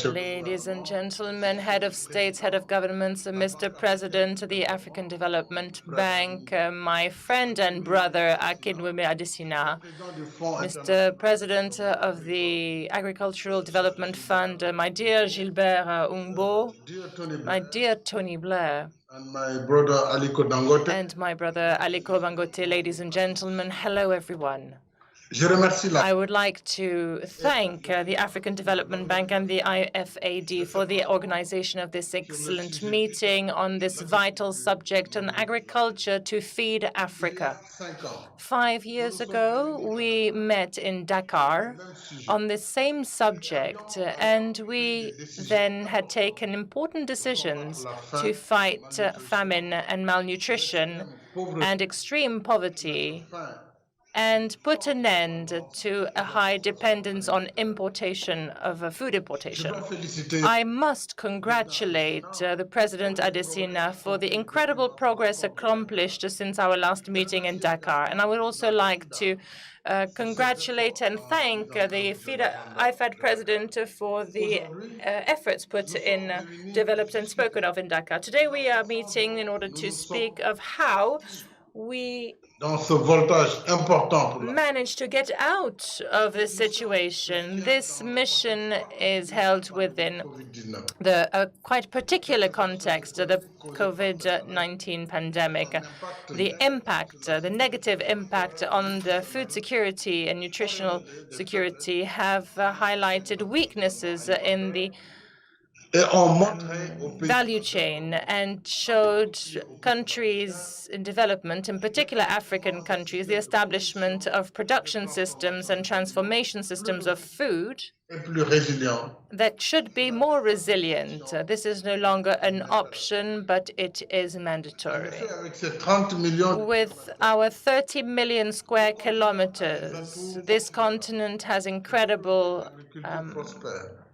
Ladies and gentlemen, head of states, head of governments, Mr. President of the African Development Bank, my friend and brother Akinwumi Adesina, Mr. President of the Agricultural Development Fund, my dear Gilbert Ungbo, my dear Tony Blair, and my brother Aliko Dangote. and my brother Aliko Dangote. Ladies and gentlemen, hello everyone. I would like to thank the African Development Bank and the IFAD for the organization of this excellent meeting on this vital subject on agriculture to feed Africa. 5 years ago, we met in Dakar on the same subject, and we then had taken important decisions to fight famine and malnutrition and extreme poverty, and put an end to a high dependence on importation of food importation. I must congratulate the President Adesina for the incredible progress accomplished since our last meeting in Dakar. And I would also like to congratulate and thank the IFAD President for the efforts put in, developed and spoken of in Dakar. Today we are meeting in order to speak of how we managed to get out of this situation. This mission is held within the quite particular context of the COVID-19 pandemic. The impact, the negative impact on the food security and nutritional security have highlighted weaknesses in the value chain and showed countries in development, in particular African countries, the establishment of production systems and transformation systems of food that should be more resilient. This is no longer an option, but it is mandatory. With our 30 million square kilometers, this continent has incredible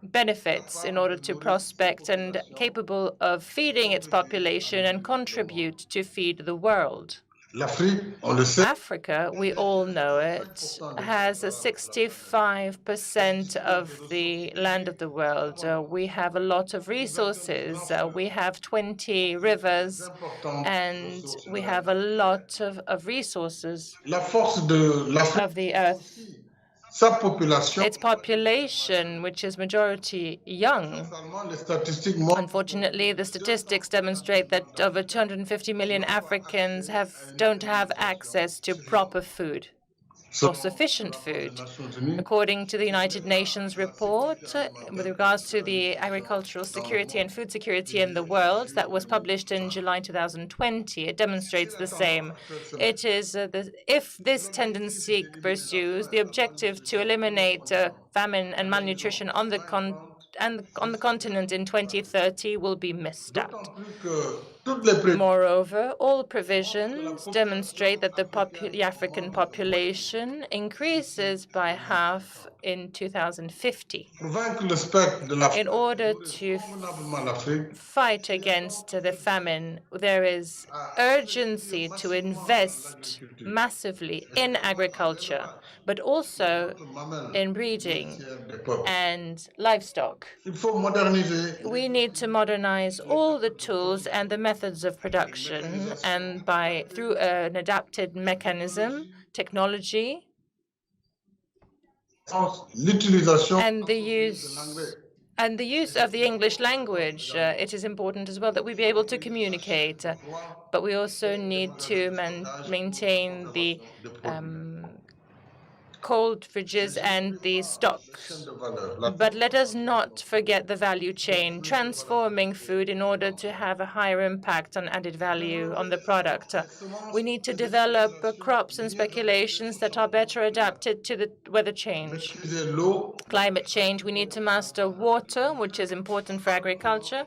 benefits in order to prospect and capable of feeding its population and contribute to feed the world. Africa, we all know it, has 65% of the land of the world. We have a lot of resources. We have 20 rivers, and we have a lot of resources of the earth. Its population, which is majority young, unfortunately, the statistics demonstrate that over 250 million Africans don't have access to proper food or sufficient food. According to the United Nations report with regards to the agricultural security and food security in the world that was published in July 2020, it demonstrates the same. It is if this tendency pursues, the objective to eliminate famine and malnutrition on the continent in 2030 will be missed out. Moreover, all provisions demonstrate that the African population increases by half in 2050. In order to fight against the famine, there is urgency to invest massively in agriculture, but also in breeding and livestock. We need to modernize all the tools and the methods of production, and through an adapted mechanism, technology, and the use of the English language. It is important as well that we be able to communicate, but we also need to maintain the cold fridges and the stocks. But let us not forget the value chain, transforming food in order to have a higher impact on added value on the product. We need to develop crops and speculations that are better adapted to the weather change, climate change. We need to master water, which is important for agriculture,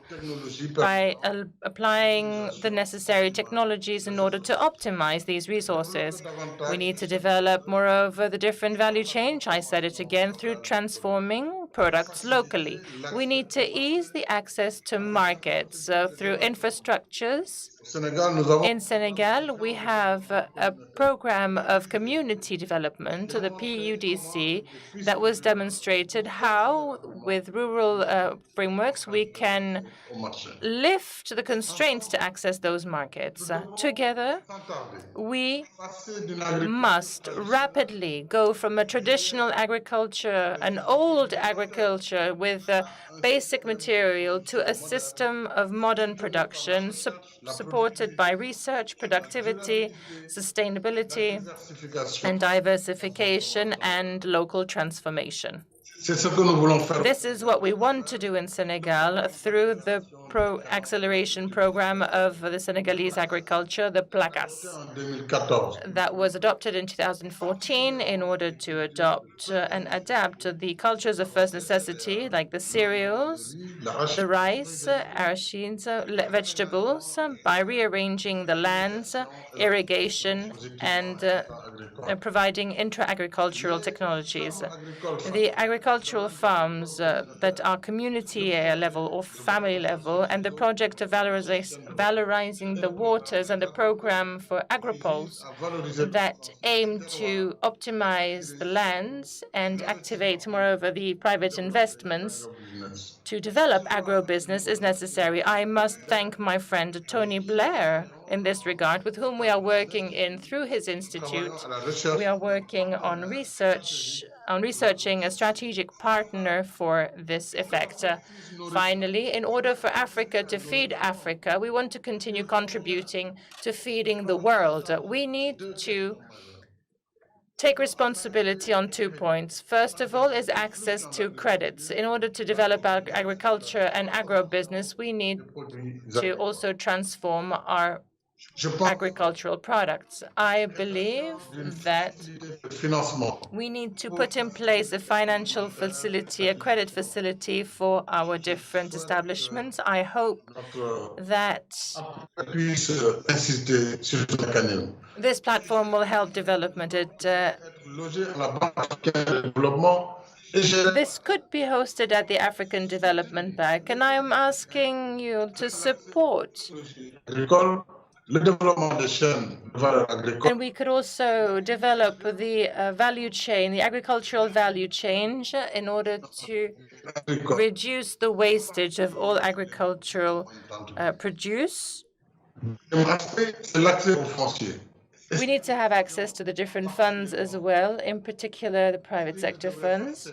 by applying the necessary technologies in order to optimize these resources. We need to develop, moreover, the different value chain, I said it again, through transforming products locally. We need to ease the access to markets through infrastructures In Senegal, we have a program of community development, the PUDC, that was demonstrated how, with rural frameworks, we can lift the constraints to access those markets. Together, we must rapidly go from a traditional agriculture, an old agriculture with basic material, to a system of modern production supported by research, productivity, sustainability, and diversification and local transformation. This is what we want to do in Senegal through the acceleration program of the Senegalese agriculture, the PLACAS, that was adopted in 2014 in order to adopt and adapt the cultures of first necessity, like the cereals, the rice, arachids, vegetables, by rearranging the lands, irrigation, and providing intra-agricultural technologies. The agricultural farms that are community level or family level, and the project of valorizing the waters, and the program for agropoles that aim to optimize the lands and activate, moreover, the private investments to develop agribusiness is necessary. I must thank my friend Tony Blair in this regard, with whom we are working through his institute. We are working on researching a strategic partner for this effect. Finally, in order for Africa to feed Africa, we want to continue contributing to feeding the world. We need to take responsibility on 2 points. First of all is access to credits. In order to develop our agriculture and agribusiness, we need to also transform our agricultural products. I believe that we need to put in place a financial facility, a credit facility for our different establishments. I hope that this platform will help development. This could be hosted at the African Development Bank, and I am asking you to support. And we could also develop the value chain, the agricultural value chain, in order to reduce the wastage of all agricultural produce. We need to have access to the different funds as well, in particular the private sector funds.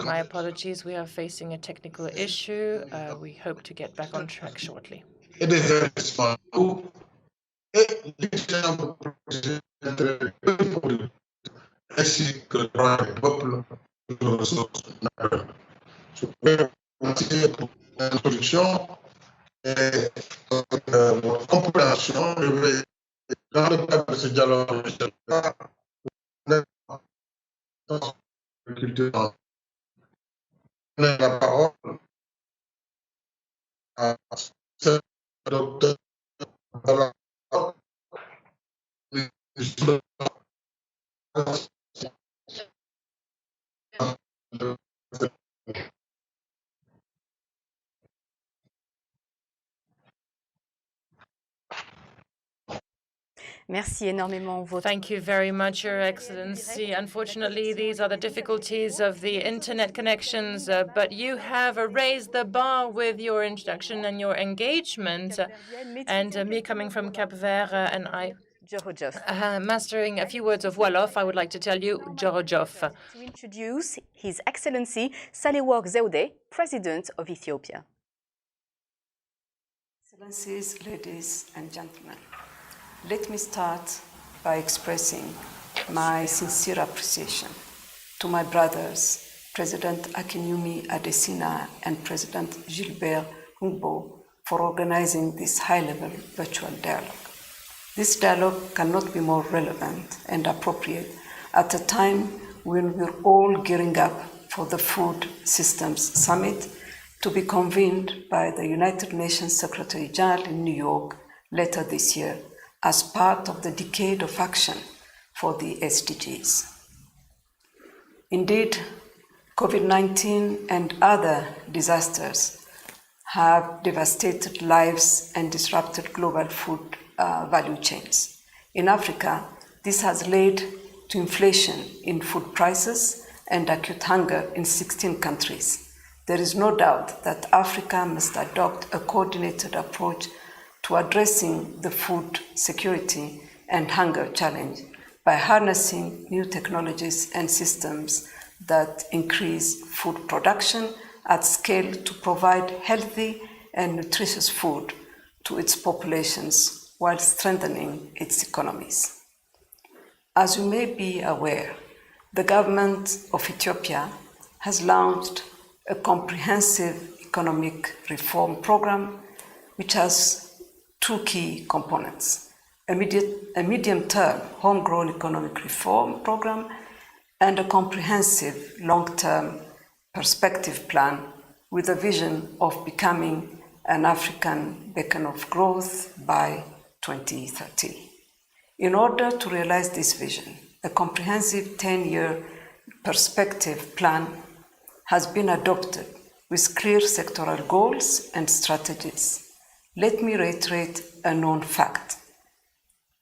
My apologies, we are facing a technical issue. We hope to get back on track shortly. Compréhension, dans le cadre de ce dialogue, la parole à ce docteur. Thank you very much, Your Excellency. Unfortunately, these are the difficulties of the internet connections, but you have raised the bar with your introduction and your engagement. And me coming from Cap Vert, and I mastering a few words of Wolof, I would like to tell you Jorojof. To introduce His Excellency Sahle-Work Zewde, President of Ethiopia. Excellencies, ladies and gentlemen, let me start by expressing my sincere appreciation to my brothers, President Akinwumi Adesina and President Gilbert Humbo, for organizing this high-level virtual dialogue. This dialogue cannot be more relevant and appropriate at a time when we're all gearing up for the Food Systems Summit to be convened by the United Nations Secretary General in New York later this year as part of the Decade of Action for the SDGs. Indeed, COVID-19 and other disasters have devastated lives and disrupted global food value chains. In Africa, this has led to inflation in food prices and acute hunger in 16 countries. There is no doubt that Africa must adopt a coordinated approach to addressing the food security and hunger challenge by harnessing new technologies and systems that increase food production at scale to provide healthy and nutritious food to its populations while strengthening its economies. As you may be aware, the government of Ethiopia has launched a comprehensive economic reform program which has two key components: a medium-term homegrown economic reform program and a comprehensive long-term perspective plan with a vision of becoming an African beacon of growth by 2030. In order to realize this vision, a comprehensive 10-year perspective plan has been adopted with clear sectoral goals and strategies. Let me reiterate a known fact.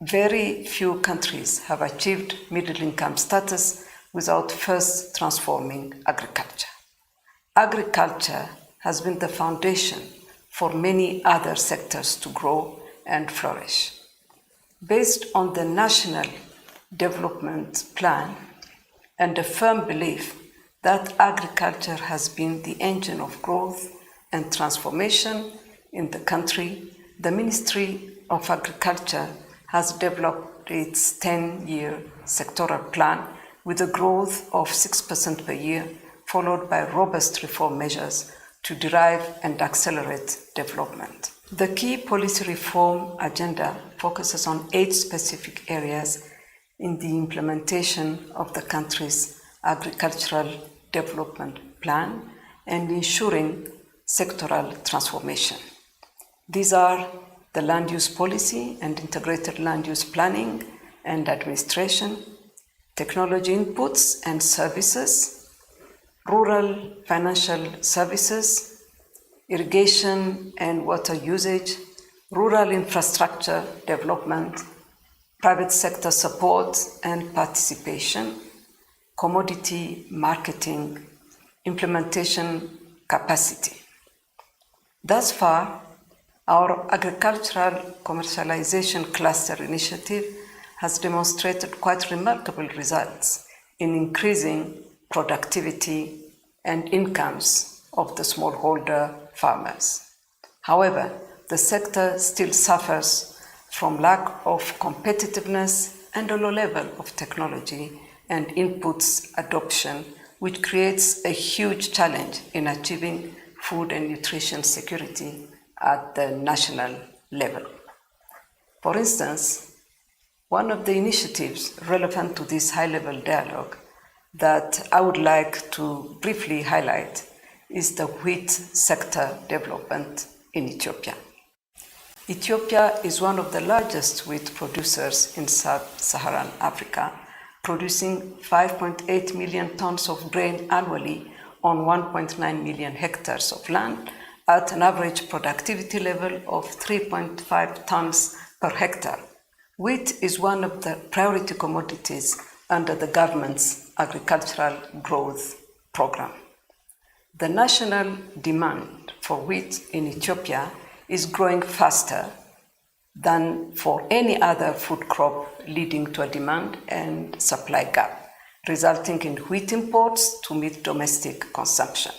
Very few countries have achieved middle-income status without first transforming agriculture. Agriculture has been the foundation for many other sectors to grow and flourish. Based on the National Development Plan and a firm belief that agriculture has been the engine of growth and transformation in the country, the Ministry of Agriculture has developed its 10-year sectoral plan with a growth of 6% per year, followed by robust reform measures to derive and accelerate development. The key policy reform agenda focuses on 8 specific areas in the implementation of the country's agricultural development plan and ensuring sectoral transformation. These are the land use policy and integrated land use planning and administration, technology inputs and services, rural financial services, irrigation and water usage, rural infrastructure development, private sector support and participation, commodity marketing, implementation capacity. Thus far, our agricultural commercialization cluster initiative has demonstrated quite remarkable results in increasing productivity and incomes of the smallholder farmers. However, the sector still suffers from lack of competitiveness and a low level of technology and inputs adoption, which creates a huge challenge in achieving food and nutrition security at the national level. For instance, one of the initiatives relevant to this high-level dialogue that I would like to briefly highlight is the wheat sector development in Ethiopia. Ethiopia is one of the largest wheat producers in sub-Saharan Africa, producing 5.8 million tons of grain annually on 1.9 million hectares of land at an average productivity level of 3.5 tons per hectare. Wheat is one of the priority commodities under the government's agricultural growth program. The national demand for wheat in Ethiopia is growing faster than for any other food crop, leading to a demand and supply gap, resulting in wheat imports to meet domestic consumption.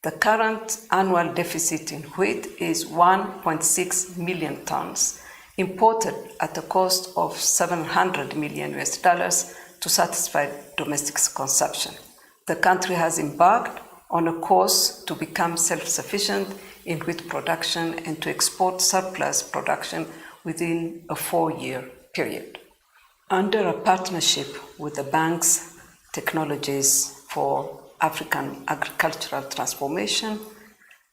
The current annual deficit in wheat is 1.6 million tons, imported at a cost of $700 million to satisfy domestic consumption. The country has embarked on a course to become self-sufficient in wheat production and to export surplus production within a 4-year period. Under a partnership with the Bank's Technologies for African Agricultural Transformation,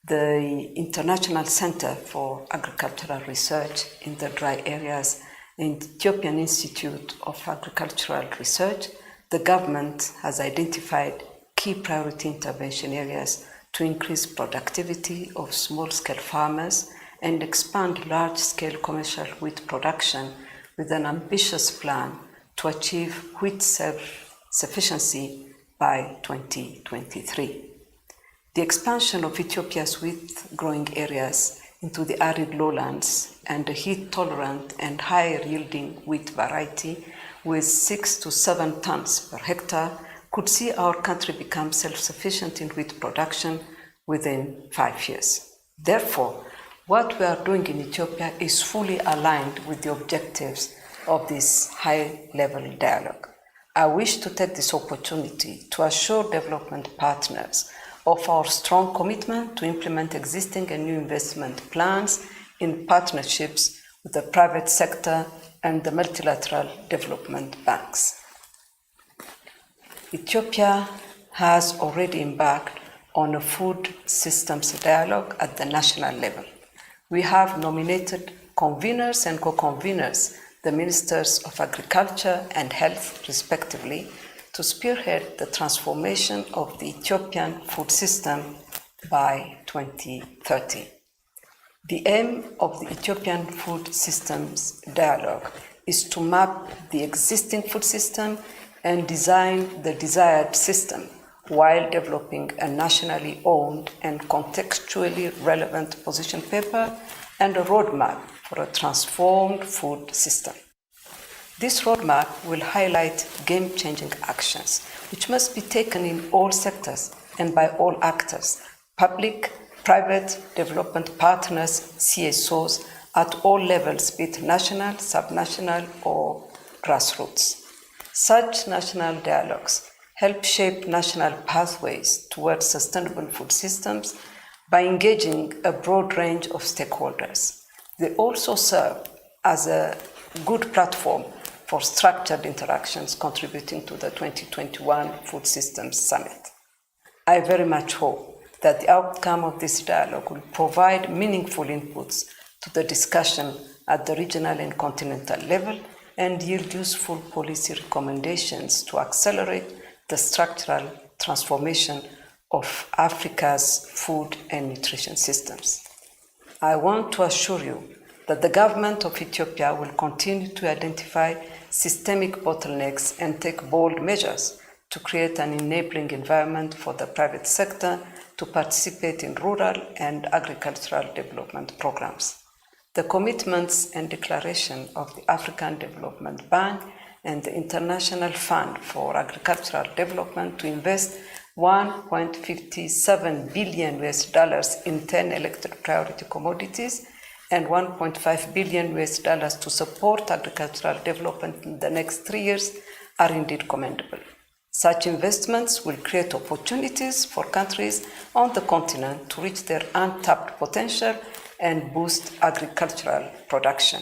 the International Center for Agricultural Research in the Dry Areas, and Ethiopian Institute of Agricultural Research, the government has identified key priority intervention areas to increase productivity of small-scale farmers and expand large-scale commercial wheat production with an ambitious plan to achieve wheat self-sufficiency by 2023. The expansion of Ethiopia's wheat growing areas into the arid lowlands and a heat-tolerant and higher-yielding wheat variety with 6 to 7 tons per hectare could see our country become self-sufficient in wheat production within 5 years. Therefore, what we are doing in Ethiopia is fully aligned with the objectives of this high-level dialogue. I wish to take this opportunity to assure development partners of our strong commitment to implement existing and new investment plans in partnerships with the private sector and the multilateral development banks. Ethiopia has already embarked on a food systems dialogue at the national level. We have nominated conveners and co-conveners, the Ministers of Agriculture and Health, respectively, to spearhead the transformation of the Ethiopian food system by 2030. The aim of the Ethiopian food systems dialogue is to map the existing food system and design the desired system while developing a nationally owned and contextually relevant position paper and a roadmap for a transformed food system. This roadmap will highlight game-changing actions which must be taken in all sectors and by all actors, public, private, development partners, CSOs, at all levels, be it national, subnational, or grassroots. Such national dialogues help shape national pathways towards sustainable food systems by engaging a broad range of stakeholders. They also serve as a good platform for structured interactions contributing to the 2021 Food Systems Summit. I very much hope that the outcome of this dialogue will provide meaningful inputs to the discussion at the regional and continental level and yield useful policy recommendations to accelerate the structural transformation of Africa's food and nutrition systems. I want to assure you that the government of Ethiopia will continue to identify systemic bottlenecks and take bold measures to create an enabling environment for the private sector to participate in rural and agricultural development programs. The commitments and declaration of the African Development Bank and the International Fund for Agricultural Development to invest $1.57 billion in 10 elected priority commodities and $1.5 billion to support agricultural development in the next 3 years are indeed commendable. Such investments will create opportunities for countries on the continent to reach their untapped potential and boost agricultural production.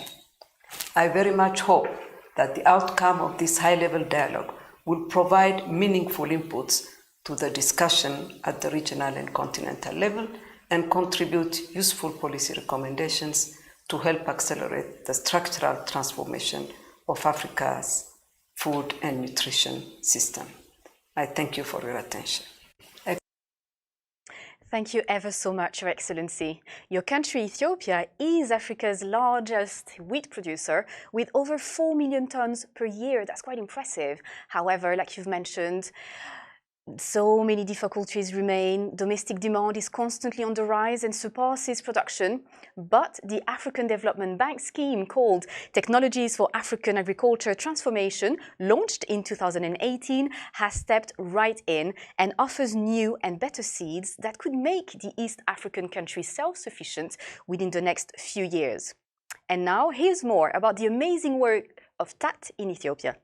I very much hope that the outcome of this high-level dialogue will provide meaningful inputs to the discussion at the regional and continental level and contribute useful policy recommendations to help accelerate the structural transformation of Africa's food and nutrition system. I thank you for your attention. Thank you ever so much, Your Excellency. Your country, Ethiopia, is Africa's largest wheat producer with over 4 million tons per year. That's quite impressive. However, like you've mentioned, so many difficulties remain. Domestic demand is constantly on the rise and surpasses production. But the African Development Bank scheme called Technologies for African Agriculture Transformation, launched in 2018, has stepped right in and offers new and better seeds that could make the East African countries self-sufficient within the next few years. And now, here's more about the amazing work of TAT in Ethiopia.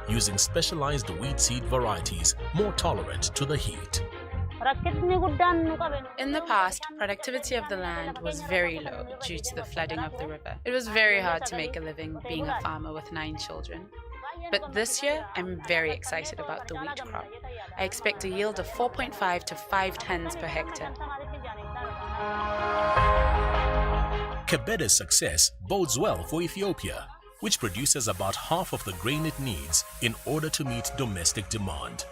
Using specialized wheat seed varieties more tolerant to the heat. In the past, productivity of the land was very low due to the flooding of the river. It was very hard to make a living being a farmer with 9 children. But this year, I'm very excited about the wheat crop. I expect a yield of 4.5 to 5 tons per hectare. Kebede's success bodes well for Ethiopia, which produces about half of the grain it needs in order to meet domestic demand.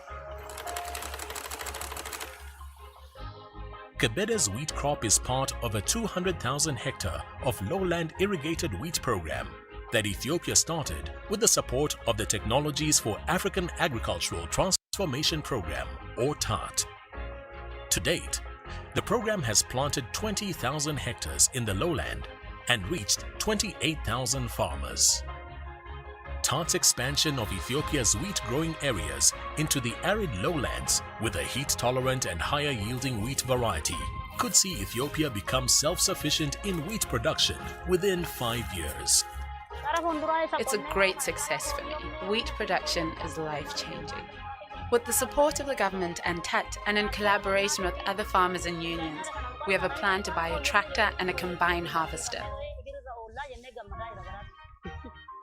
Kebede's wheat crop is part of a 200,000 hectare of lowland irrigated wheat program that Ethiopia started with the support of the Technologies for African Agricultural Transformation Program, or TAT. To date, the program has planted 20,000 hectares in the lowland and reached 28,000 farmers. TAT's expansion of Ethiopia's wheat-growing areas into the arid lowlands with a heat-tolerant and higher-yielding wheat variety could see Ethiopia become self-sufficient in wheat production within 5 years. It's a great success for me. Wheat production is life-changing. With the support of the government and TAT, and in collaboration with other farmers and unions, we have a plan to buy a tractor and a combine harvester.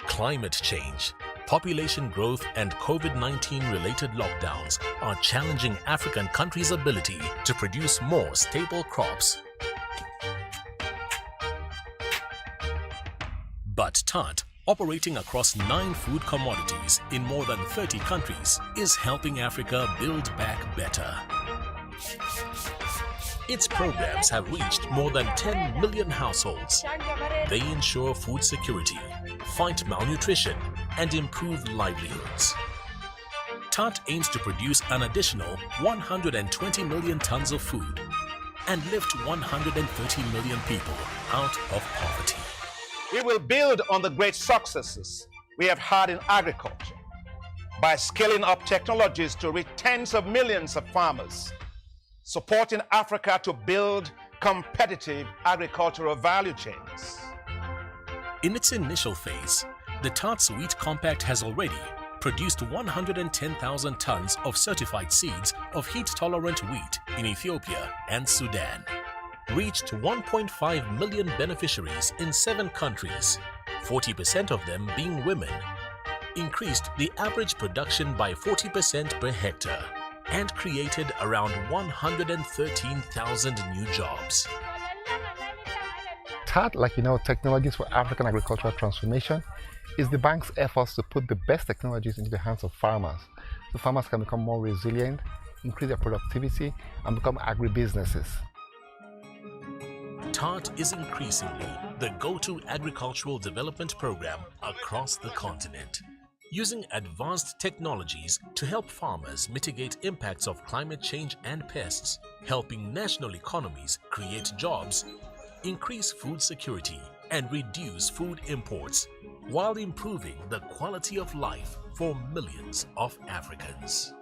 Climate change, population growth and COVID-19 related lockdowns are challenging African countries' ability to produce more stable crops. But TAT, operating across 9 food commodities in more than 30 countries, is helping Africa build back better. Its programs have reached more than 10 million households. They ensure food security, fight malnutrition, and improve livelihoods. TAT aims to produce an additional 120 million tons of food and lift 130 million people out of poverty. We will build on the great successes we have had in agriculture by scaling up technologies to reach tens of millions of farmers, supporting Africa to build competitive agricultural value chains. In its initial phase, the TAT's Wheat Compact has already produced 110,000 tons of certified seeds of heat-tolerant wheat in Ethiopia and Sudan, reached 1.5 million beneficiaries in 7 countries, 40% of them being women, increased the average production by 40% per hectare, and created around 113,000 new jobs. TAT, Technologies for African Agricultural Transformation, is the bank's efforts to put the best technologies into the hands of farmers, so farmers can become more resilient, increase their productivity, and become agribusinesses. TAT is increasingly the go-to agricultural development program across the continent, using advanced technologies to help farmers mitigate impacts of climate change and pests, helping national economies create jobs, increase food security, and reduce food imports, while improving the quality of life for millions of Africans.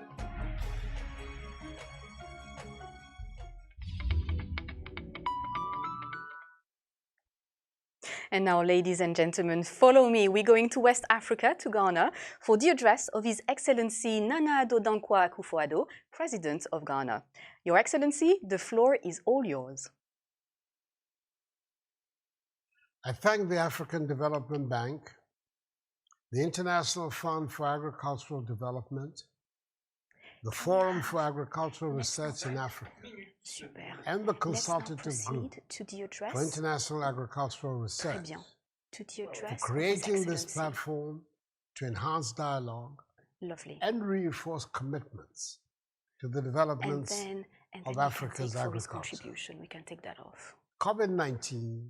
And now, ladies and gentlemen, follow me. We're going to West Africa, to Ghana, for the address of His Excellency Nana Addo Dankwa Akufo-Addo, President of Ghana. Your Excellency, the floor is all yours. I thank the African Development Bank, the International Fund for Agricultural Development, the Forum for Agricultural Research in Africa, and the Consultative Group for International Agricultural Research for creating this platform to enhance dialogue and reinforce commitments to the development of Africa's agriculture. We can take that off. COVID-19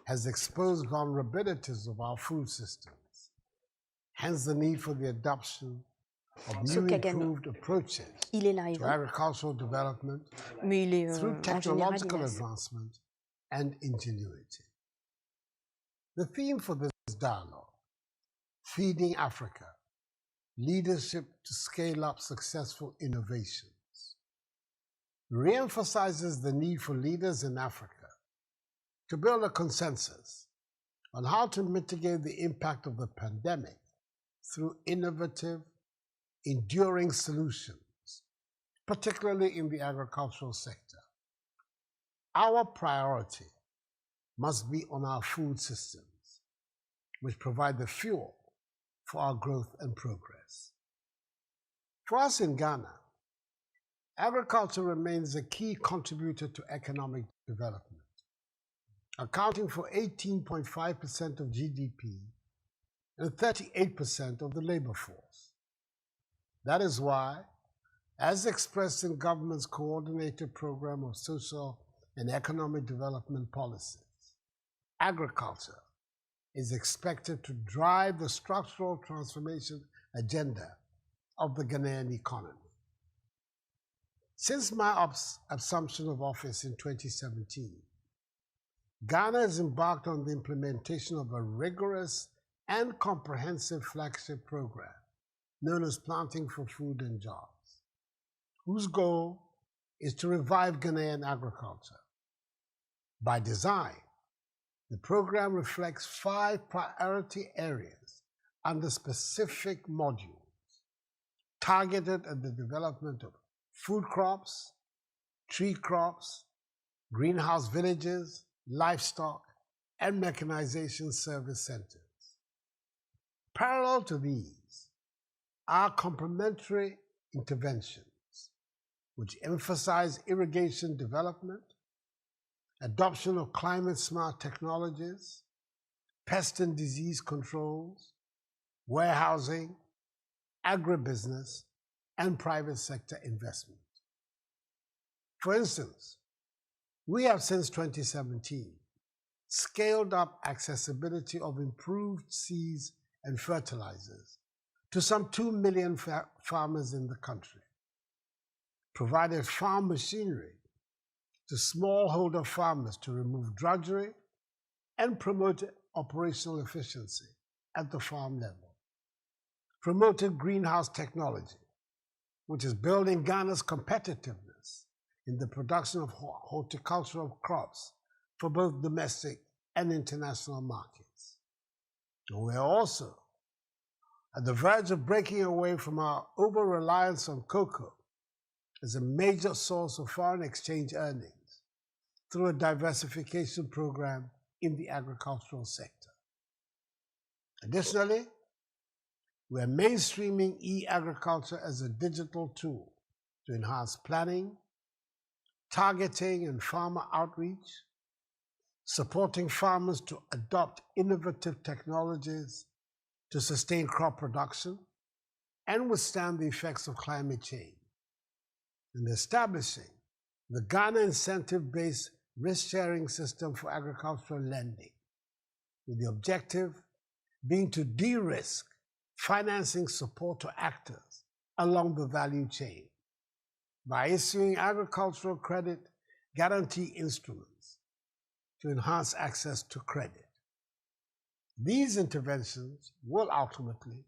has exposed vulnerabilities of our food systems, hence the need for the adoption of new improved approaches to agricultural development through technological advancement and ingenuity. The theme for this dialogue, Feeding Africa, Leadership to Scale Up Successful Innovations, re-emphasizes the need for leaders in Africa to build a consensus on how to mitigate the impact of the pandemic through innovative, enduring solutions particularly in the agricultural sector. Our priority must be on our food systems, which provide the fuel for our growth and progress. For us in Ghana, agriculture remains a key contributor to economic development, accounting for 18.5% of GDP and 38% of the labor force. That is why, as expressed in government's coordinated program of social and economic development policies, agriculture is expected to drive the structural transformation agenda of the Ghanaian economy. Since my assumption of office in 2017, Ghana has embarked on the implementation of a rigorous and comprehensive flagship program known as Planting for Food and Jobs, whose goal is to revive Ghanaian agriculture. By design, the program reflects 5 priority areas under specific modules targeted at the development of food crops, tree crops, greenhouse villages, livestock, and mechanization service centers. Parallel to these are complementary interventions which emphasize irrigation development, adoption of climate-smart technologies, pest and disease controls, warehousing, agribusiness, and private sector investment. For instance, we have since 2017 scaled up accessibility of improved seeds and fertilizers to some 2 million farmers in the country, provided farm machinery to smallholder farmers to remove drudgery and promote operational efficiency at the farm level, promoted greenhouse technology, which is building Ghana's competitiveness in the production of horticultural crops for both domestic and international markets. And we are also at the verge of breaking away from our over-reliance on cocoa as a major source of foreign exchange earnings through a diversification program in the agricultural sector. Additionally, we are mainstreaming e-agriculture as a digital tool to enhance planning, targeting, and farmer outreach, supporting farmers to adopt innovative technologies to sustain crop production and withstand the effects of climate change, and establishing the Ghana incentive-based risk-sharing system for agricultural lending, with the objective being to de-risk financing support to actors along the value chain by issuing agricultural credit guarantee instruments to enhance access to credit. These interventions will ultimately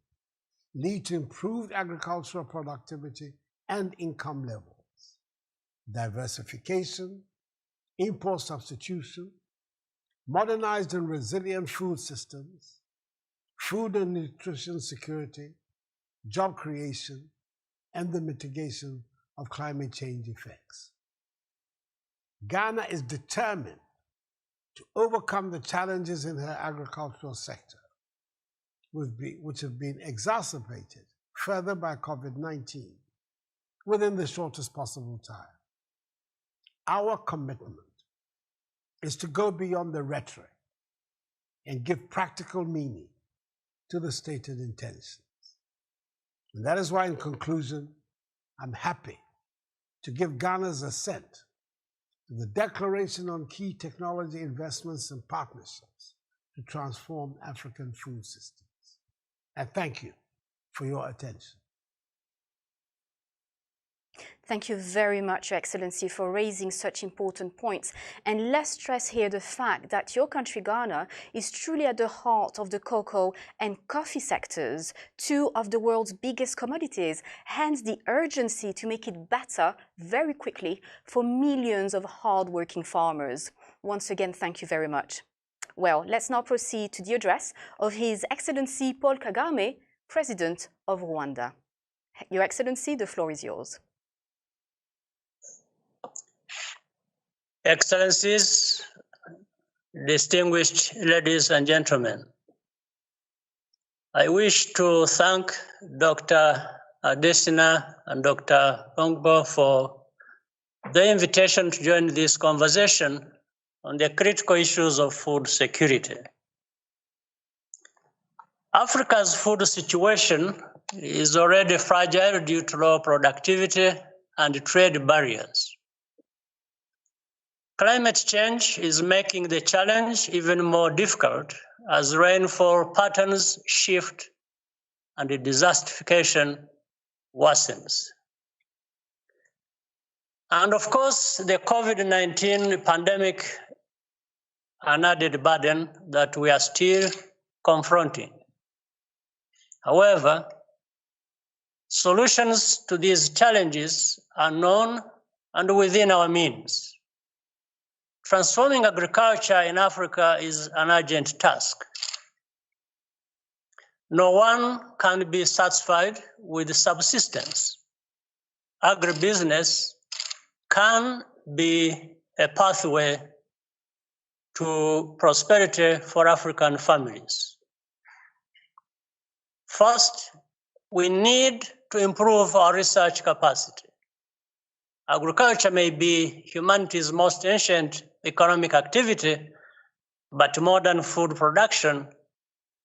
lead to improved agricultural productivity and income levels, diversification, import substitution, modernized and resilient food systems, food and nutrition security, job creation, and the mitigation of climate change effects. Ghana is determined to overcome the challenges in her agricultural sector, which have been exacerbated further by COVID-19 within the shortest possible time. Our commitment is to go beyond the rhetoric and give practical meaning to the stated intentions. And that is why, in conclusion, I'm happy to give Ghana's assent to the Declaration on Key Technology Investments and Partnerships to Transform African Food Systems. And thank you for your attention. Thank you very much, Your Excellency, for raising such important points. And let's stress here the fact that your country, Ghana, is truly at the heart of the cocoa and coffee sectors, 2 of the world's biggest commodities, hence the urgency to make it better very quickly for millions of hard-working farmers. Once again, thank you very much. Well, let's now proceed to the address of His Excellency Paul Kagame, President of Rwanda. Your Excellency, the floor is yours. Excellencies, distinguished ladies and gentlemen, I wish to thank Dr. Adesina and Dr. Ongbo for the invitation to join this conversation on the critical issues of food security. Africa's food situation is already fragile due to low productivity and trade barriers. Climate change is making the challenge even more difficult as rainfall patterns shift and the desertification worsens. And of course, the COVID-19 pandemic, an added burden that we are still confronting. However, solutions to these challenges are known and within our means. Transforming agriculture in Africa is an urgent task. No one can be satisfied with subsistence. Agribusiness can be a pathway to prosperity for African families. First, we need to improve our research capacity. Agriculture may be humanity's most ancient economic activity, but modern food production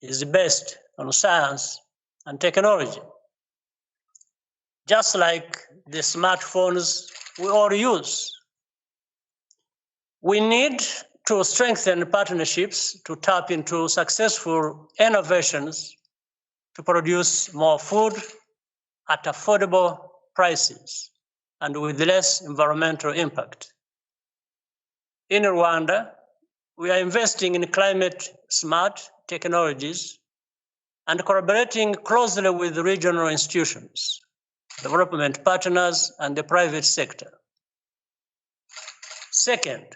is based on science and technology. Just like the smartphones we all use. We need to strengthen partnerships to tap into successful innovations to produce more food at affordable prices and with less environmental impact. In Rwanda, we are investing in climate-smart technologies and collaborating closely with regional institutions, development partners, and the private sector. Second,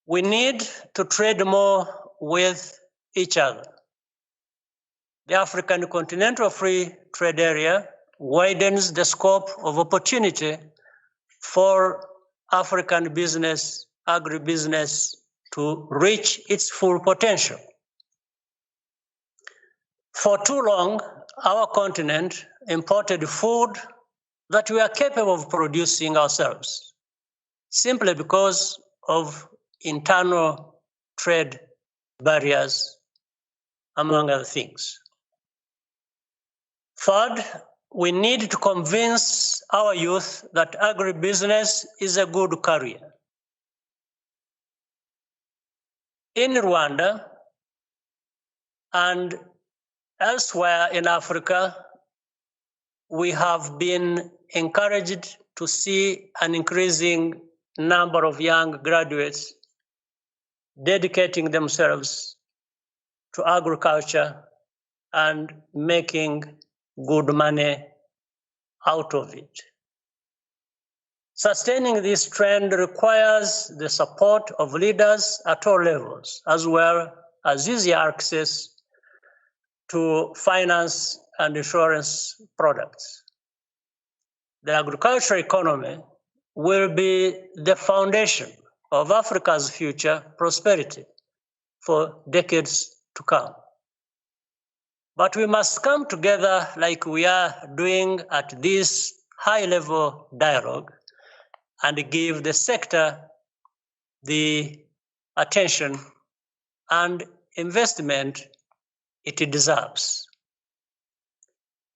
we need to trade more with each other. The African Continental Free Trade Area widens the scope of opportunity for African business, agribusiness, to reach its full potential. For too long, our continent imported food that we are capable of producing ourselves, simply because of internal trade barriers, among other things. Third, we need to convince our youth that agribusiness is a good career. In Rwanda and elsewhere in Africa, we have been encouraged to see an increasing number of young graduates dedicating themselves to agriculture and making good money out of it. Sustaining this trend requires the support of leaders at all levels, as well as easier access to finance and insurance products. The agricultural economy will be the foundation of Africa's future prosperity for decades to come. But we must come together like we are doing at this high-level dialogue and give the sector the attention and investment it deserves.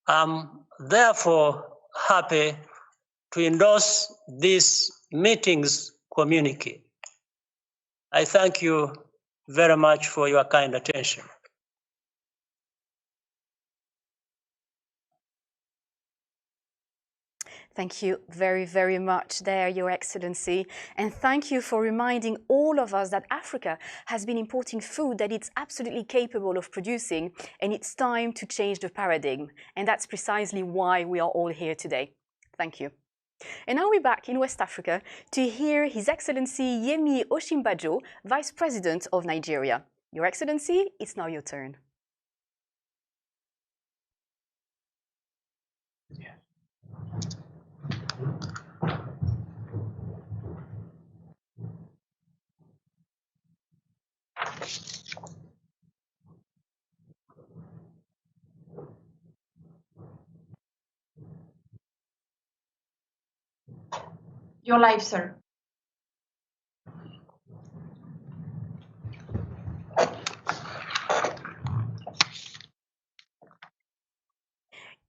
I'm therefore happy to endorse this meeting's communique. I thank you very much for your kind attention. Thank you very, very much there, Your Excellency. And thank you for reminding all of us that Africa has been importing food that it's absolutely capable of producing, and it's time to change the paradigm. And that's precisely why we are all here today. Thank you. And now we're back in West Africa to hear His Excellency Yemi Osinbajo, Vice President of Nigeria. Your Excellency, it's now your turn. You're live, sir.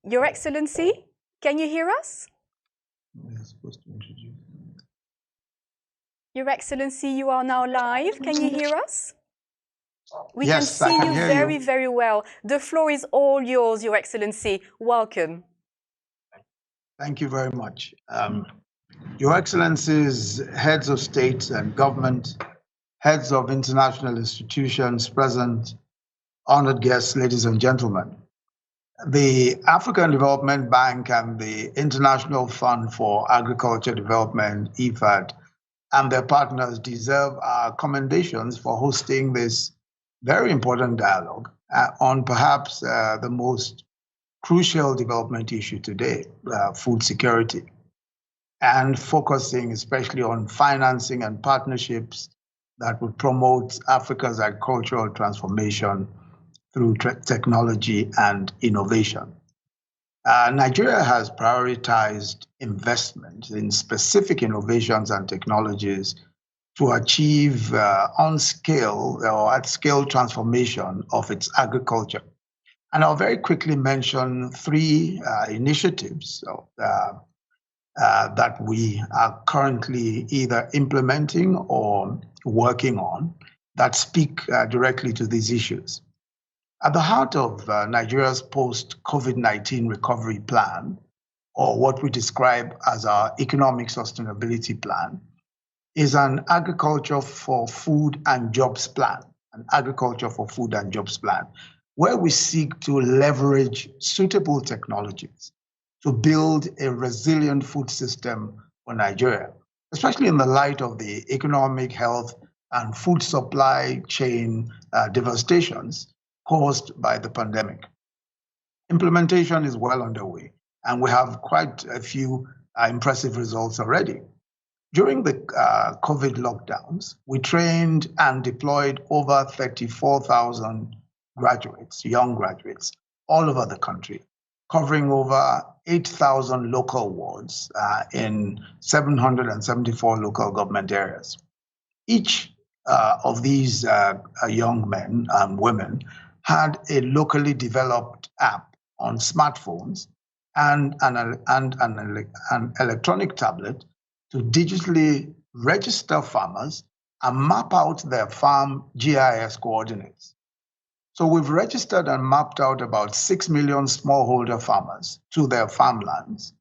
Your Excellency, can you hear us? Your Excellency, you are now live. Can you hear us? We can see you very, very well. The floor is all yours, Your Excellency. Welcome. Thank you very much. Your Excellencies, heads of state and government, heads of international institutions present, honored guests, ladies and gentlemen. The African Development Bank and the International Fund for Agriculture Development, IFAD, and their partners deserve our commendations for hosting this very important dialogue on perhaps the most crucial development issue today, food security, and focusing especially on financing and partnerships that would promote Africa's agricultural transformation through technology and innovation. Nigeria has prioritized investment in specific innovations and technologies to achieve on-scale or at-scale transformation of its agriculture. And I'll very quickly mention three initiatives that we are currently either implementing or working on that speak directly to these issues. At the heart of Nigeria's post-COVID-19 recovery plan, or what we describe as our economic sustainability plan, is an agriculture for food and jobs plan, where we seek to leverage suitable technologies to build a resilient food system for Nigeria, especially in the light of the economic, health, and food supply chain devastations caused by the pandemic. Implementation is well underway, and we have quite a few impressive results already. During the COVID lockdowns, we trained and deployed over 34,000 graduates, young graduates, all over the country, covering over 8,000 local wards in 774 local government areas. Each of these young men and women had a locally developed app on smartphones and an electronic tablet to digitally register farmers and map out their farm GIS coordinates. So we've registered and mapped out about 6 million smallholder farmers to their farmlands.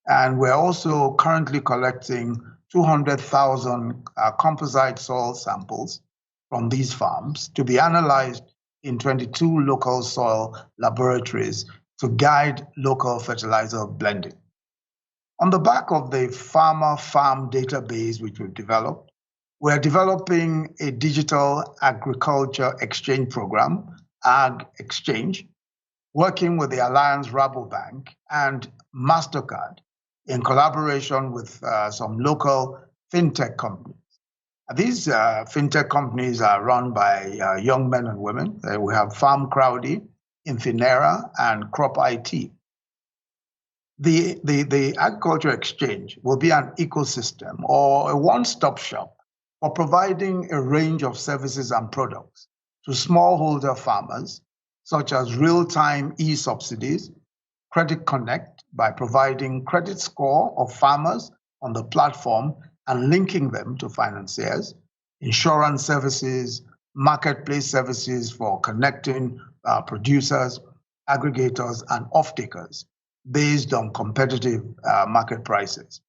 And we're also currently collecting 200,000 composite soil samples from these farms to be analyzed in 22 local soil laboratories to guide local fertilizer blending. On the back of the farmer farm database which we've developed, we're developing a digital agriculture exchange program, Ag Exchange, working with the Alliance Rabobank and MasterCard in collaboration with some local fintech companies. These fintech companies are run by young men and women. We have Farm Crowdy, Infinera, and Crop IT. The Agriculture Exchange will be an ecosystem or a one-stop shop for providing a range of services and products to smallholder farmers, such as real-time e-subsidies, Credit Connect by providing credit score of farmers on the platform and linking them to financiers, insurance services, marketplace services for connecting producers, aggregators, and off-takers based on competitive market prices.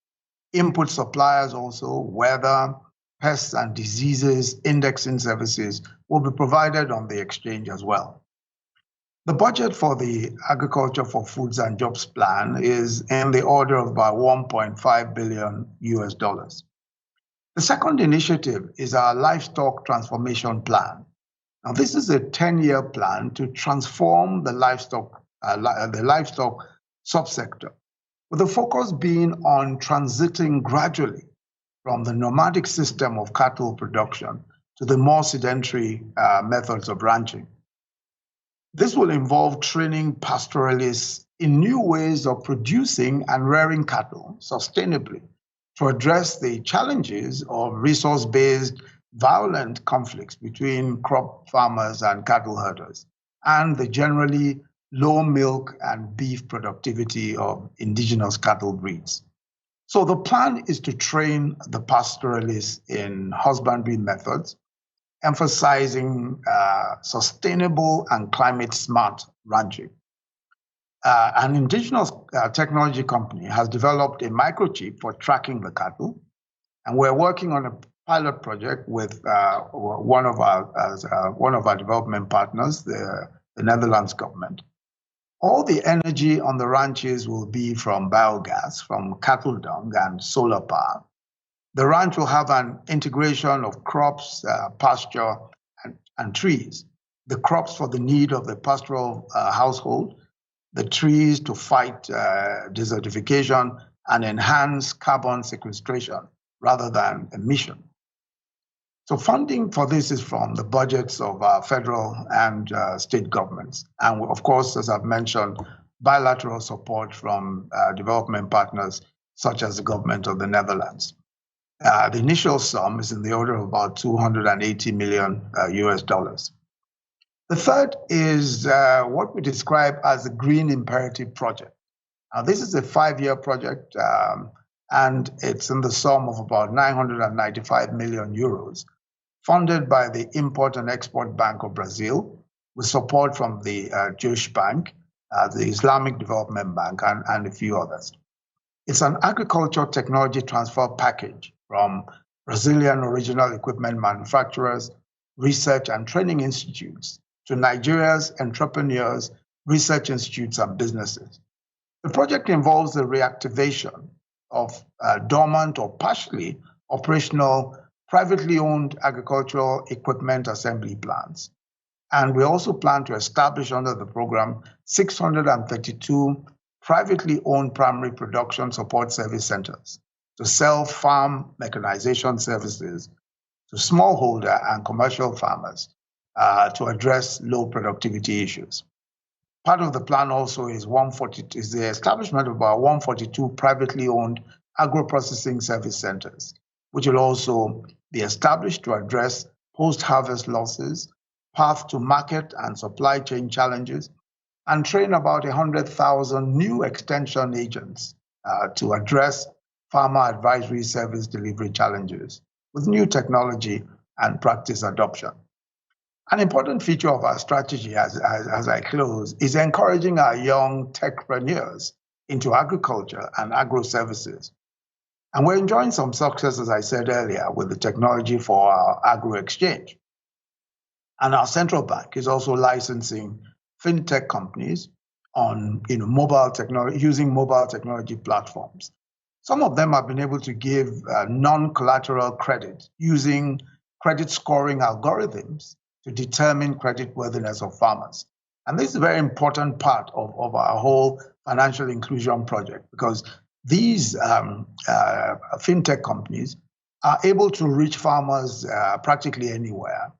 Input suppliers also, weather, pests and diseases indexing services will be provided on the exchange as well. The budget for the Agriculture for Foods and Jobs plan is in the order of about $1.5 billion US. The second initiative is our Livestock Transformation Plan. Now, this is a 10-year plan to transform the livestock subsector, with the focus being on transiting gradually from the nomadic system of cattle production to the more sedentary methods of ranching. This will involve training pastoralists in new ways of producing and rearing cattle sustainably to address the challenges of resource-based violent conflicts between crop farmers and cattle herders, and the generally low milk and beef productivity of indigenous cattle breeds. So the plan is to train the pastoralists in husbandry methods, emphasizing sustainable and climate-smart ranching. An indigenous technology company has developed a microchip for tracking the cattle, and we're working on a pilot project with one of our development partners, the Netherlands government. All the energy on the ranches will be from biogas, from cattle dung and solar power. The ranch will have an integration of crops, pasture, and trees. The crops for the need of the pastoral household, the trees to fight desertification and enhance carbon sequestration rather than emission. So funding for this is from the budgets of federal and state governments. And of course, as I've mentioned, bilateral support from development partners such as the government of the Netherlands. The initial sum is in the order of about $280 million US dollars. The third is what we describe as the Green Imperative Project. Now, this is a 5-year project, and it's in the sum of about 995 million euros, funded by the Import and Export Bank of Brazil, with support from the Jewish Bank, the Islamic Development Bank, and a few others. It's an agricultural technology transfer package from Brazilian original equipment manufacturers, research and training institutes, to Nigeria's entrepreneurs, research institutes, and businesses. The project involves the reactivation of dormant or partially operational privately owned agricultural equipment assembly plants. And we also plan to establish under the program 632 privately owned primary production support service centers to sell farm mechanization services to smallholder and commercial farmers to address low productivity issues. Part of the plan also is the establishment of about 142 privately owned agro-processing service centers, which will also be established to address post-harvest losses, path to market and supply chain challenges, and train about 100,000 new extension agents to address farmer advisory service delivery challenges with new technology and practice adoption. An important feature of our strategy as I close is encouraging our young techpreneurs into agriculture and agro-services. And we're enjoying some success, as I said earlier, with the technology for our agro-exchange. And our central bank is also licensing fintech companies on mobile technology, using mobile technology platforms. Some of them have been able to give non-collateral credit using credit scoring algorithms to determine creditworthiness of farmers. And this is a very important part of our whole financial inclusion project, because these fintech companies are able to reach farmers practically anywhere,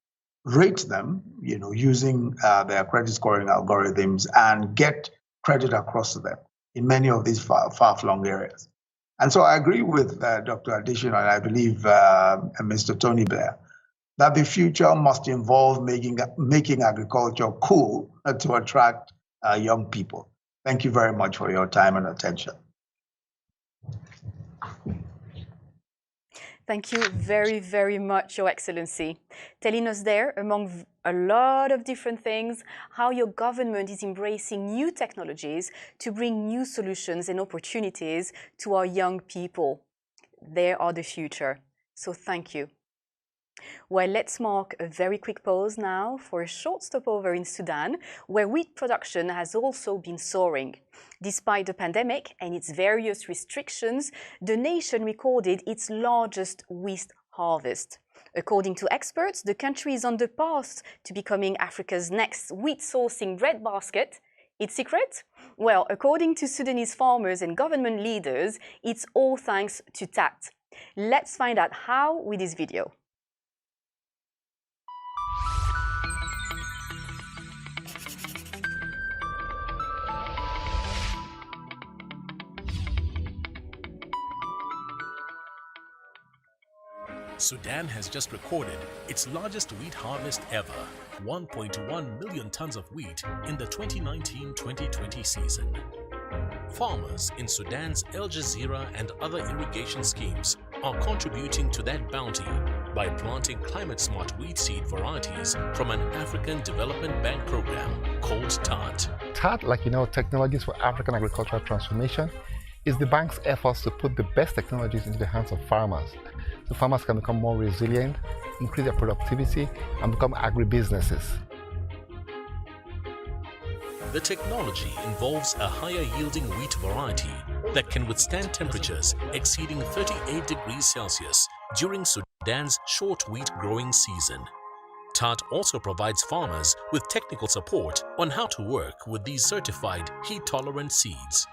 rate them, using their credit scoring algorithms, and get credit across to them in many of these far-flung areas. And so I agree with Dr. Addition, and I believe Mr. Tony Blair, that the future must involve making agriculture cool to attract young people. Thank you very much for your time and attention. Thank you very, very much, Your Excellency. Telling us there, among a lot of different things, how your government is embracing new technologies to bring new solutions and opportunities to our young people. They are the future. So thank you. Well, let's mark a very quick pause now for a short stopover in Sudan, where wheat production has also been soaring. Despite the pandemic and its various restrictions, the nation recorded its largest wheat harvest. According to experts, the country is on the path to becoming Africa's next wheat sourcing breadbasket. Its secret? Well, according to Sudanese farmers and government leaders, it's all thanks to TAT. Let's find out how with this video. Sudan has just recorded its largest wheat harvest ever, 1.1 million tons of wheat in the 2019-2020 season. Farmers in Sudan's El Jazeera and other irrigation schemes are contributing to that bounty by planting climate-smart wheat seed varieties from an African Development Bank program called TART. TART, Technologies for African Agricultural Transformation, is the bank's efforts to put the best technologies into the hands of farmers, so farmers can become more resilient, increase their productivity, and become agribusinesses. The technology involves a higher yielding wheat variety that can withstand temperatures exceeding 38 degrees Celsius during Sudan's short wheat growing season. TART also provides farmers with technical support on how to work with these certified heat-tolerant seeds.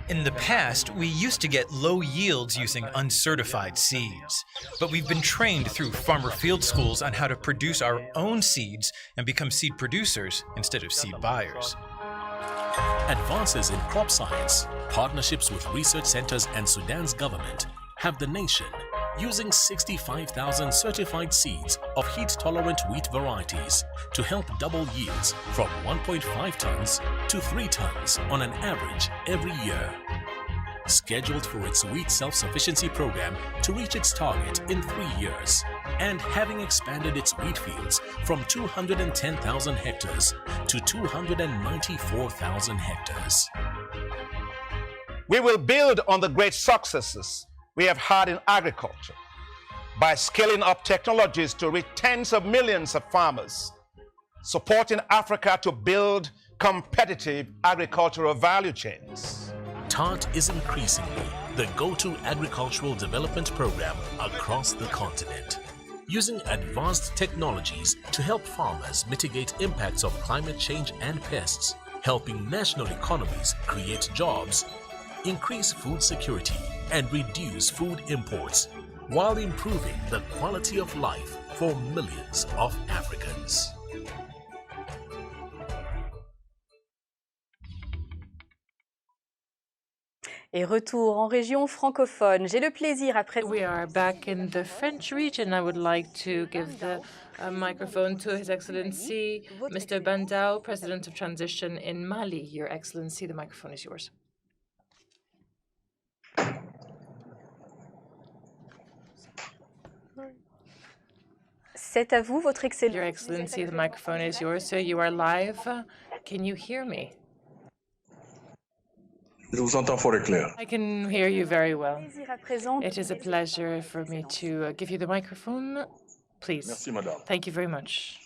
In the past, we used to get low yields using uncertified seeds, but we've been trained through farmer field schools on how to produce our own seeds and become seed producers instead of seed buyers. Advances in crop science, partnerships with research centers and Sudan's government have the nation using 65,000 certified seeds of heat-tolerant wheat varieties to help double yields from 1.5 tons to 3 tons on an average every year. Scheduled for its wheat self-sufficiency program to reach its target in 3 years, and having expanded its wheat fields from 210,000 hectares to 294,000 hectares. We will build on the great successes we have had in agriculture by scaling up technologies to reach tens of millions of farmers, supporting Africa to build competitive agricultural value chains. TART is increasingly the go-to agricultural development program across the continent, using advanced technologies to help farmers mitigate impacts of climate change and pests, helping national economies create jobs, increase food security, and reduce food imports, while improving the quality of life for millions of Africans. Et retour en région francophone. J'ai le plaisir après. We are back in the French region. I would like to give the microphone to His Excellency Mr. Bandao, President of Transition in Mali. Your Excellency, the microphone is yours. C'est à vous, Votre Excellency. Your Excellency, the microphone is yours. So you are live. Can you hear me? I can hear you very well. It is a pleasure for me to give you the microphone. Please. Thank you very much.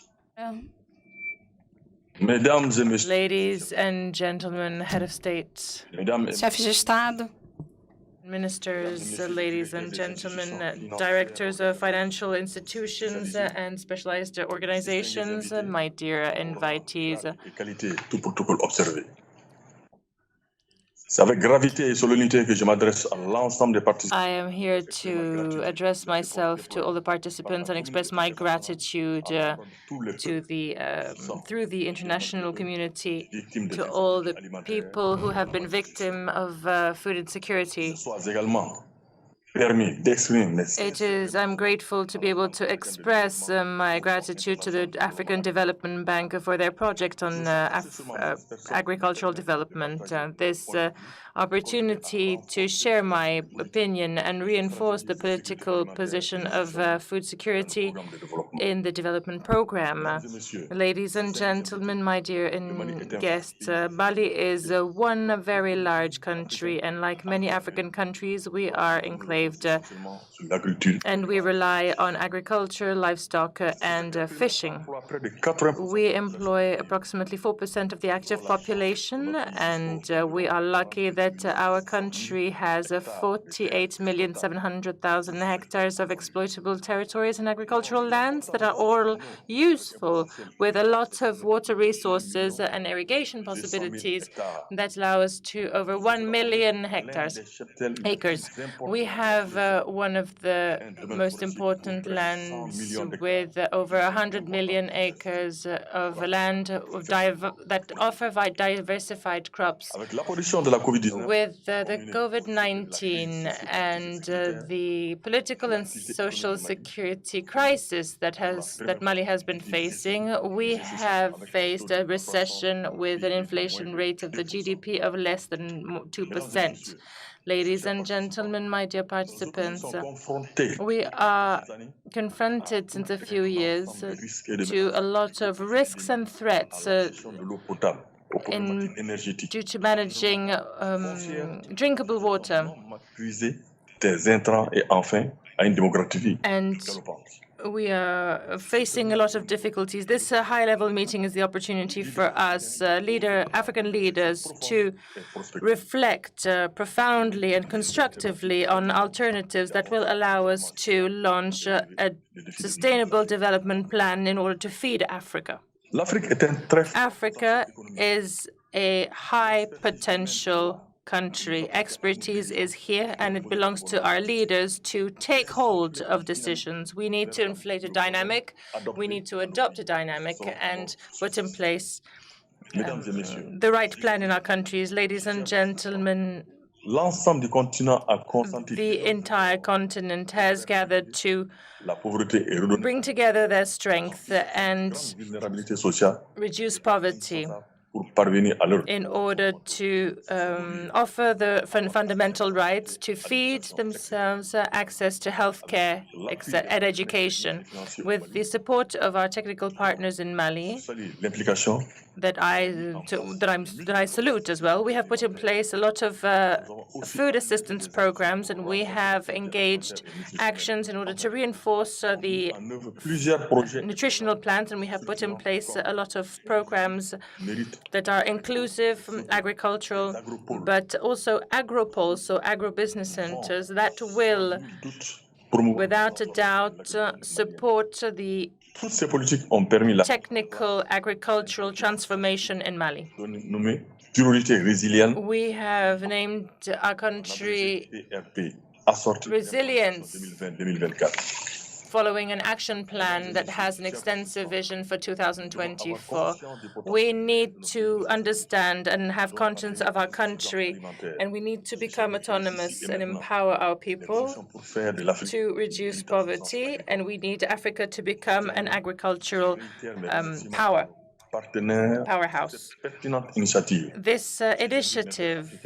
Ladies and gentlemen, head of state, chefes de Estado, ministers, ladies and gentlemen, directors of financial institutions and specialized organizations, my dear invitees. I am here to address myself to all the participants and express my gratitude through the international community to all the people who have been victim of food insecurity. I'm grateful to be able to express my gratitude to the African Development Bank for their project on agricultural development. This opportunity to share my opinion and reinforce the political position of food security in the development program. Ladies and gentlemen, my dear guests, Mali is one very large country, and like many African countries, we are enclaved and we rely on agriculture, livestock, and fishing. We employ approximately 4% of the active population, and we are lucky that our country has 48,700,000 hectares of exploitable territories and agricultural lands that are all useful, with a lot of water resources and irrigation possibilities that allow us to over 1 million acres. We have have one of the most important lands with over 100 million acres of land that offer diversified crops. With the COVID-19 and the political and social security crisis that Mali has been facing, we have faced a recession with an inflation rate of the GDP of less than 2%. Ladies and gentlemen, my dear participants, we are confronted since a few years to a lot of risks and threats due to managing drinkable water. And we are facing a lot of difficulties. This high-level meeting is the opportunity for us, African leaders, to reflect profoundly and constructively on alternatives that will allow us to launch a sustainable development plan in order to feed Africa. Africa is a high-potential country. Expertise is here, and it belongs to our leaders to take hold of decisions. We need to inflate a dynamic, we need to adopt a dynamic, and put in place the right plan in our countries. Ladies and gentlemen, the entire continent has gathered to bring together their strength and reduce poverty in order to offer the fundamental rights to feed themselves, access to healthcare and education. With the support of our technical partners in Mali, that I salute as well, we have put in place a lot of food assistance programs, and we have engaged actions in order to reinforce the nutritional plans, and we have put in place a lot of programs that are inclusive, agricultural, but also agro-poles, so agro-business centers that will, without a doubt, support the technical agricultural transformation in Mali. We have named our country Resilience, following an action plan that has an extensive vision for 2024. We need to understand and have conscience of our country, and we need to become autonomous and empower our people to reduce poverty, and we need Africa to become an agricultural powerhouse. This initiative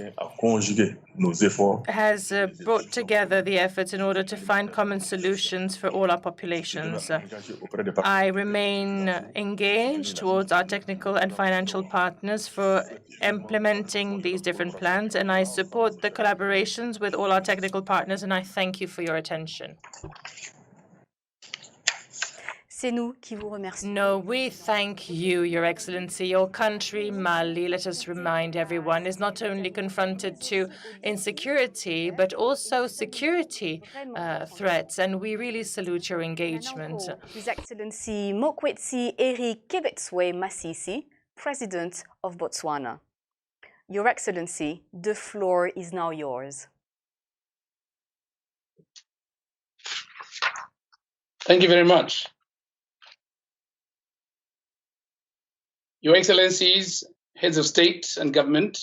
has brought together the efforts in order to find common solutions for all our populations. I remain engaged towards our technical and financial partners for implementing these different plans, and I support the collaborations with all our technical partners, and I thank you for your attention. No, we thank you, Your Excellency. Your country, Mali, let us remind everyone, is not only confronted to insecurity, but also security threats, and we really salute your engagement. His Excellency Mokwetsi Erikebetswe Masisi, President of Botswana. Your Excellency, the floor is now yours. Thank you very much. Your Excellencies, Heads of State and Government,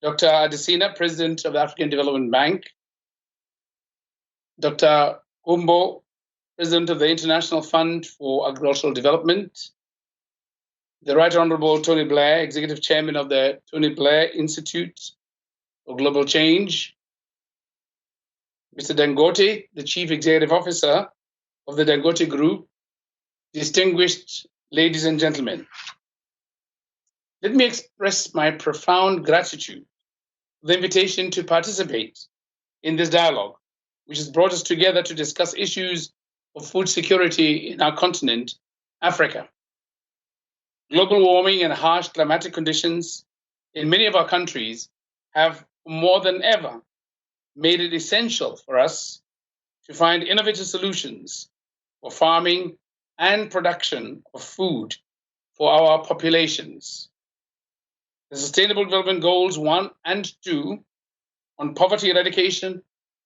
Dr. Adesina, President of the African Development Bank, Dr. Umbo, President of the International Fund for Agricultural Development, the Right Honorable Tony Blair, Executive Chairman of the Tony Blair Institute for Global Change, Mr. Dangote, the Chief Executive Officer of the Dangote Group, distinguished ladies and gentlemen, let me express my profound gratitude for the invitation to participate in this dialogue, which has brought us together to discuss issues of food security in our continent, Africa. Global warming and harsh climatic conditions in many of our countries have more than ever made it essential for us to find innovative solutions for farming and production of food for our populations. The Sustainable Development Goals 1 and 2 on poverty eradication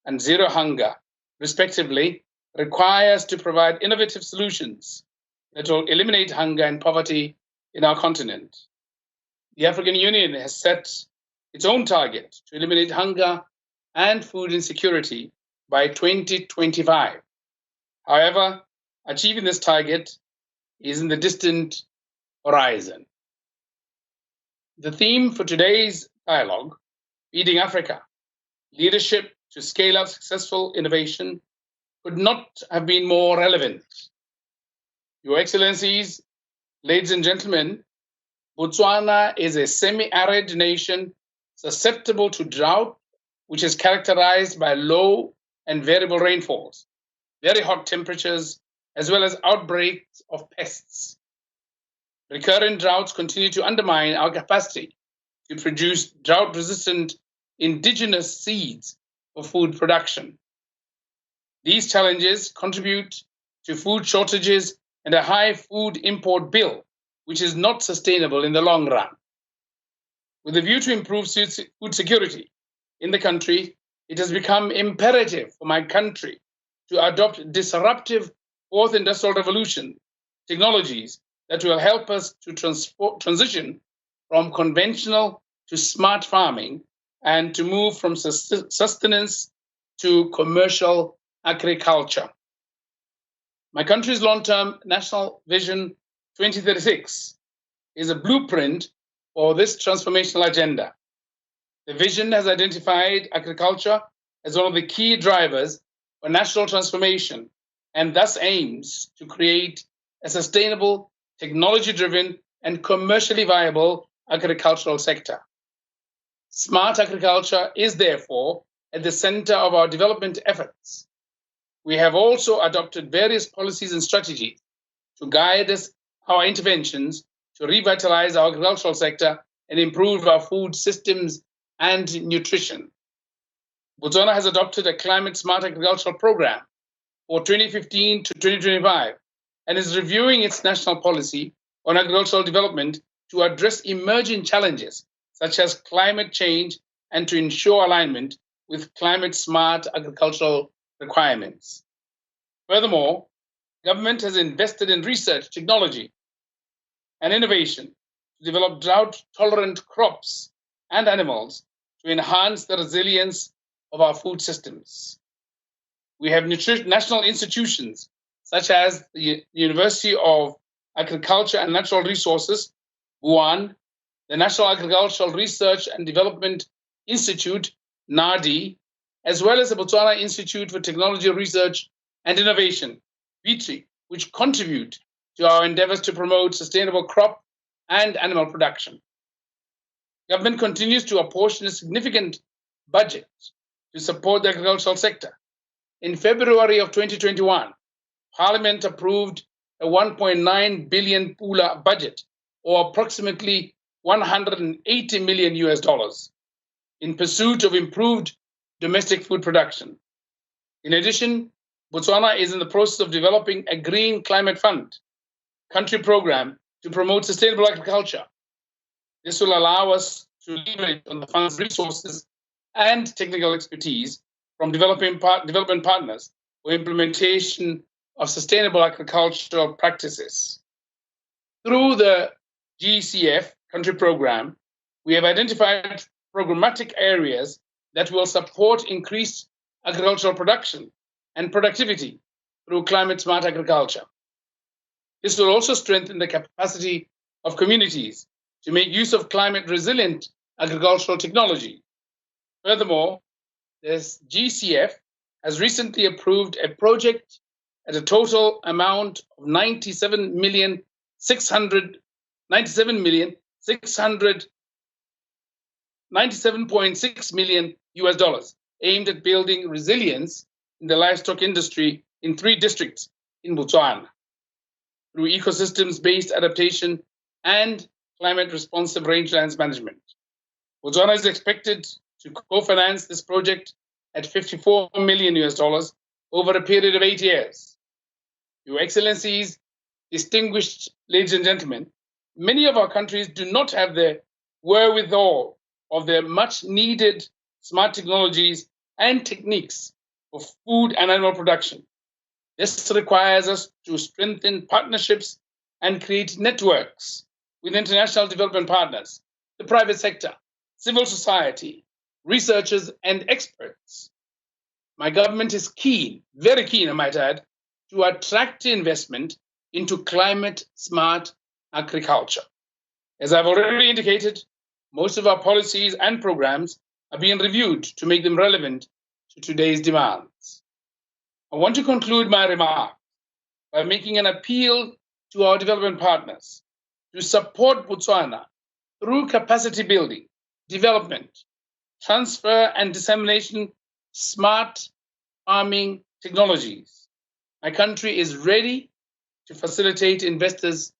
and zero hunger, respectively, requires to provide innovative solutions that will eliminate hunger and poverty in our continent. The African Union has set its own target to eliminate hunger and food insecurity by 2025. However, achieving this target is in the distant horizon. The theme for today's dialogue, Feeding Africa, Leadership to Scale Up Successful Innovation, could not have been more relevant. Your Excellencies, ladies and gentlemen, Botswana is a semi-arid nation susceptible to drought, which is characterized by low and variable rainfalls, very hot temperatures, as well as outbreaks of pests. Recurrent droughts continue to undermine our capacity to produce drought-resistant indigenous seeds for food production. These challenges contribute to food shortages and a high food import bill, which is not sustainable in the long run. With a view to improve food security in the country, it has become imperative for my country to adopt disruptive fourth industrial revolution technologies that will help us to transition from conventional to smart farming and to move from sustenance to commercial agriculture. My country's long-term National Vision 2036 is a blueprint for this transformational agenda. The vision has identified agriculture as one of the key drivers for national transformation and thus aims to create a sustainable, technology-driven, and commercially viable agricultural sector. Smart agriculture is therefore at the center of our development efforts. We have also adopted various policies and strategies to guide our interventions to revitalize our agricultural sector and improve our food systems and nutrition. Botswana has adopted a climate smart agricultural program for 2015 to 2025 and is reviewing its national policy on agricultural development to address emerging challenges such as climate change and to ensure alignment with climate smart agricultural requirements. Furthermore, government has invested in research, technology, and innovation to develop drought-tolerant crops and animals to enhance the resilience of our food systems. We have national institutions such as the University of Agriculture and Natural Resources, BUAN, the National Agricultural Research and Development Institute, NADI, as well as the Botswana Institute for Technology Research and Innovation, BITRI, which contribute to our endeavors to promote sustainable crop and animal production. Government continues to apportion a significant budget to support the agricultural sector. In February of 2021, Parliament approved a 1.9 billion pula budget, or approximately $180 million, in pursuit of improved domestic food production. In addition, Botswana is in the process of developing a Green Climate Fund country program to promote sustainable agriculture. This will allow us to leverage on the fund's resources and technical expertise from development partners for implementation of sustainable agricultural practices. Through the GCF country program, we have identified programmatic areas that will support increased agricultural production and productivity through climate smart agriculture. This will also strengthen the capacity of communities to make use of climate resilient agricultural technology. Furthermore, this GCF has recently approved a project at a total amount of $97.6 million aimed at building resilience in the livestock industry in 3 districts in Botswana through ecosystems-based adaptation and climate-responsive rangelands management. Botswana is expected to co-finance this project at $54 million over a period of 8 years. Your Excellencies, distinguished ladies and gentlemen, many of our countries do not have the wherewithal of their much-needed smart technologies and techniques for food and animal production. This requires us to strengthen partnerships and create networks with international development partners, the private sector, civil society, researchers, and experts. My government is keen, very keen, I might add, to attract investment into climate-smart agriculture. As I've already indicated, most of our policies and programs are being reviewed to make them relevant to today's demands. I want to conclude my remarks by making an appeal to our development partners to support Botswana through capacity building, development, transfer, and dissemination smart farming technologies. My country is ready to facilitate investors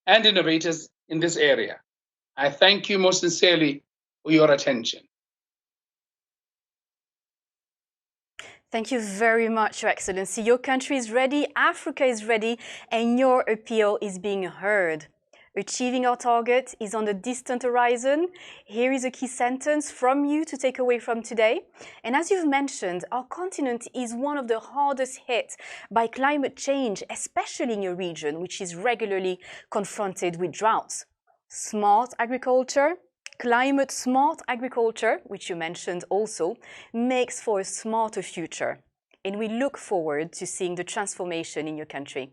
and innovators in this area. I thank you most sincerely for your attention. Thank you very much, Your Excellency. Your country is ready, Africa is ready, and your appeal is being heard. Achieving our target is on the distant horizon. Here is a key sentence from you to take away from today. And as you've mentioned, our continent is one of the hardest hit by climate change, especially in your region, which is regularly confronted with droughts. Smart agriculture, climate-smart agriculture, which you mentioned also, makes for a smarter future. And we look forward to seeing the transformation in your country.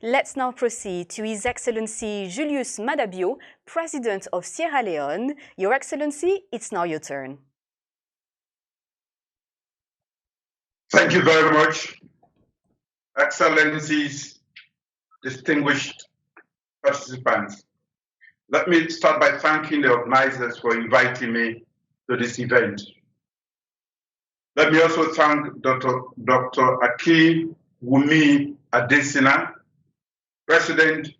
Let's now proceed to His Excellency Julius Maada Bio, President of Sierra Leone. Your Excellency, it's now your turn. Thank you very much, Excellencies, distinguished participants. Let me start by thanking the organizers for inviting me to this event. Let me also thank Dr. Akufo-Addo, President,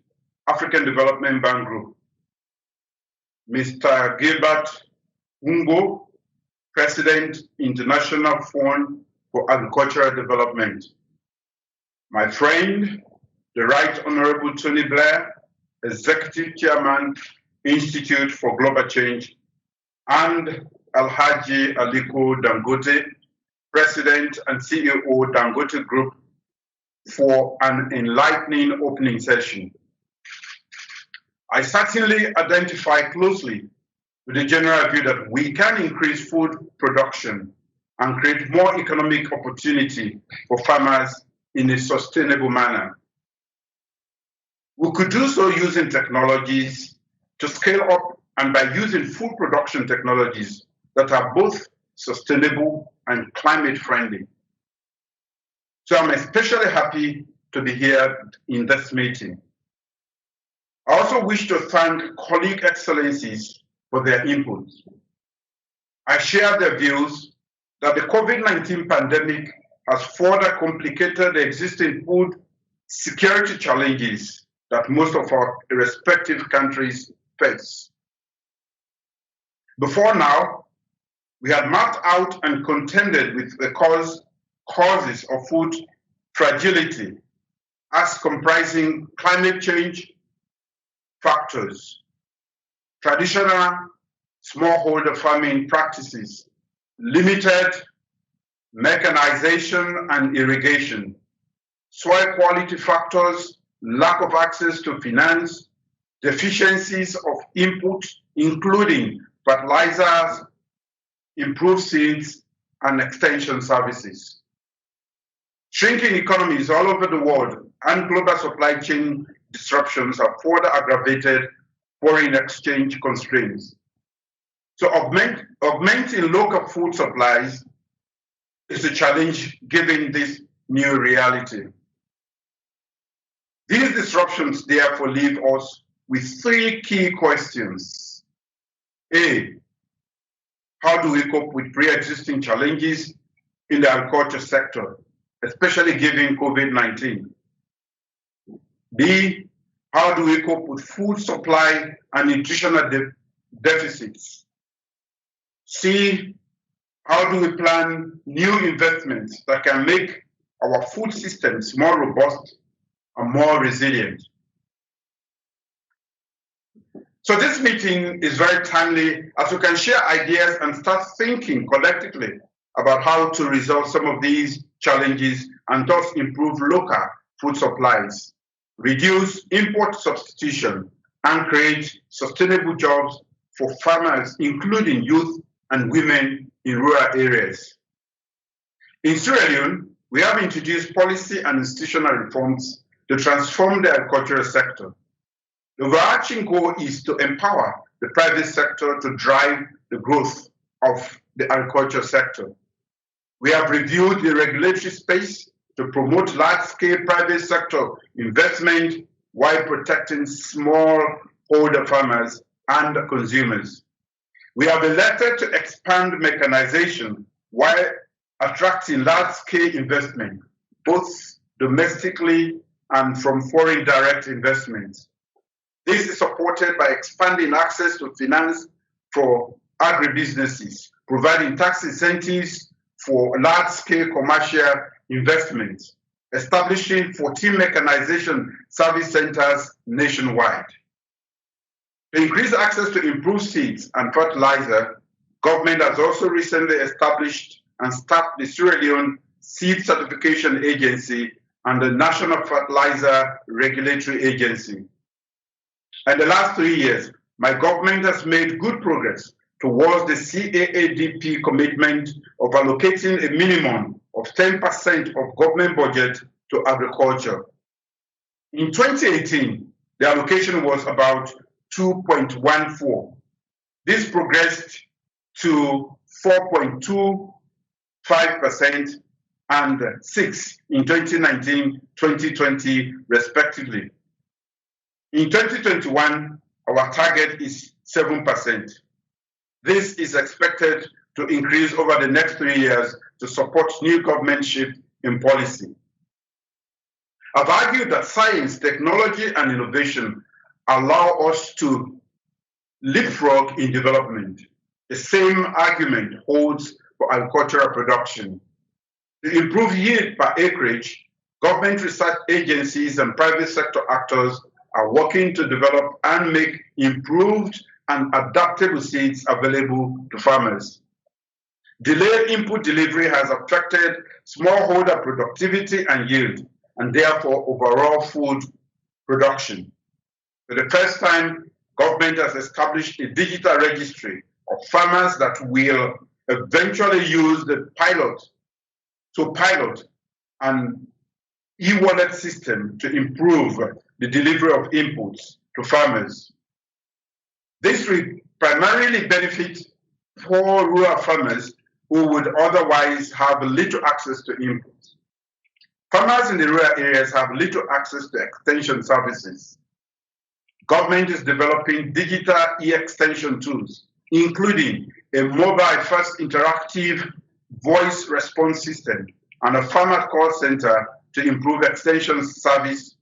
African Development Bank Group, Mr. Gilbert Ungo, President, International Fund for Agricultural Development, my friend, the Right Honorable Tony Blair, Executive Chairman, Institute for Global Change, and Alhaji Aliko Dangote, President and CEO Dangote Group, for an enlightening opening session. I certainly identify closely with the general view that we can increase food production and create more economic opportunity for farmers in a sustainable manner. We could do so using technologies to scale up and by using food production technologies that are both sustainable and climate friendly. So I'm especially happy to be here in this meeting. I also wish to thank colleague excellencies for their input. I share their views that the COVID-19 pandemic has further complicated the existing food security challenges that most of our respective countries face. Before now, we had mapped out and contended with the causes of food fragility as comprising climate change factors, traditional smallholder farming practices, limited mechanization and irrigation, soil quality factors, lack of access to finance, deficiencies of input, including fertilizers, improved seeds, and extension services. Shrinking economies all over the world and global supply chain disruptions have further aggravated foreign exchange constraints. So augmenting local food supplies is a challenge given this new reality. These disruptions therefore leave us with three key questions. A, how do we cope with pre-existing challenges in the agriculture sector, especially given COVID-19? B, how do we cope with food supply and nutritional deficits? C, how do we plan new investments that can make our food systems more robust and more resilient? So this meeting is very timely as we can share ideas and start thinking collectively about how to resolve some of these challenges and thus improve local food supplies, reduce import substitution, and create sustainable jobs for farmers, including youth and women in rural areas. In Sierra Leone, we have introduced policy and institutional reforms to transform the agricultural sector. The overarching goal is to empower the private sector to drive the growth of the agriculture sector. We have reviewed the regulatory space to promote large-scale private sector investment while protecting smallholder farmers and consumers. We have elected to expand mechanization while attracting large-scale investment, both domestically and from foreign direct investments. This is supported by expanding access to finance for agribusinesses, providing tax incentives for large-scale commercial investments, establishing 14 mechanization service centers nationwide. To increase access to improved seeds and fertilizer, government has also recently established and staffed the Sierra Leone Seed Certification Agency and the National Fertilizer Regulatory Agency. In the last 3 years, my government has made good progress towards the CAADP commitment of allocating a minimum of 10% of government budget to agriculture. In 2018, the allocation was about 2.14. This progressed to 4.25% and 6% in 2019-2020, respectively. In 2021, our target is 7%. This is expected to increase over the next 3 years to support new government shift in policy. I've argued that science, technology, and innovation allow us to leapfrog in development. The same argument holds for agricultural production. To improve yield per acreage, government research agencies and private sector actors are working to develop and make improved and adaptable seeds available to farmers. Delayed input delivery has affected smallholder productivity and yield, and therefore overall food production. For the first time, government has established a digital registry of farmers that will eventually use the pilot an e-wallet system to improve the delivery of inputs to farmers. This will primarily benefit poor rural farmers who would otherwise have little access to inputs. Farmers in the rural areas have little access to extension services. Government is developing digital e-extension tools, including a mobile-first interactive voice response system and a farmer call center to improve extension service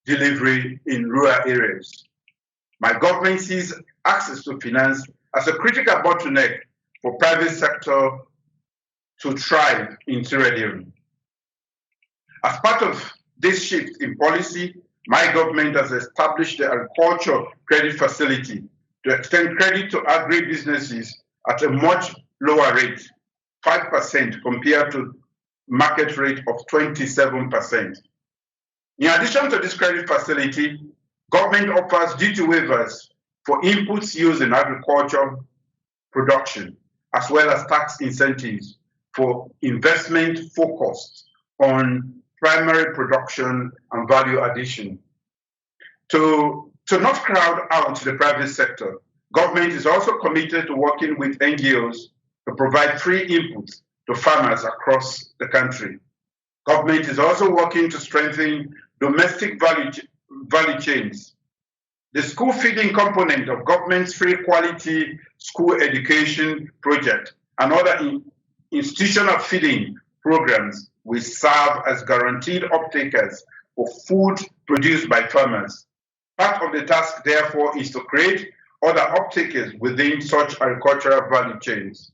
delivery in rural areas. My government sees access to finance as a critical bottleneck for private sector to thrive in Sierra Leone. As part of this shift in policy, my government has established the Agriculture Credit Facility to extend credit to agri-businesses at a much lower rate, 5% compared to market rate of 27%. In addition to this credit facility, government offers duty waivers for inputs used in agriculture production, as well as tax incentives for investment focused on primary production and value addition. To not crowd out the private sector, government is also committed to working with NGOs to provide free inputs to farmers across the country. Government is also working to strengthen domestic value chains. The school feeding component of government's free quality school education project and other institutional feeding programs will serve as guaranteed uptakers of food produced by farmers. Part of the task, therefore, is to create other uptakers within such agricultural value chains.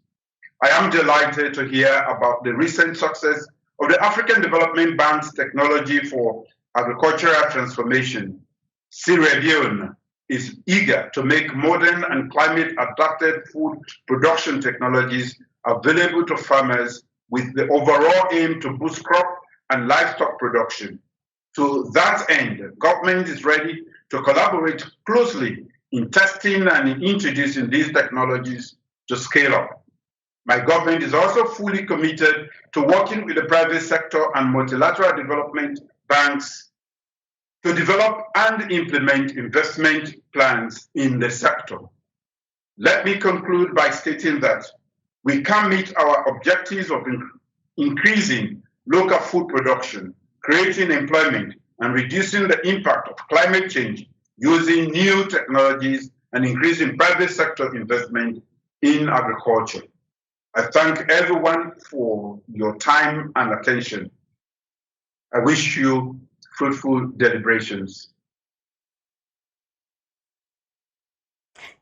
I am delighted to hear about the recent success of the African Development Bank's technology for agricultural transformation. Sierra Leone is eager to make modern and climate-adapted food production technologies available to farmers with the overall aim to boost crop and livestock production. To that end, the government is ready to collaborate closely in testing and in introducing these technologies to scale up. My government is also fully committed to working with the private sector and multilateral development banks to develop and implement investment plans in the sector. Let me conclude by stating that we can meet our objectives of increasing local food production, creating employment, and reducing the impact of climate change using new technologies and increasing private sector investment in agriculture. I thank everyone for your time and attention. I wish you fruitful deliberations.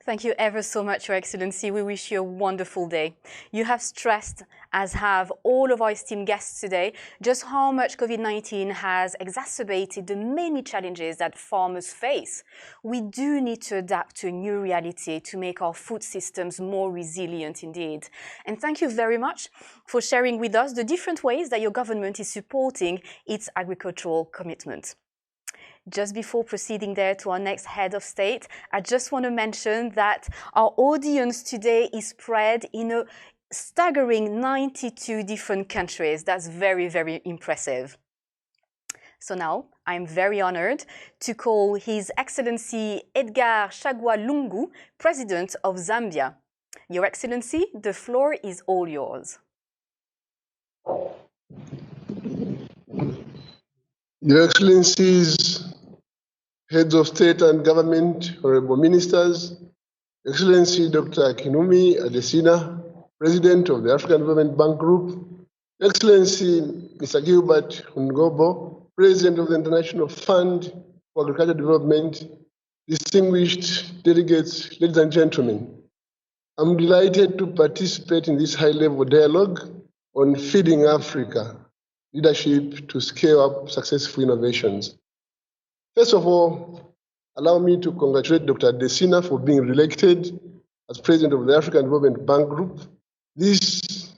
Thank you ever so much, Your Excellency. We wish you a wonderful day. You have stressed, as have all of our esteemed guests today, just how much COVID-19 has exacerbated the many challenges that farmers face. We do need to adapt to a new reality to make our food systems more resilient indeed. And thank you very much for sharing with us the different ways that your government is supporting its agricultural commitment. Just before proceeding there to our next head of state, I just want to mention that our audience today is spread in a staggering 92 different countries. That's very, very impressive. So now I'm very honored to call His Excellency Edgar Chagwa Lungu, President of Zambia. Your Excellency, the floor is all yours. Your Excellencies, Heads of State and Government, Honorable Ministers, Excellency Dr. Akinwumi Adesina, President of the African Development Bank Group, Excellency Mr. Gilbert Ngobo, President of the International Fund for Agricultural Development, distinguished delegates, ladies and gentlemen, I'm delighted to participate in this high-level dialogue on Feeding Africa, leadership to scale up successful innovations. First of all, allow me to congratulate Dr. Adesina for being reelected as President of the African Development Bank Group. This,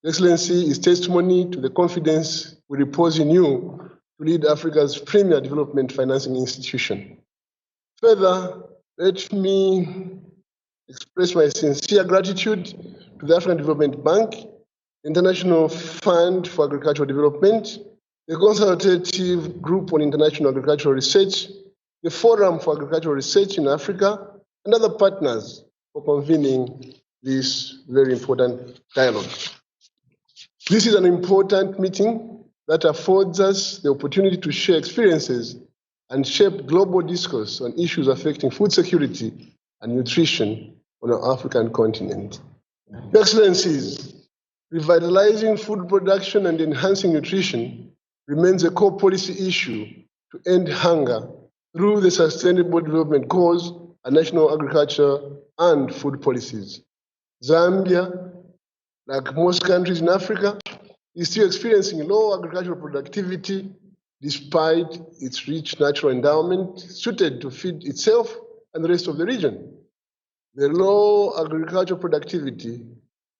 Excellency, is testimony to the confidence we repose in you to lead Africa's premier development financing institution. Further, let me express my sincere gratitude to the African Development Bank, International Fund for Agricultural Development, the Consultative Group on International Agricultural Research, the Forum for Agricultural Research in Africa, and other partners for convening this very important dialogue. This is an important meeting that affords us the opportunity to share experiences and shape global discourse on issues affecting food security and nutrition on our African continent. Excellencies, revitalizing food production and enhancing nutrition remains a core policy issue to end hunger through the Sustainable Development Goals and national agriculture and food policies. Zambia, like most countries in Africa, is still experiencing low agricultural productivity despite its rich natural endowment suited to feed itself and the rest of the region. The low agricultural productivity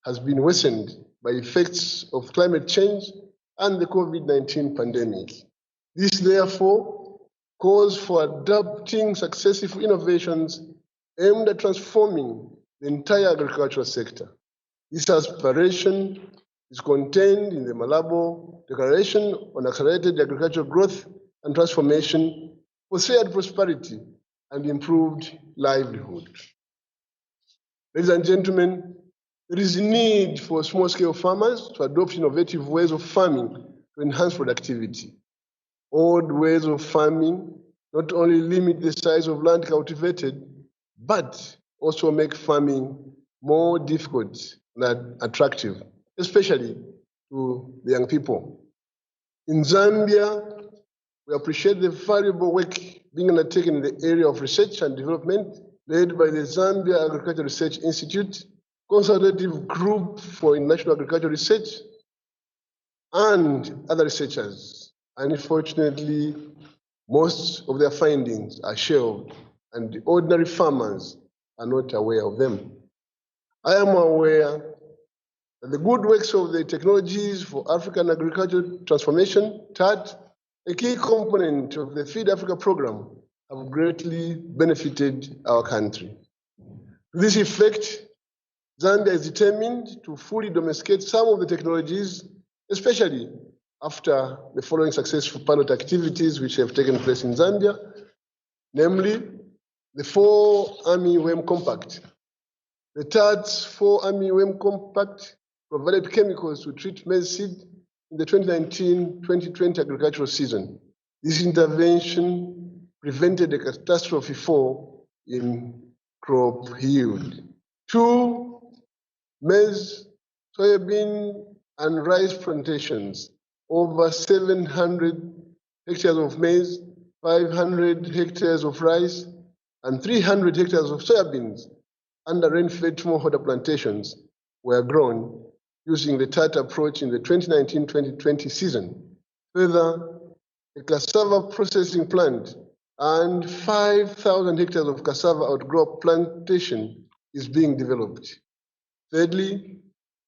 has been worsened by effects of climate change and the COVID-19 pandemic. This, therefore, calls for adopting successive innovations aimed at transforming the entire agricultural sector. This aspiration is contained in the Malabo Declaration on Accelerated Agricultural Growth and Transformation for Shared Prosperity and Improved Livelihood. Ladies and gentlemen, there is a need for small-scale farmers to adopt innovative ways of farming to enhance productivity. Old ways of farming not only limit the size of land cultivated, but also make farming more difficult and attractive, especially to the young people. In Zambia, we appreciate the valuable work being undertaken in the area of research and development led by the Zambia Agricultural Research Institute, Consultative Group for International Agricultural Research, and other researchers. Unfortunately, most of their findings are shelved, and the ordinary farmers are not aware of them. I am aware The good works of the technologies for African agricultural transformation, TAT, a key component of the Feed Africa program, have greatly benefited our country. To this effect, Zambia is determined to fully domesticate some of the technologies, especially after the following successful pilot activities which have taken place in Zambia, namely the 4-Army WEM Compact. The TAT's 4-Army WEM Compact provided chemicals to treat maize seed in the 2019-2020 agricultural season. This intervention prevented a catastrophe fall in crop yield. 2, maize, soybean, and rice plantations, over 700 hectares of maize, 500 hectares of rice, and 300 hectares of soybeans under rain-fed smallholder plantations were grown using the TAT approach in the 2019-2020 season. Further, a cassava processing plant and 5,000 hectares of cassava outcrop plantation is being developed. Thirdly,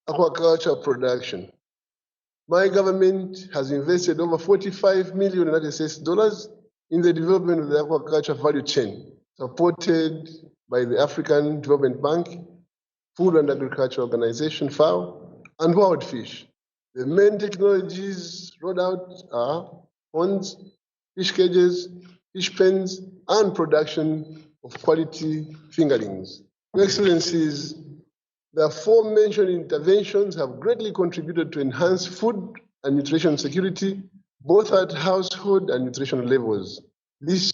aquaculture production. My government has invested over $45 million United States dollars in the development of the aquaculture value chain, supported by the African Development Bank, Food and Agriculture Organization, FAO, and wild fish. The main technologies rolled out are ponds, fish cages, fish pens, and production of quality fingerlings. Your Excellencies, the aforementioned interventions have greatly contributed to enhance food and nutrition security, both at household and nutrition levels. This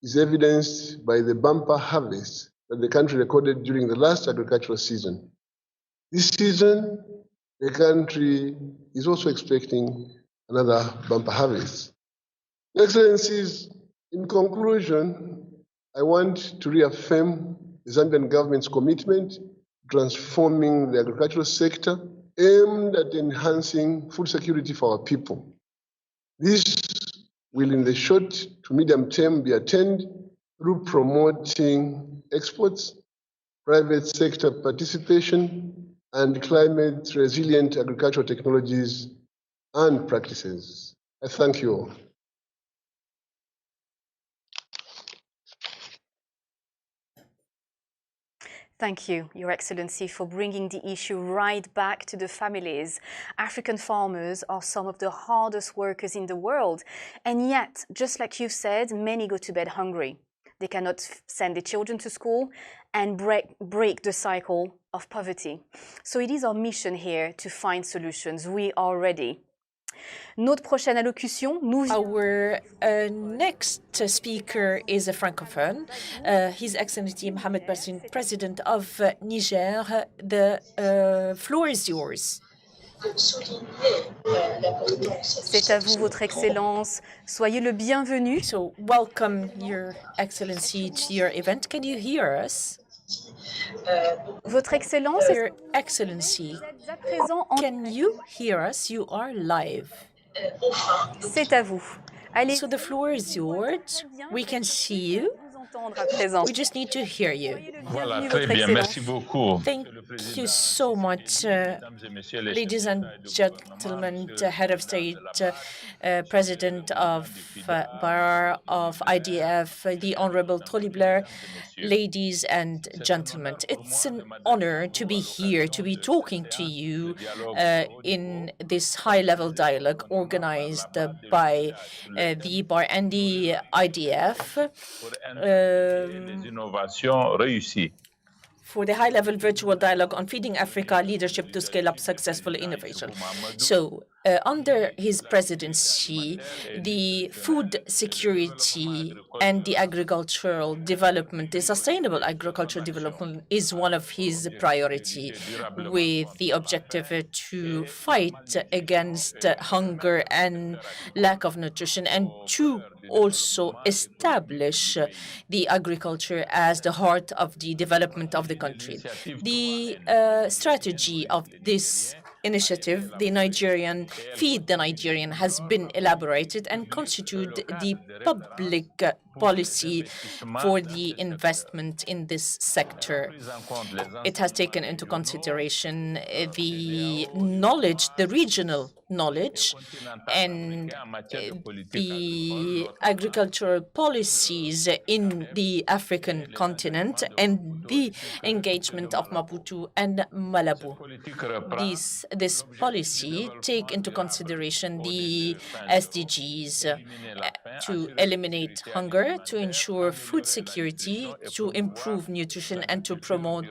is evidenced by the bumper harvest that the country recorded during the last agricultural season. This season, the country is also expecting another bumper harvest. Excellencies, in conclusion, I want to reaffirm the Zambian government's commitment to transforming the agricultural sector aimed at enhancing food security for our people. This will, in the short to medium term, be attained through promoting exports, private sector participation, and climate-resilient agricultural technologies and practices. I thank you all. Thank you, Your Excellency, for bringing the issue right back to the families. African farmers are some of the hardest workers in the world. And yet, just like you've said, many go to bed hungry. They cannot send their children to school and break the cycle of poverty. So it is our mission here to find solutions. We are ready. Notre prochaine allocution, Our next speaker is a francophone, His Excellency Mohamed Bazoum, President of Niger. The floor is yours. C'est à vous, Votre Excellence. Soyez le bienvenu. So, welcome, Your Excellency, to your event. Can you hear us? Votre Excellence, Your Excellency, can you hear us? You are live. C'est à vous. Allez. So the floor is yours. We can see you. We just need to hear you. Voilà, très bien. Merci beaucoup. Thank you so much, ladies and gentlemen, Head of State, President of Bar of IDF, the Honorable Tony Blair, ladies and gentlemen. It's an honor to be here, to be talking to you in this high-level dialogue organized by the Bar and the IDF. For the high-level virtual dialogue on feeding Africa leadership to scale up successful innovation. So, under his presidency, the food security and the agricultural development, the sustainable agricultural development, is one of his priority, with the objective to fight against hunger and lack of nutrition, and to also establish the agriculture as the heart of the development of the country. The strategy of this initiative, the Nigerian Feed the Nigerian, has been elaborated and constitute the public policy for the investment in this sector. It has taken into consideration the knowledge, the regional knowledge, and the agricultural policies in the African continent and the engagement of Maputo and Malabo. This policy take into consideration the SDGs to eliminate hunger, to ensure food security, to improve nutrition, and to promote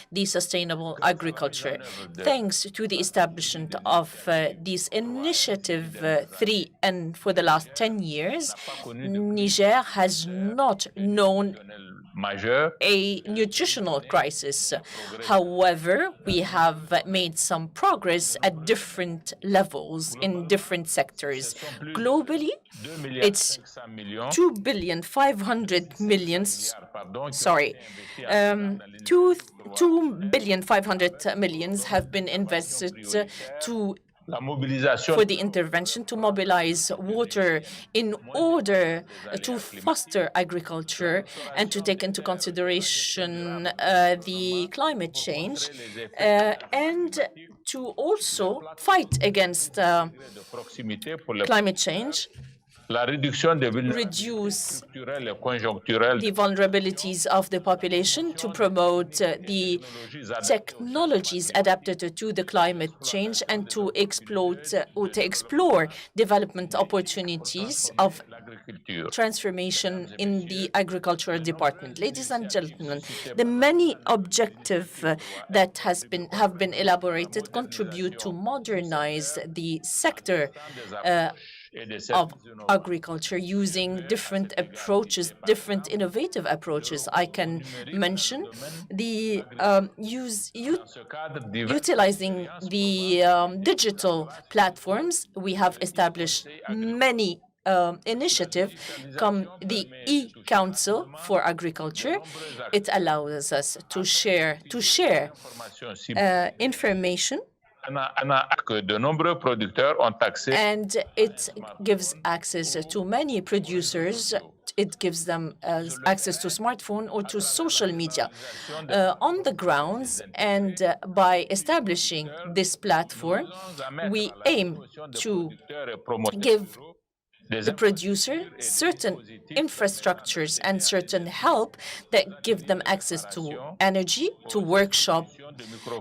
the sustainable agriculture. Thanks to the establishment of this initiative 3 and for the last 10 years, Niger has not known a nutritional crisis. However, we have made some progress at different levels in different sectors. Globally, it's 2,500,000,000 have been invested for the intervention to mobilize water in order to foster agriculture and to take into consideration the climate change and to also fight against climate change, reduce the vulnerabilities of the population, to promote the technologies adapted to the climate change, and to explore development opportunities of transformation in the agricultural department. Ladies and gentlemen, the many objectives that have been elaborated contribute to modernize the sector of agriculture using different approaches, different innovative approaches. I can mention the utilizing the digital platforms. We have established many initiative come the e-Council for Agriculture. It allows us to share information, and it gives access to many producers. It gives them access to smartphone or to social media on the grounds. And by establishing this platform, we aim to give the producer certain infrastructures and certain help that give them access to energy, to workshop,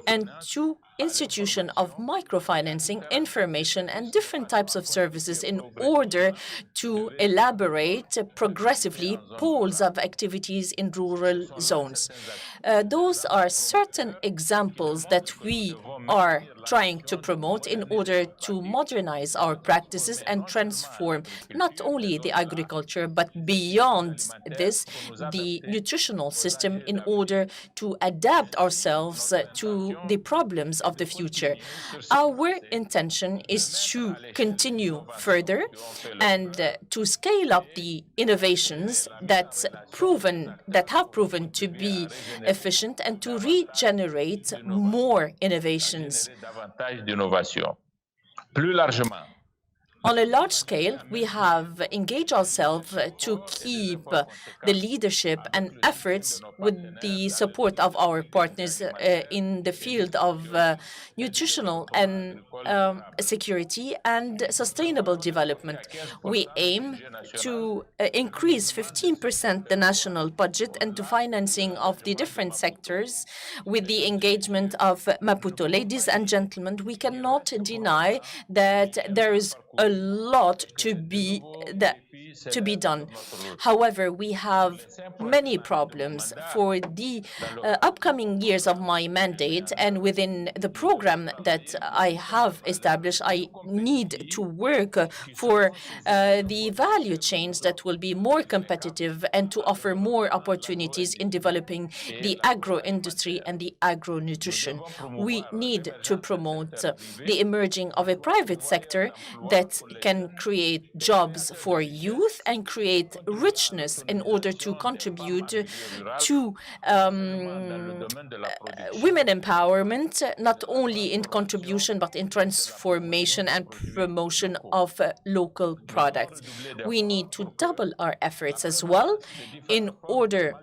and to institution of microfinancing, information, and different types of services in order to elaborate progressively poles of activities in rural zones. Those are certain examples that we are trying to promote in order to modernize our practices and transform not only the agriculture, but beyond this, the nutritional system, in order to adapt ourselves to the problems of the future. Our intention is to continue further and to scale up the innovations that have proven to be efficient, and to regenerate more innovations. On a large scale, we have engaged ourselves to keep the leadership and efforts with the support of our partners in the field of nutritional and security and sustainable development. We aim to increase 15% the national budget and to financing of the different sectors with the engagement of Maputo. Ladies and gentlemen, we cannot deny that there is a lot to be done. However, we have many problems for the upcoming years of my mandate, and within the program that I have established, I need to work for the value chains that will be more competitive and to offer more opportunities in developing the agro-industry and the agro-nutrition. We need to promote the emerging of a private sector that can create jobs for youth and create richness in order to contribute to women empowerment, not only in contribution but in transformation and promotion of local products. We need to double our efforts as well in order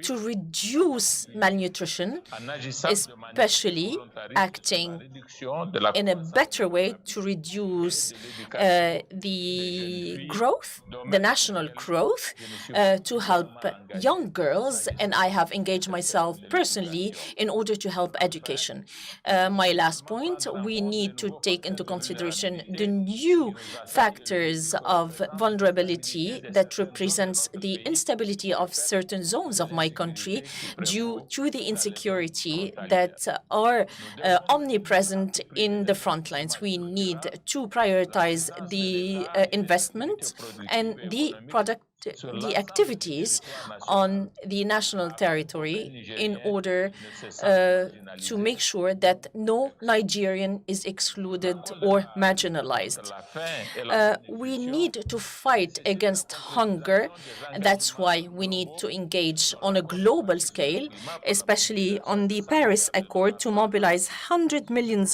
to reduce malnutrition, especially acting in a better way to reduce the growth, the national growth, to help young girls, and I have engaged myself personally in order to help education. My last point, we need to take into consideration the new factors of vulnerability that represents the instability of certain zones of my country due to the insecurity that are omnipresent in the front lines. We need to prioritize the investment and the activities on the national territory in order to make sure that no Nigerian is excluded or marginalized. We need to fight against hunger. That's why we need to engage on a global scale, especially on the Paris Accord, to mobilize $100 million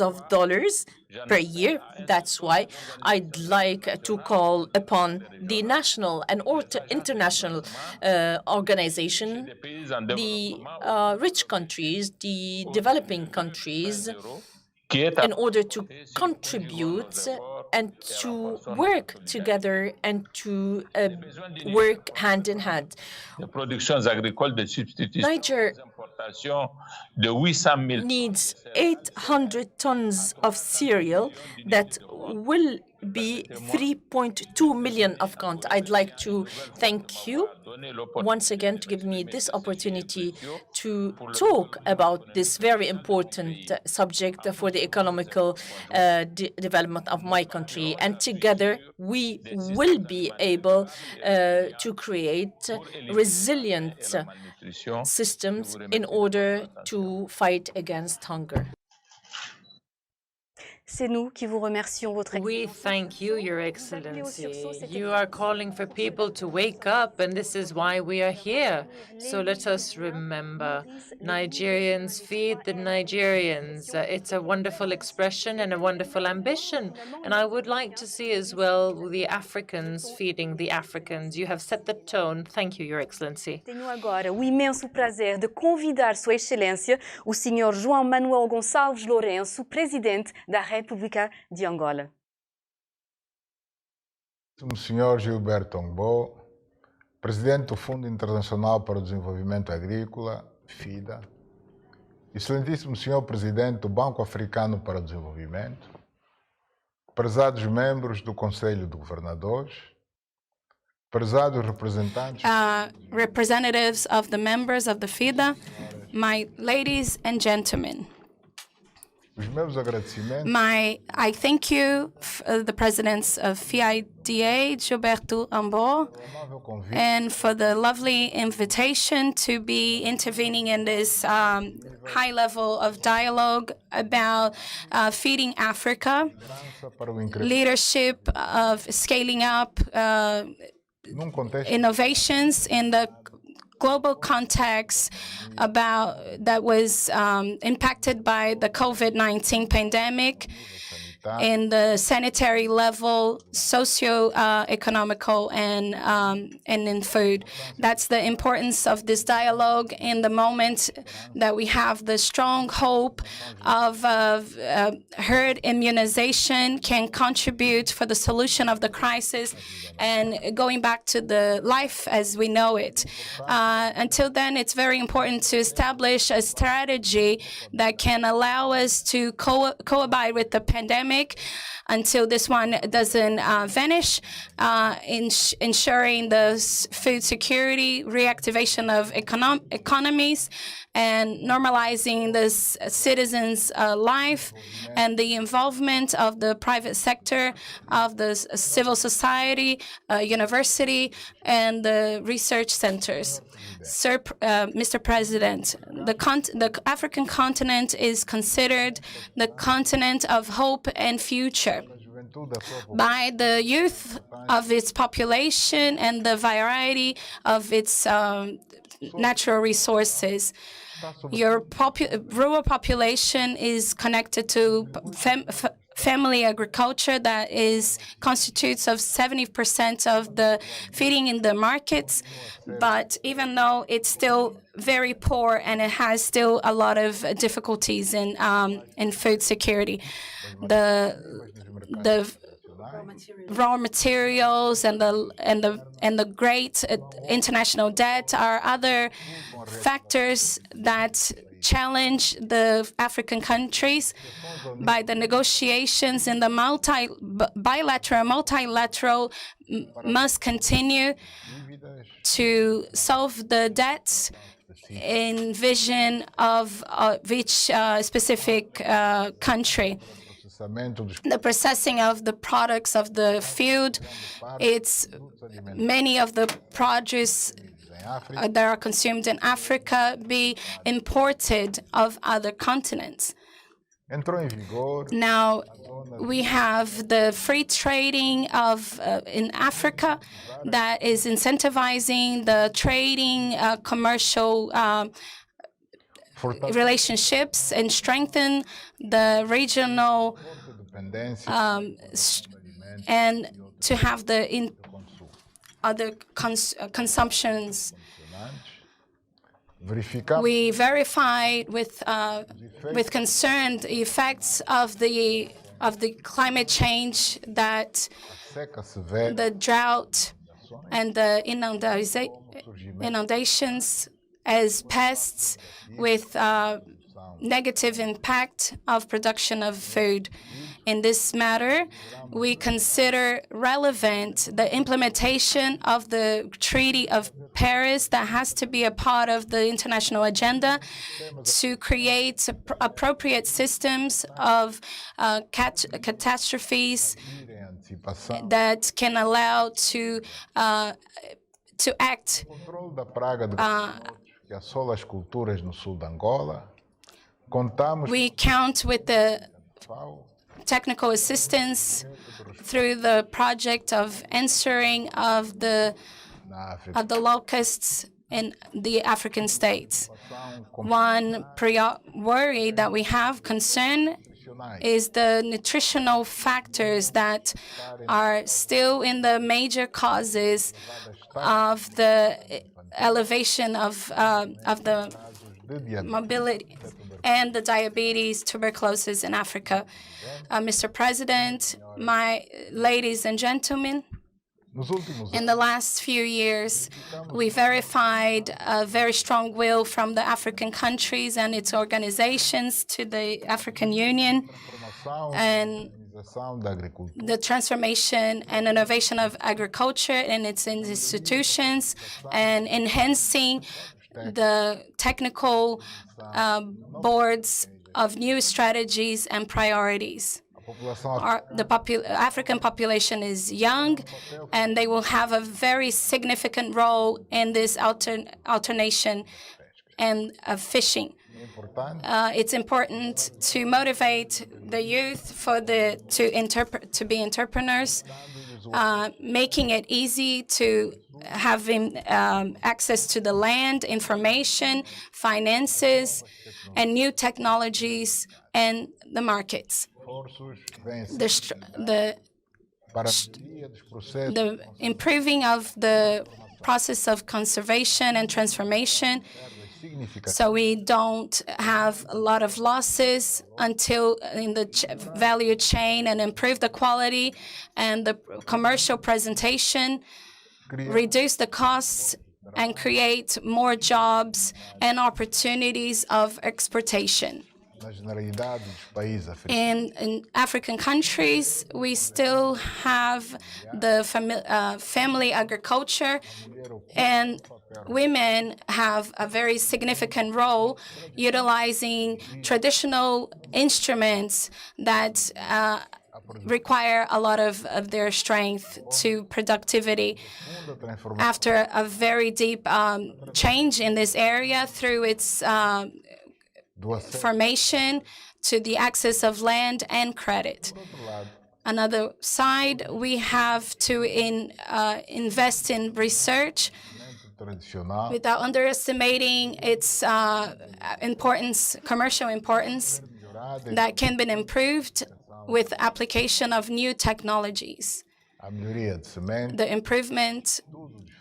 per year. That's why I'd like to call upon the national and international organization, the rich countries, the developing countries, in order to contribute and to work together and to work hand in hand. Niger needs 800 tons of cereal that will be 3.2 million of count. I'd like to thank you once again to give me this opportunity to talk about this very important subject for the economical development of my country. And together we will be able to create resilient systems in order to fight against hunger. C'est nous qui vous remercions, Votre Excellency. We thank you, Your Excellency. You are calling for people to wake up, and this is why we are here. So let us remember, Nigerians feed the Nigerians. It's a wonderful expression and a wonderful ambition. And I would like to see as well the Africans feeding the Africans. You have set the tone. Thank you, Your Excellency. Tenho agora o imenso prazer de convidar Sua Excelência, o Sr. João Manuel Gonçalves Lourenço, Presidente da República de Angola. Sr. Gilberto Ngbo, Presidente do Fundo Internacional para o Desenvolvimento Agrícola, FIDA, Excelentíssimo Sr. Presidente do Banco Africano para o Desenvolvimento, prezados membros do Conselho de Governadores, prezados representantes, representatives of the members of the FIDA, my ladies and gentlemen. I thank you, the presidents of FIDA, Gilberto Ngbo, and for the lovely invitation to be intervening in this high level of dialogue about feeding Africa, leadership of scaling up innovations in the global context that was impacted by the COVID-19 pandemic in the sanitary level, socio-economical, and in food. That's the importance of this dialogue in the moment that we have the strong hope of herd immunization can contribute for the solution of the crisis and going back to the life as we know it. Until then, it's very important to establish a strategy that can allow us to co-abide with the pandemic until this one doesn't vanish, ensuring the food security, reactivation of economies, and normalizing the citizens' life, and the involvement of the private sector, of the civil society, university, and the research centers. Sir, Mr. President, the African continent is considered the continent of hope and future by the youth of its population and the variety of its natural resources. Your rural population is connected to family agriculture that constitutes of 70% of the feeding in the markets, but even though it's still very poor and it has still a lot of difficulties in food security, the raw materials and the great international debt are other factors that challenge the African countries. By the negotiations in the bilateral and multilateral must continue to solve the debts in vision of each specific country. The processing of the products of the field, many of the produce that are consumed in Africa be imported of other continents. Now, we have the free trading in Africa that is incentivizing the trading, commercial relationships and strengthen the regional and to have the other consumptions. We verified with concern the effects of the climate change, that the drought and the inundations as pests with negative impact of production of food. In this matter, we consider relevant the implementation of the Treaty of Paris that has to be a part of the international agenda to create appropriate systems of catastrophes that can allow to act. We count with the technical assistance through the project of answering of the locusts in the African states. One worry that we have, concern, is the nutritional factors that are still in the major causes of the elevation of the mobility and the diabetes, tuberculosis in Africa. Mr. President, my ladies and gentlemen, in the last few years, we verified a very strong will from the African countries and its organizations to the African Union, and the transformation and innovation of agriculture and its institutions, and enhancing the technical boards of new strategies and priorities. The African population is young, and they will have a very significant role in this alternation and fishing. It's important to motivate the youth to be entrepreneurs, making it easy to having access to the land, information, finances, and new technologies and the markets. The improving of the process of conservation and transformation, so we don't have a lot of losses until in the value chain, and improve the quality and the commercial presentation, reduce the costs, and create more jobs and opportunities of exportation. In African countries, we still have the family agriculture, and women have a very significant role utilizing traditional instruments that require a lot of their strength to productivity. After a very deep change in this area through its formation to the access of land and credit. Another side, we have to invest in research without underestimating its importance, commercial importance, that can be improved with application of new technologies. The improvement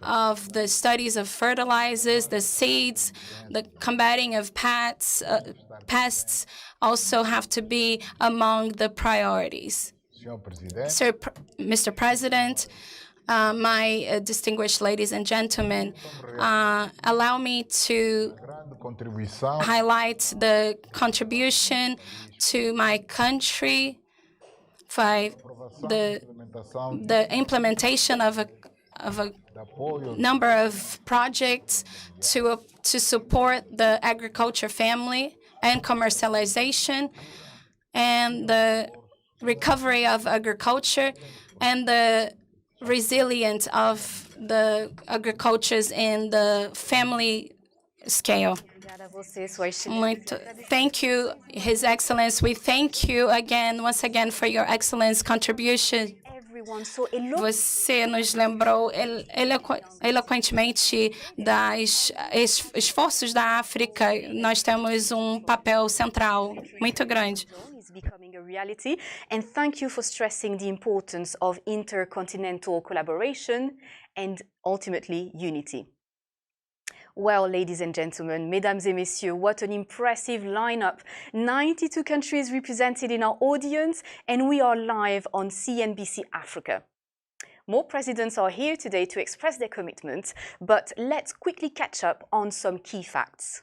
of the studies of fertilizers, the seeds, the combating of pests also have to be among the priorities. Mr. President, my distinguished ladies and gentlemen, allow me to highlight the contribution to my country by the implementation of a number of projects to support the agriculture family and commercialization and the recovery of agriculture and the resilience of the agricultures in the family scale. Thank you, His Excellency. We thank you once again, for your excellent contribution. Você nos lembrou eloquentemente dos esforços da África. Nós temos papel central muito grande. Becoming a reality, and thank you for stressing the importance of intercontinental collaboration and ultimately unity. Well, ladies and gentlemen, mesdames et messieurs, what an impressive lineup. 92 countries represented in our audience, and we are live on CNBC Africa. More presidents are here today to express their commitment, but let's quickly catch up on some key facts.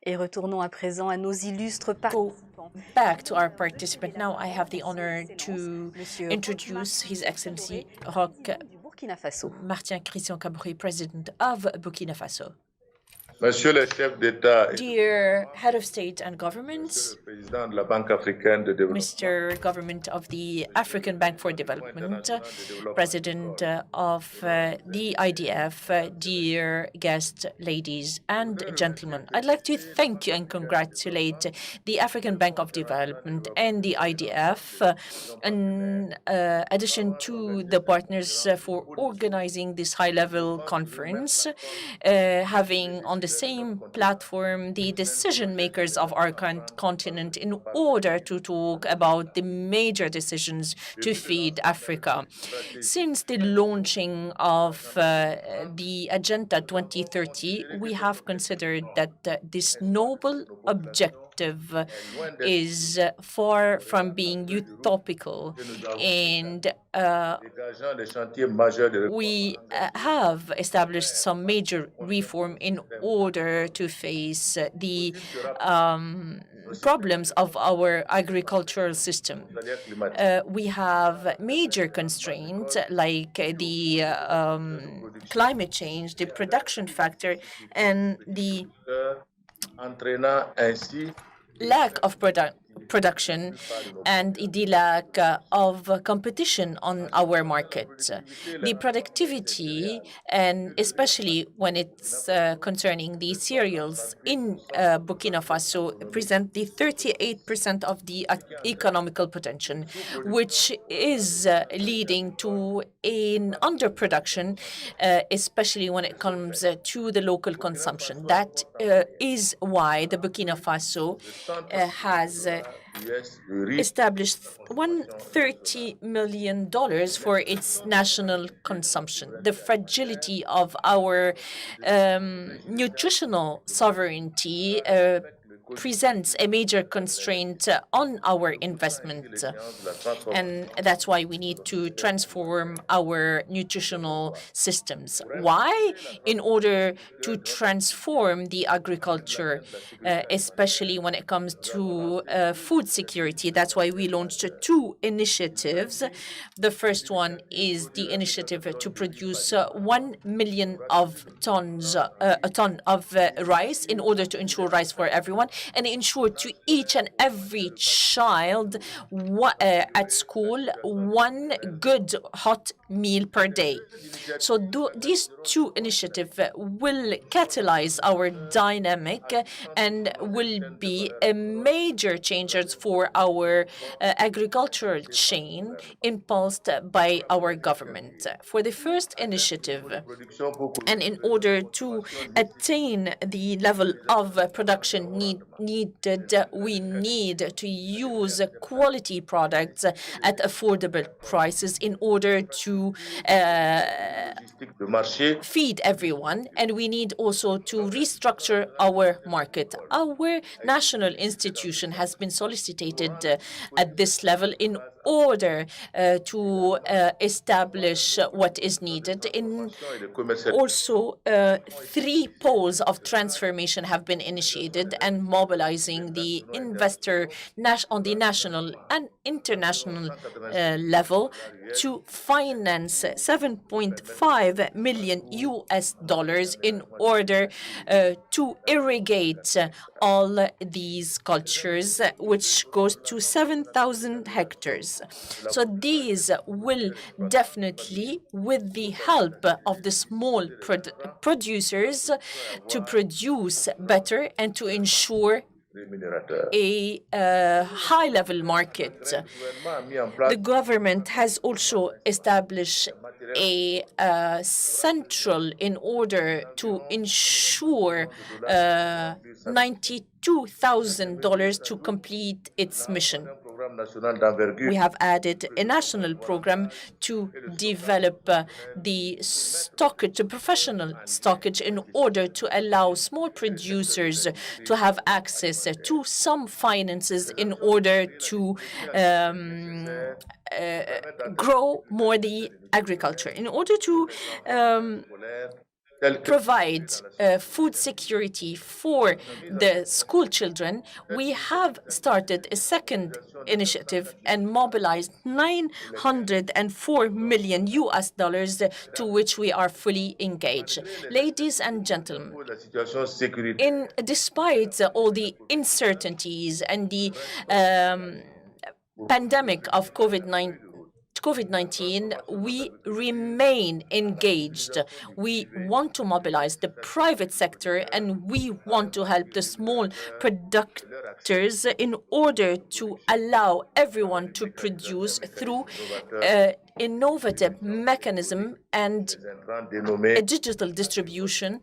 Et retournons à présent à nos illustres participants. Back to our participant. Now I have the honor to introduce His Excellency Martin Christian Kabore, President of Burkina Faso. Monsieur le chef d'État, Dear Head of State and Governments, Président de la Banque africaine de développement, Mr. Government of the African Bank for Development, President of the IDF, dear guests, ladies and gentlemen, I'd like to thank you and congratulate the African Bank of Development and the IDF, in addition to the partners for organizing this high-level conference, having on the the same platform the decision makers of our continent in order to talk about the major decisions to feed Africa. Since the launching of the Agenda 2030, we have considered that this noble objective is far from being utopical, and we have established some major reform in order to face the problems of our agricultural system. We have major constraints like the climate change, the production factor, and the lack of production and the lack of competition on our market. The productivity, and especially when it's concerning the cereals in Burkina Faso, present the 38% of the economical potential, which is leading to an underproduction, especially when it comes to the local consumption. That is why the Burkina Faso has established $130 million for its national consumption. The fragility of our nutritional sovereignty presents a major constraint on our investment. And that's why we need to transform our nutritional systems. Why? In order to transform the agriculture, especially when it comes to food security. That's why we launched two initiatives. The first one is the initiative to produce 1 million tons of rice in order to ensure rice for everyone, and ensure to each and every child at school one good hot meal per day. So these two initiatives will catalyze our dynamic and will be major changes for our agricultural chain impulsed by our government. For the first initiative, and in order to attain the level of production needed, we need to use quality products at affordable prices in order to feed everyone, and we need also to restructure our market. Our national institution has been solicited at this level in order to establish what is needed. Also, 3 poles of transformation have been initiated and mobilizing the investor on the national and international level to finance $7.5 million in order to irrigate all these cultures, which goes to 7,000 hectares. So these will definitely, with the help of the small producers, to produce better and to ensure a high-level market. The government has also established a central in order to ensure $92,000 to complete its mission. We have added a national program to develop the stockage, the professional stockage, in order to allow small producers to have access to some finances in order to grow more the agriculture. In order to provide food security for the school children, we have started a second initiative and mobilized $904 million to which we are fully engaged. Ladies and gentlemen, despite all the uncertainties and the pandemic of COVID-19, we remain engaged. We want to mobilize the private sector, and we want to help the small producers in order to allow everyone to produce through innovative mechanism and a digital distribution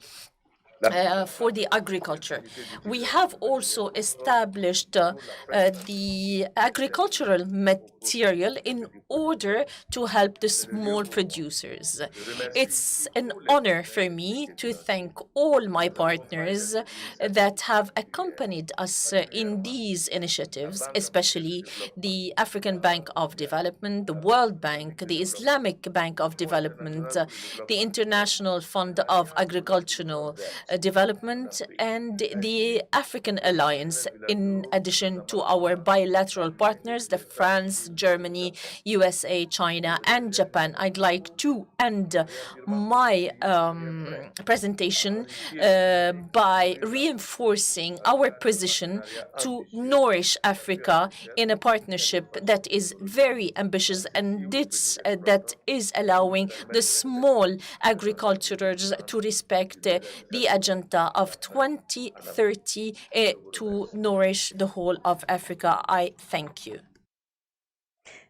for the agriculture. We have also established the agricultural material in order to help the small producers. It's an honor for me to thank all my partners that have accompanied us in these initiatives, especially the African Bank of Development, the World Bank, the Islamic Bank of Development, the International Fund of Agricultural Development, and the African Alliance, in addition to our bilateral partners, the France, Germany, USA, China, and Japan. I'd like to end my presentation by reinforcing our position to nourish Africa in a partnership that is very ambitious and that is allowing the small agriculturers to respect the agenda of 2030 to nourish the whole of Africa. I thank you.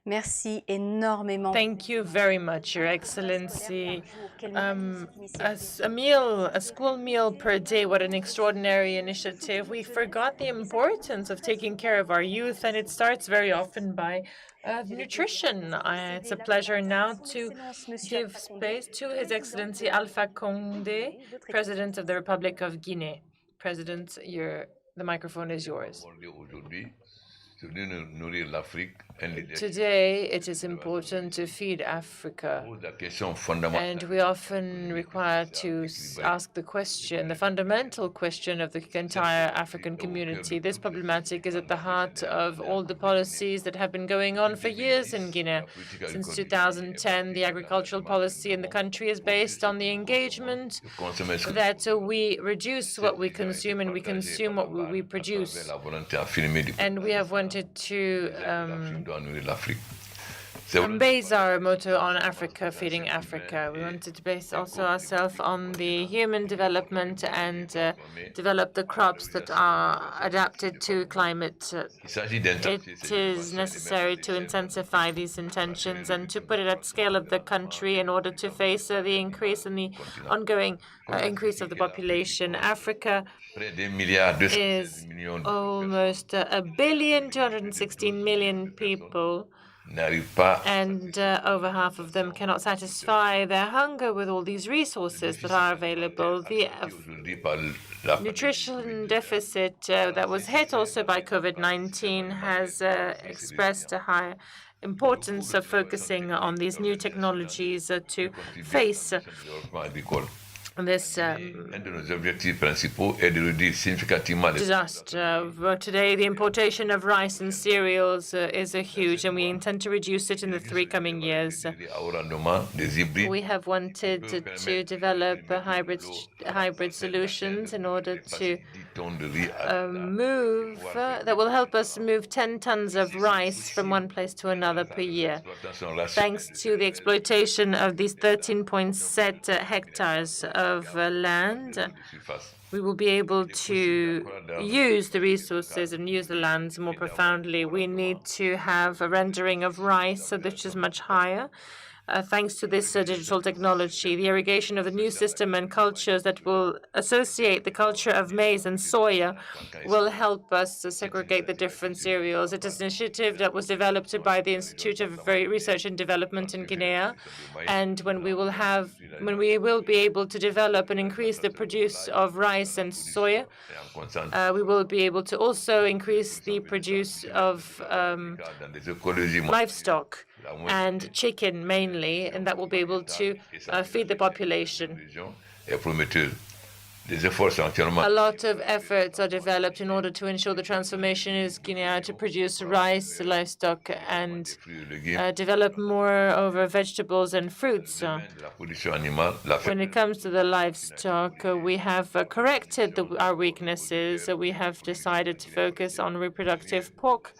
Merci énormément. Thank you very much, Your Excellency. A school meal per day, what an extraordinary initiative. We forgot the importance of taking care of our youth, and it starts very often by nutrition. It's a pleasure now to give space to His Excellency Alpha Condé, President of the Republic of Guinea. President, the microphone is yours. Today, it is important to feed Africa, and we often require to ask the fundamental question of the entire African community. This problematic is at the heart of all the policies that have been going on for years in Guinea. Since 2010, the agricultural policy in the country is based on the engagement that we reduce what we consume and we consume what we produce. And we have wanted to base our motto on Africa, feeding Africa. We wanted to base also ourselves on the human development and develop the crops that are adapted to climate. It is necessary to intensify these intentions and to put it at scale of the country in order to face the increase in the ongoing increase of the population. Africa is almost 1,216,000,000 people, and over half of them cannot satisfy their hunger with all these resources that are available. The nutrition deficit that was hit also by COVID-19 has expressed a high importance of focusing on these new technologies to face this disaster. Today, the importation of rice and cereals is huge, and we intend to reduce it in the 3 coming years. We have wanted to develop hybrid solutions in order to that will help us move 10 tons of rice from one place to another per year. Thanks to the exploitation of these 13.7 hectares of land, we will be able to use the resources and use the lands more profoundly. We need to have a rendering of rice, which is much higher. Thanks to this digital technology, the irrigation of the new system and cultures that will associate the culture of maize and soya will help us segregate the different cereals. It is an initiative that was developed by the Institute of Research and Development in Guinea, and when we will be able to develop and increase the produce of rice and soya, we will be able to also increase the produce of livestock and chicken mainly, and that will be able to feed the population. A lot of efforts are developed in order to ensure the transformation in Guinea to produce rice, livestock, and develop more over vegetables and fruits. When it comes to the livestock, we have corrected our weaknesses. We have decided to focus on reproductive pork,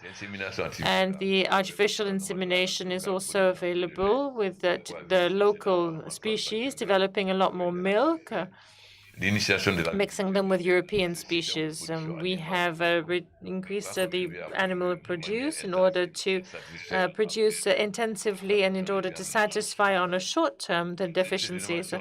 and the artificial insemination is also available with the local species, developing a lot more milk. mixing them with European species. We have increased the animal produce in order to produce intensively and in order to satisfy on a short term the deficiencies.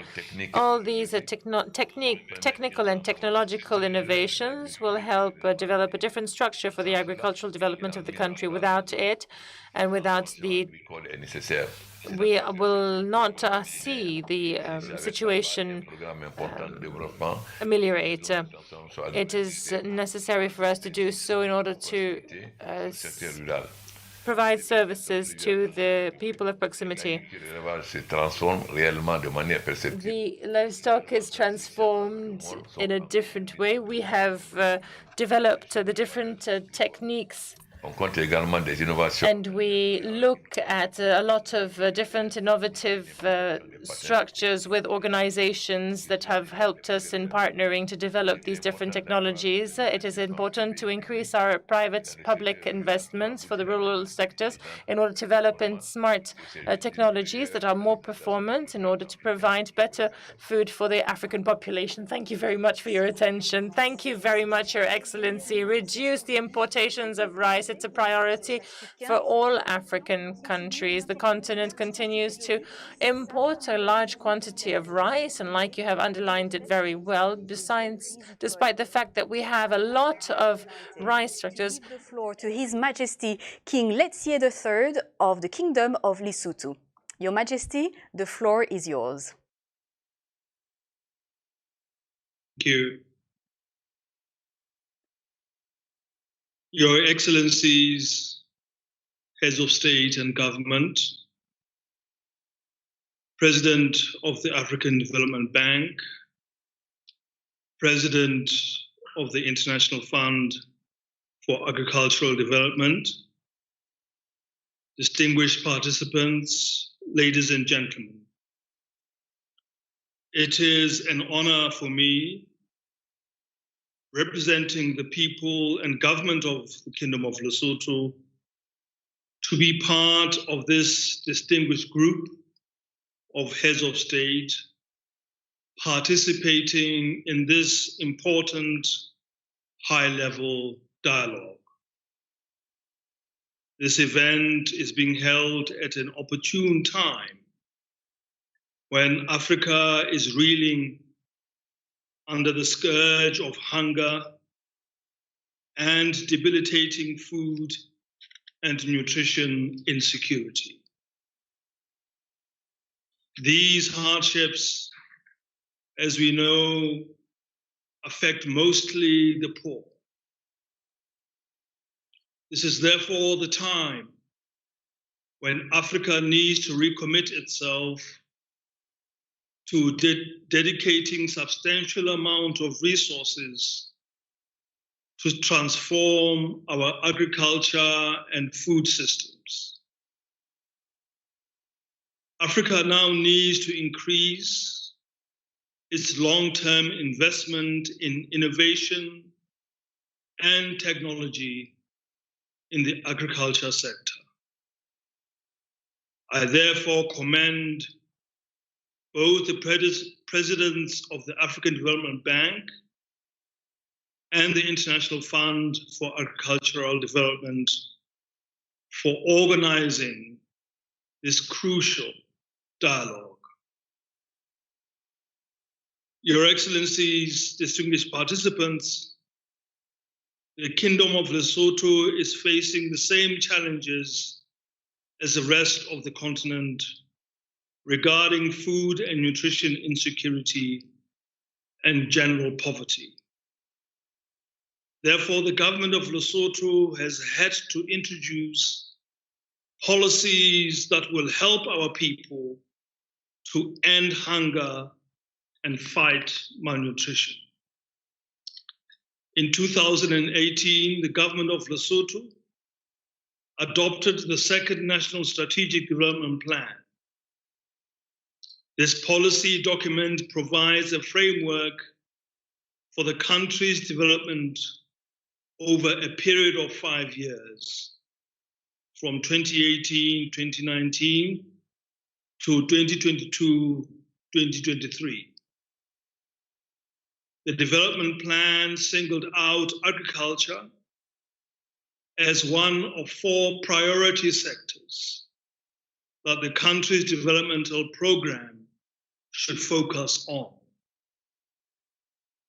All these technical and technological innovations will help develop a different structure for the agricultural development of the country. Without it, and without the we will not see the situation ameliorate. It is necessary for us to do so in order to provide services to the people of proximity. The livestock is transformed in a different way. We have developed the different techniques, and we look at a lot of different innovative structures with organizations that have helped us in partnering to develop these different technologies. It is important to increase our private-public investments for the rural sectors in order to develop in smart technologies that are more performant in order to provide better food for the African population. Thank you very much for your attention. Thank you very much, Your Excellency. Reduce the importations of rice. It's a priority for all African countries. The continent continues to import a large quantity of rice, and like you have underlined it very well, despite the fact that we have a lot of rice structures. The floor to His Majesty King Letsie III of the Kingdom of Lesotho. Your Majesty, the floor is yours. Thank you. Your Excellencies, Heads of State and Government, President of the African Development Bank, President of the International Fund for Agricultural Development, distinguished participants, ladies and gentlemen. It is an honor for me, representing the people and government of the Kingdom of Lesotho, to be part of this distinguished group of heads of state participating in this important high-level dialogue. This event is being held at an opportune time when Africa is reeling under the scourge of hunger and debilitating food and nutrition insecurity. These hardships, as we know, affect mostly the poor. This is therefore the time when Africa needs to recommit itself to dedicating substantial amount of resources to transform our agriculture and food systems. Africa now needs to increase its long-term investment in innovation and technology in the agriculture sector. I therefore commend both the presidents of the African Development Bank and the International Fund for Agricultural Development for organizing this crucial dialogue. Your Excellencies, distinguished participants, the Kingdom of Lesotho is facing the same challenges as the rest of the continent regarding food and nutrition insecurity and general poverty. Therefore, the government of Lesotho has had to introduce policies that will help our people to end hunger and fight malnutrition. In 2018, the government of Lesotho adopted the second National Strategic Development Plan. This policy document provides a framework for the country's development over a period of 5 years, from 2018-2019 to 2022-2023. The development plan singled out agriculture as one of 4 priority sectors that the country's developmental program should focus on.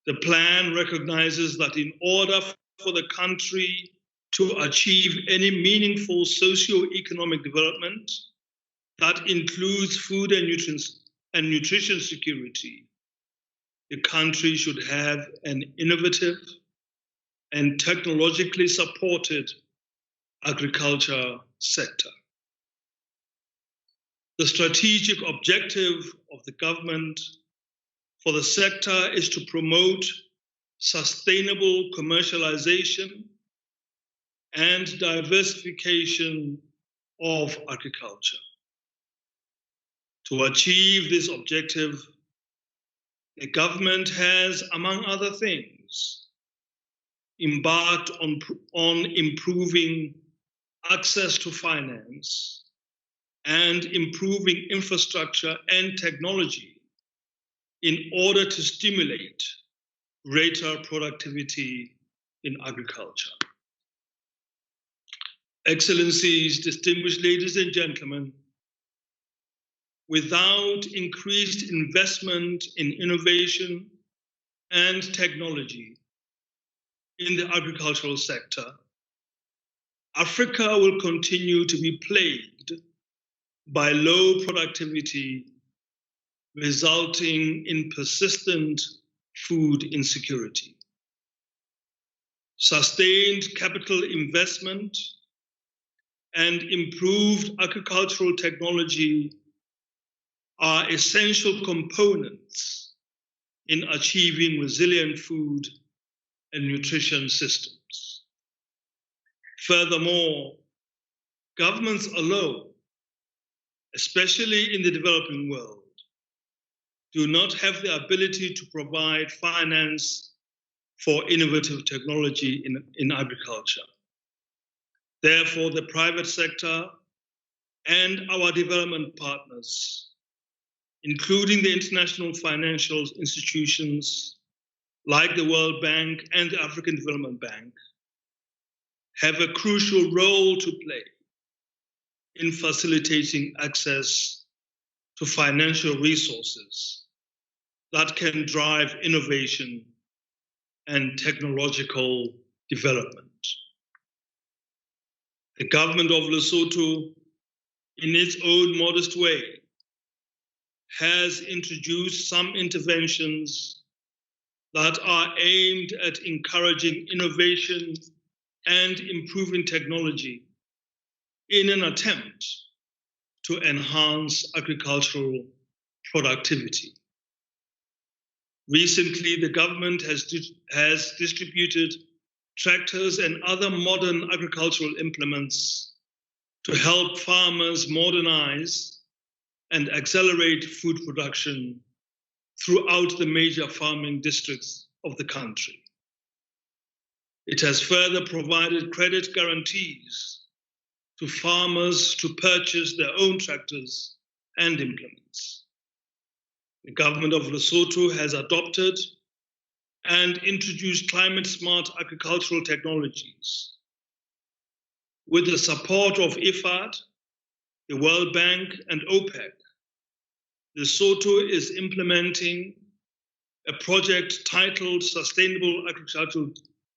The plan recognizes that in order for the country to achieve any meaningful socio-economic development that includes food and nutrition security, the country should have an innovative and technologically supported agriculture sector. The strategic objective of the government for the sector is to promote sustainable commercialization and diversification of agriculture. To achieve this objective, the government has, among other things, embarked on improving access to finance and improving infrastructure and technology in order to stimulate greater productivity in agriculture. Excellencies, distinguished ladies and gentlemen, without increased investment in innovation and technology in the agricultural sector, Africa will continue to be plagued by low productivity, resulting in persistent food insecurity. Sustained capital investment and improved agricultural technology are essential components in achieving resilient food and nutrition systems. Furthermore, governments alone, especially in the developing world, do not have the ability to provide finance for innovative technology in agriculture. Therefore, the private sector and our development partners, including the international financial institutions like the World Bank and the African Development Bank, have a crucial role to play in facilitating access to financial resources that can drive innovation and technological development. The government of Lesotho, in its own modest way, has introduced some interventions that are aimed at encouraging innovation and improving technology in an attempt to enhance agricultural productivity. Recently, the government has distributed tractors and other modern agricultural implements to help farmers modernize and accelerate food production throughout the major farming districts of the country. It has further provided credit guarantees to farmers to purchase their own tractors and implements. The government of Lesotho has adopted and introduced climate-smart agricultural technologies. With the support of IFAD, the World Bank, and OPEC, Lesotho is implementing a project titled Sustainable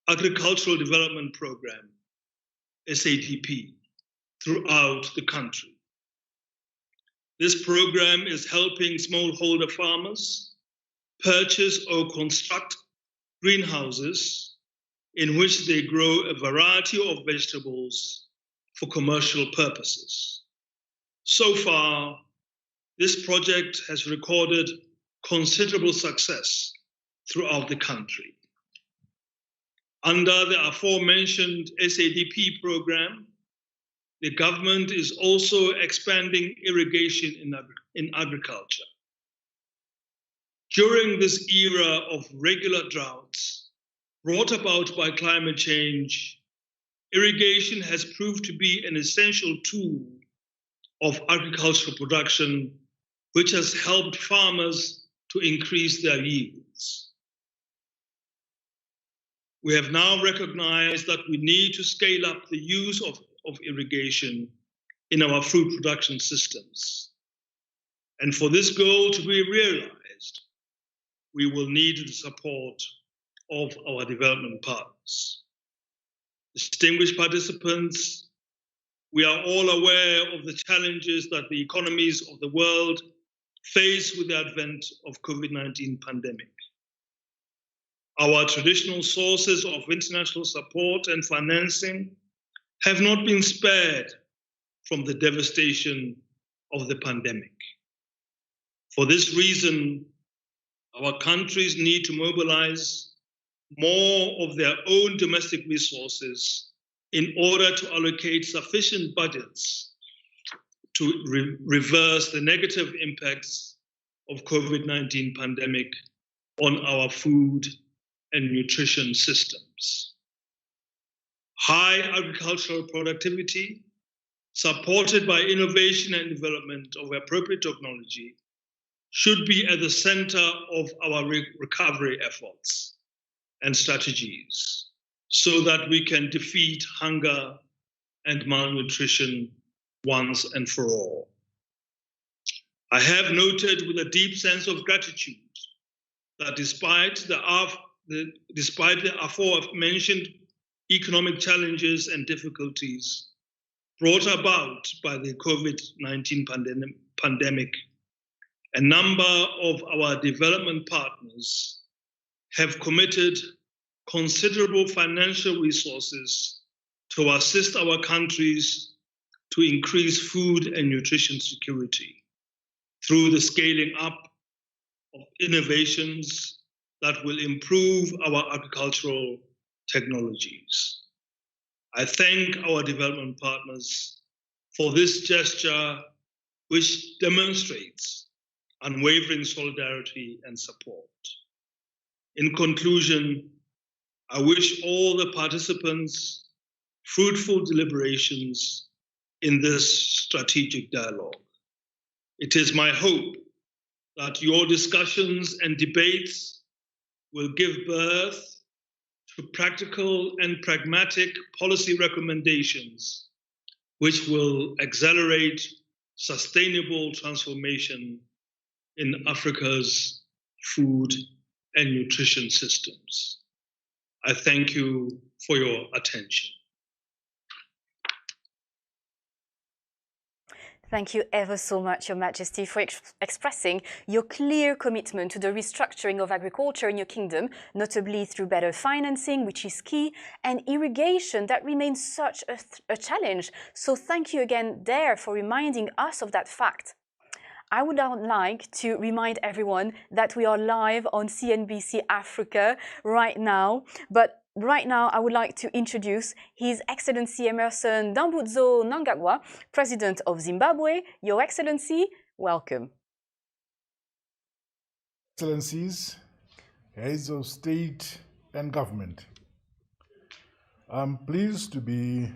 Agricultural Development Program, SADP, throughout the country. This program is helping smallholder farmers purchase or construct greenhouses in which they grow a variety of vegetables for commercial purposes. So far, this project has recorded considerable success throughout the country. Under the aforementioned SADP program, the government is also expanding irrigation in agriculture. During this era of regular droughts brought about by climate change, irrigation has proved to be an essential tool of agricultural production, which has helped farmers to increase their yields. We have now recognized that we need to scale up the use of irrigation in our food production systems. And for this goal to be realized, we will need the support of our development partners. Distinguished participants, we are all aware of the challenges that the economies of the world face with the advent of COVID-19 pandemic. Our traditional sources of international support and financing have not been spared from the devastation of the pandemic. For this reason, our countries need to mobilize more of their own domestic resources in order to allocate sufficient budgets to reverse the negative impacts of COVID-19 pandemic on our food and nutrition systems. High agricultural productivity, supported by innovation and development of appropriate technology, should be at the center of our recovery efforts and strategies so that we can defeat hunger and malnutrition once and for all. I have noted with a deep sense of gratitude that despite the aforementioned economic challenges and difficulties brought about by the COVID-19 pandemic, a number of our development partners have committed considerable financial resources to assist our countries to increase food and nutrition security through the scaling up of innovations that will improve our agricultural technologies. I thank our development partners for this gesture, which demonstrates unwavering solidarity and support. In conclusion, I wish all the participants fruitful deliberations in this strategic dialogue. It is my hope that your discussions and debates will give birth to practical and pragmatic policy recommendations which will accelerate sustainable transformation in Africa's food and nutrition systems. I thank you for your attention. Thank you ever so much, Your Majesty, for expressing your clear commitment to the restructuring of agriculture in your kingdom, notably through better financing, which is key, and irrigation that remains such a challenge. So thank you again there for reminding us of that fact. I would now like to remind everyone that we are live on CNBC Africa right now, but right now, I would like to introduce His Excellency Emmerson Dambudzo Mnangagwa, President of Zimbabwe. Your Excellency, welcome. Excellencies, heads of state and government, I'm pleased to be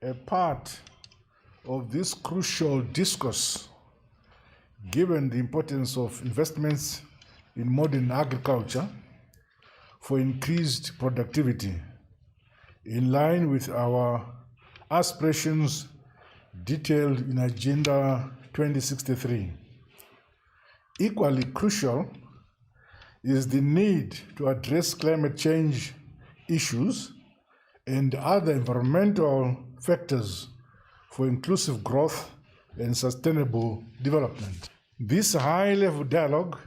a part of this crucial discourse given the importance of investments in modern agriculture for increased productivity, in line with our aspirations detailed in Agenda 2063. Equally crucial is the need to address climate change issues and other environmental factors for inclusive growth and sustainable development. This high-level dialogue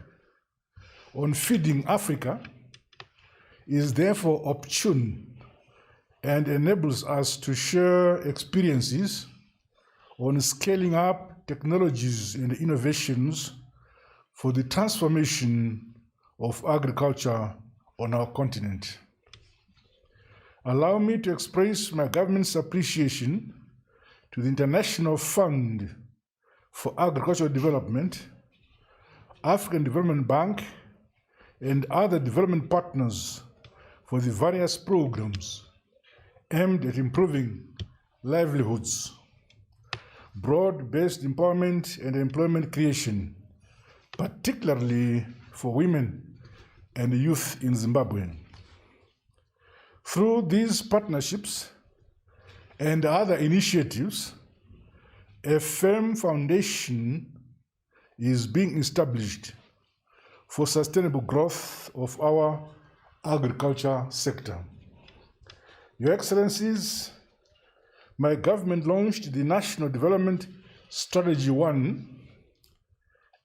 on feeding Africa is therefore opportune and enables us to share experiences on scaling up technologies and innovations for the transformation of agriculture on our continent. Allow me to express my government's appreciation to the International Fund for Agricultural Development, African Development Bank, and other development partners for the various programs aimed at improving livelihoods, broad-based empowerment and employment creation, particularly for women and youth in Zimbabwe. Through these partnerships and other initiatives, a firm foundation is being established for sustainable growth of our agriculture sector. Your Excellencies, my government launched the National Development Strategy 1,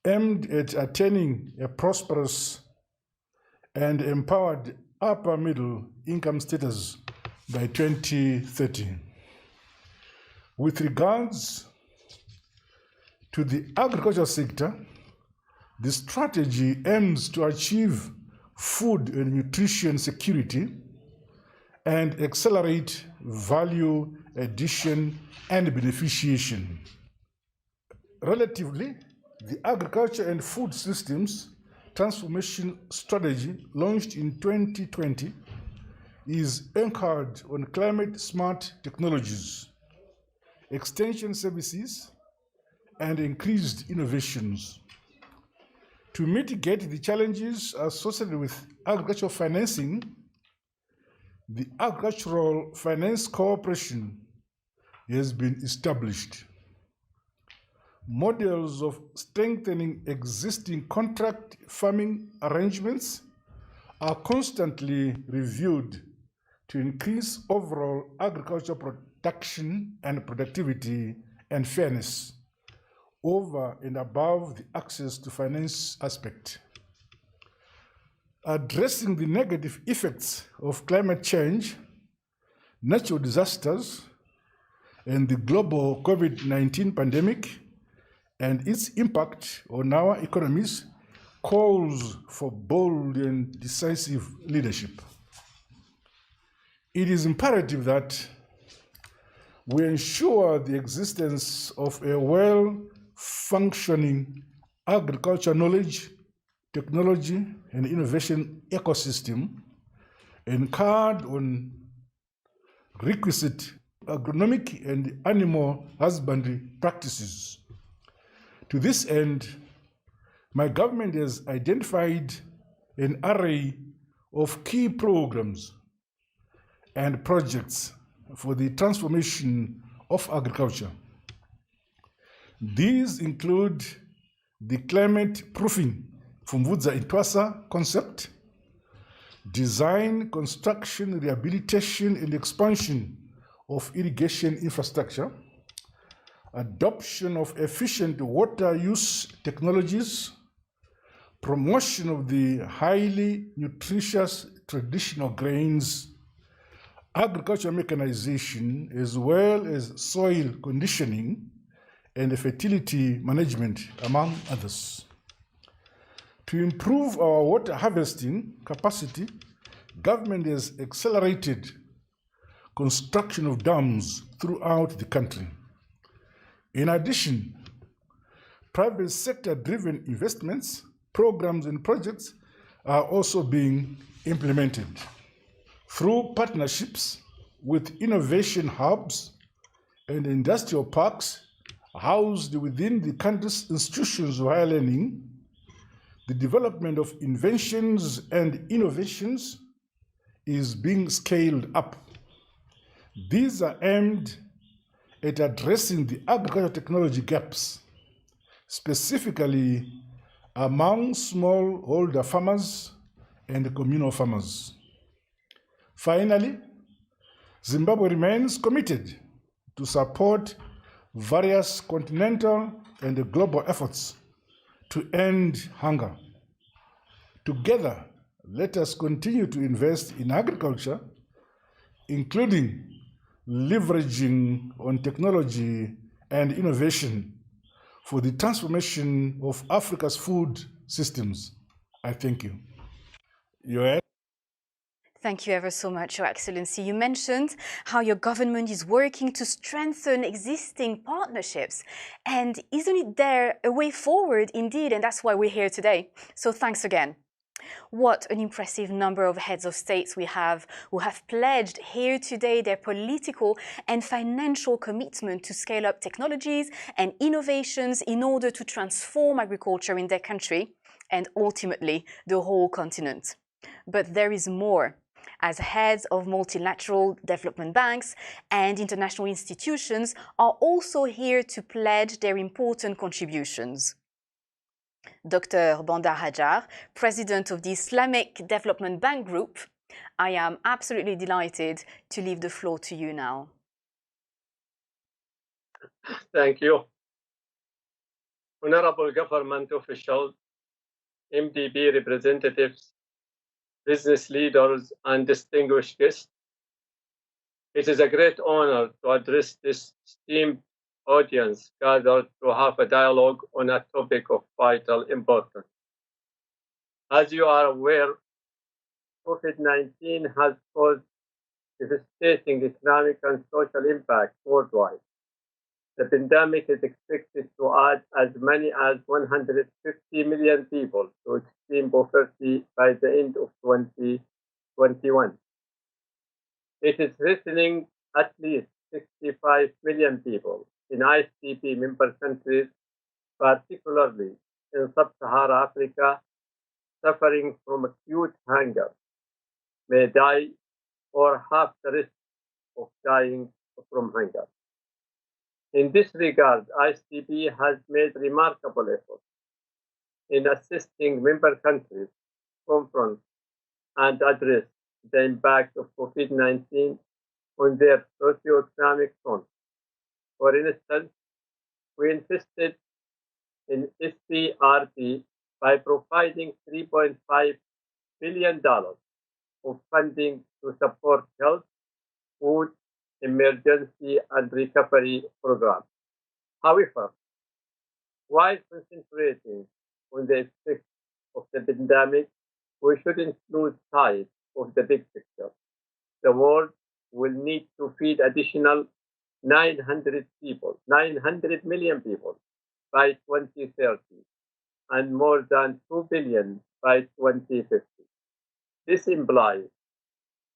aimed at attaining a prosperous and empowered upper middle income status by 2030. With regards to the agriculture sector, the strategy aims to achieve food and nutrition security and accelerate value addition and beneficiation. Relatively, the Agriculture and Food Systems Transformation Strategy, launched in 2020, is anchored on climate-smart technologies, extension services, and increased innovations. To mitigate the challenges associated with agricultural financing, the Agricultural Finance Corporation has been established. Models of strengthening existing contract farming arrangements are constantly reviewed to increase overall agricultural production and productivity and fairness over and above the access to finance aspect. Addressing the negative effects of climate change, natural disasters, and the global COVID-19 pandemic and its impact on our economies calls for bold and decisive leadership. It is imperative that we ensure the existence of a well-functioning agriculture knowledge, technology, and innovation ecosystem anchored on requisite agronomic and animal husbandry practices. To this end, my government has identified an array of key programs and projects for the transformation of agriculture. These include the climate proofing Fumvudza Intwasa concept, design, construction, rehabilitation, and expansion of irrigation infrastructure, adoption of efficient water use technologies, promotion of the highly nutritious traditional grains, agricultural mechanization, as well as soil conditioning and fertility management, among others. To improve our water harvesting capacity, government has accelerated construction of dams throughout the country. In addition, private sector-driven investments, programs, and projects are also being implemented through partnerships with innovation hubs and industrial parks housed within the country's institutions of higher learning. The development of inventions and innovations is being scaled up. These are aimed at addressing the agricultural technology gaps, specifically among smallholder farmers and communal farmers. Finally, Zimbabwe remains committed to support various continental and global efforts to end hunger. Together, let us continue to invest in agriculture, including leveraging on technology and innovation for the transformation of Africa's food systems. I thank you. Thank you ever so much, Your Excellency. You mentioned how your government is working to strengthen existing partnerships. And isn't there a way forward indeed? And that's why we're here today. So thanks again. What an impressive number of heads of states we have who have pledged here today their political and financial commitment to scale up technologies and innovations in order to transform agriculture in their country and ultimately the whole continent. But there is more. as heads of multilateral development banks and international institutions are also here to pledge their important contributions. Dr. Bandar Hajar, President of the Islamic Development Bank Group, I am absolutely delighted to leave the floor to you now. Thank you. Honorable government officials, MDB representatives, business leaders, and distinguished guests, it is a great honor to address this esteemed audience gathered to have a dialogue on a topic of vital importance. As you are aware, COVID-19 has caused devastating economic and social impact worldwide. The pandemic is expected to add as many as 150 million people to extreme poverty by the end of 2021. It is threatening at least 65 million people in ICP member countries, particularly in sub-Saharan Africa, suffering from acute hunger, may die or have the risk of dying from hunger. In this regard, ICP has made remarkable efforts in assisting member countries confront and address the impact of COVID-19 on their socio-economic front. For instance, we invested in SPRP by providing $3.5 billion of funding to support health, food, emergency and recovery programs. However, while concentrating on the effects of the pandemic, we shouldn't lose sight of the big picture. The world will need to feed additional 900 million people by 2030 and more than 2 billion by 2050. This implies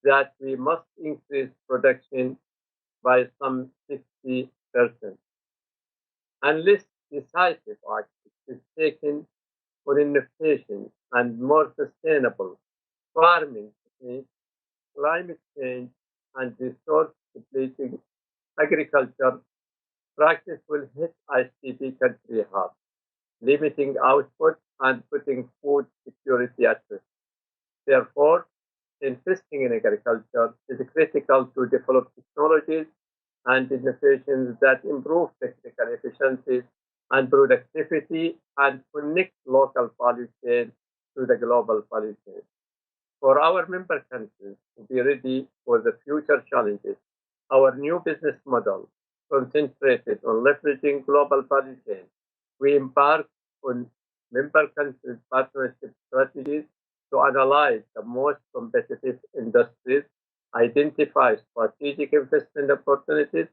that we must increase production by some 60%. Unless decisive action is taken for innovation and more sustainable farming techniques, climate change, and resource-depleting agriculture practice will hit ICP country hard, limiting output and putting food security at risk. Therefore, investing in agriculture is critical to develop technologies and innovations that improve technical efficiency and productivity and connect local value chains to the global value chain. For our member countries to be ready for the future challenges, our new business model concentrated on leveraging global value chains. We embarked on member countries' partnership strategies to analyze the most competitive industries, identify strategic investment opportunities,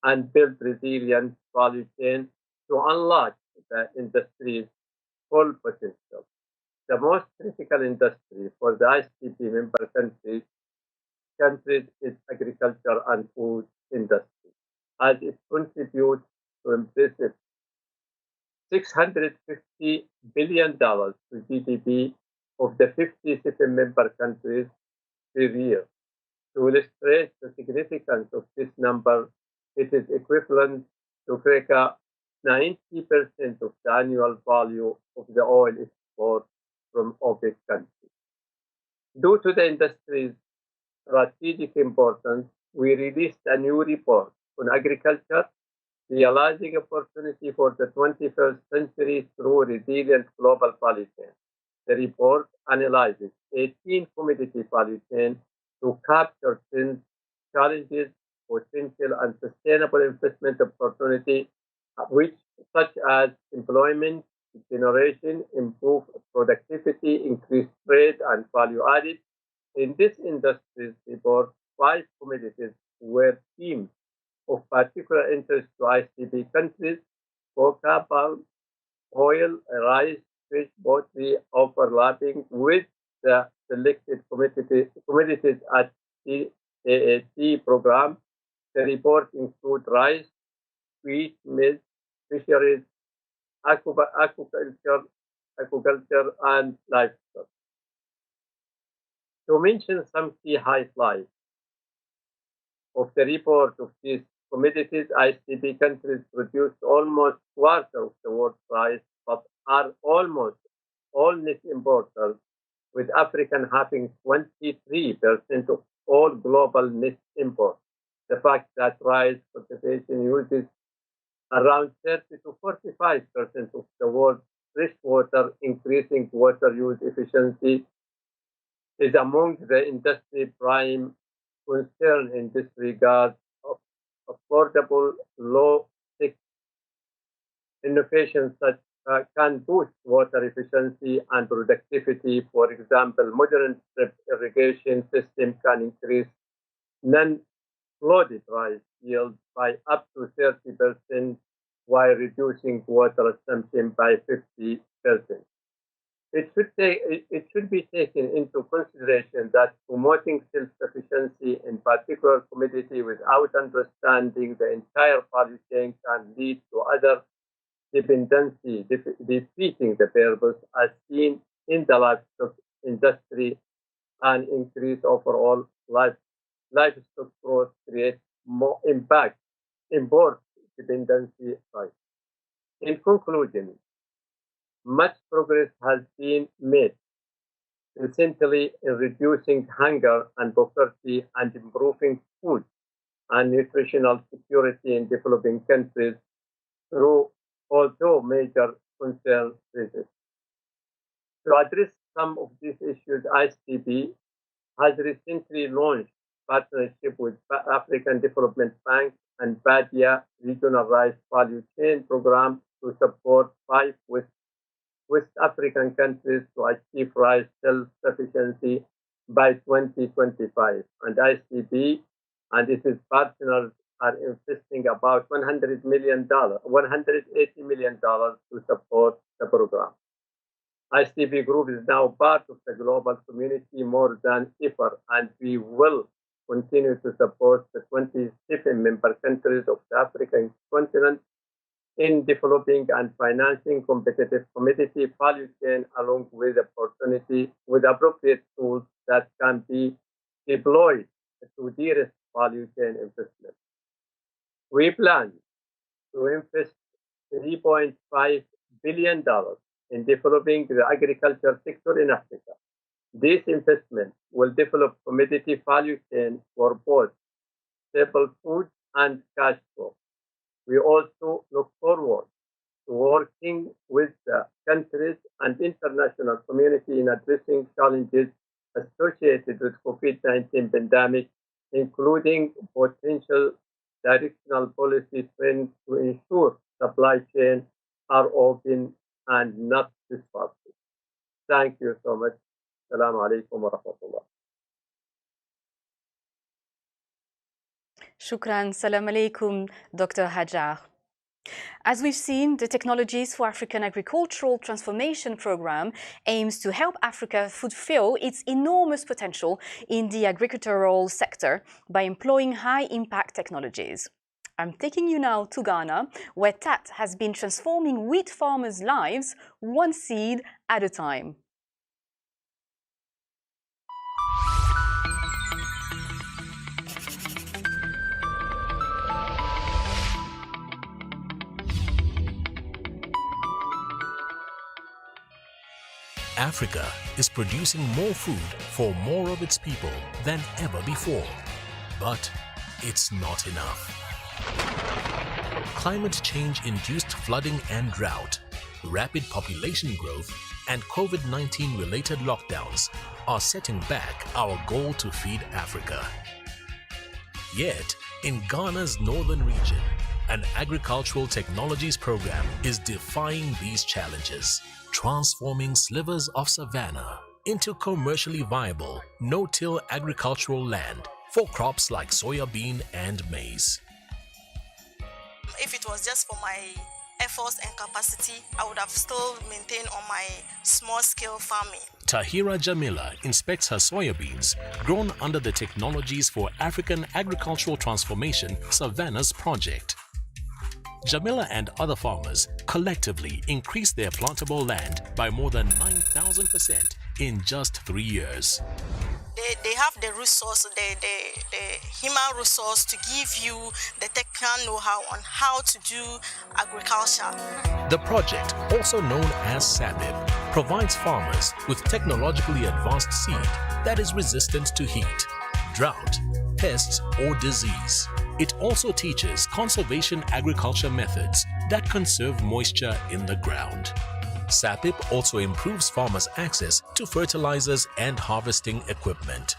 and build resilient value chains to unlock the industry's full potential. The most critical industry for the ICP member countries is agriculture and food industry, as it contributes to impressive $650 billion to GDP of the 57 member countries per year. To illustrate the significance of this number, it is equivalent to circa 90% of the annual value of the oil export from OPEC countries. Due to the industry's strategic importance, we released a new report on agriculture, realizing opportunity for the 21st century through resilient global value chain. The report analyzes 18 commodity value chains to capture 10 challenges, potential, and sustainable investment opportunity, which such as employment generation, improve productivity, increase trade, and value added. In this industry's report, 5 commodities were themes of particular interest to ICP countries: cocoa, palm, oil, rice, fish, poultry, overlapping with the selected commodities at the AAC program. The report includes rice, wheat, milk, fisheries, aquaculture, and livestock. To mention some key highlights of the report of these commodities, ICP countries produce almost quarter of the world price, but are almost all net importers, with African having 23% of all global net imports. The fact that rice cultivation uses around 30 to 45% of the world's fresh water, increasing water use efficiency, is among the industry prime concern in this regard. Affordable, low-tech innovations such can boost water efficiency and productivity. For example, modern drip irrigation system can increase non-flooded rice yield by up to 30% while reducing water consumption by 50%. It should be taken into consideration that promoting self-sufficiency in particular commodity without understanding the entire value chain can lead to other dependency, defeating the purpose as seen in the livestock industry, and increase overall livestock growth creates more impact, import dependency. Right. In conclusion, much progress has been made recently in reducing hunger and poverty and improving food and nutritional security in developing countries through although major concerns exist. To address some of these issues, ICB has recently launched partnership with African Development Bank and BADIA Regional Rice Value Chain Program to support 5 West African countries to achieve rice self-sufficiency by 2025. And ICB and its partners are investing about $180 million to support the program. ICB Group is now part of the global community more than ever, and we will continue to support the 27 member countries of the African continent in developing and financing competitive commodity value chain, along with appropriate tools that can be deployed to de-risk value chain investment. We plan to invest $3.5 billion in developing the agriculture sector in Africa. This investment will develop commodity value chain for both staple food and cash crop. We also look forward to working with the countries and international community in addressing challenges associated with COVID-19 pandemic, including potential directional policy trends to ensure supply chains are open and not disrupted. Thank you so much. Assalamu alaikum wa rahmatullah. Shukran. Salam alaikum, Dr. Hajar. As we've seen, the Technologies for African Agricultural Transformation Program aims to help Africa fulfill its enormous potential in the agricultural sector by employing high-impact technologies. I'm taking you now to Ghana, where TAT has been transforming wheat farmers' lives one seed at a time. Africa is producing more food for more of its people than ever before. But it's not enough. Climate change-induced flooding and drought, rapid population growth, and COVID-19 related lockdowns are setting back our goal to feed Africa. Yet, in Ghana's northern region, an agricultural technologies program is defying these challenges, transforming slivers of savanna into commercially viable, no-till agricultural land for crops like soya bean and maize. If it was just for my efforts and capacity, I would have still maintained on my small-scale farming. Tahira Jamila inspects her soya beans grown under the Technologies for African Agricultural Transformation Savannah's project. Jamila and other farmers collectively increased their plantable land by more than 9,000% in just 3 years. They have the resource, the human resource to give you the technical know-how on how to do agriculture. The project, also known as SAPIP, provides farmers with technologically advanced seed that is resistant to heat, drought, pests, or disease. It also teaches conservation agriculture methods that conserve moisture in the ground. SAPIP also improves farmers' access to fertilizers and harvesting equipment.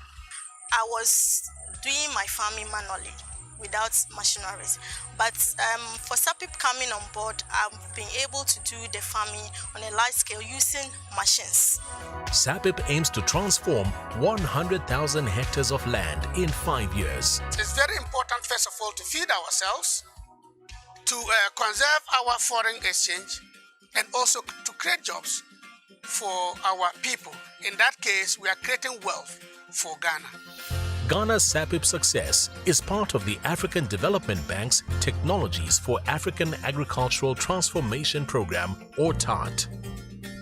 I was doing my farming manually without machineries, but for SAPIP coming on board, I've been able to do the farming on a large scale using machines. SAPIP aims to transform 100,000 hectares of land in 5 years. It's very important, first of all, to feed ourselves, to conserve our foreign exchange, and also to create jobs for our people. In that case, we are creating wealth for Ghana. Ghana's SAPIP success is part of the African Development Bank's Technologies for African Agricultural Transformation Program, or TART.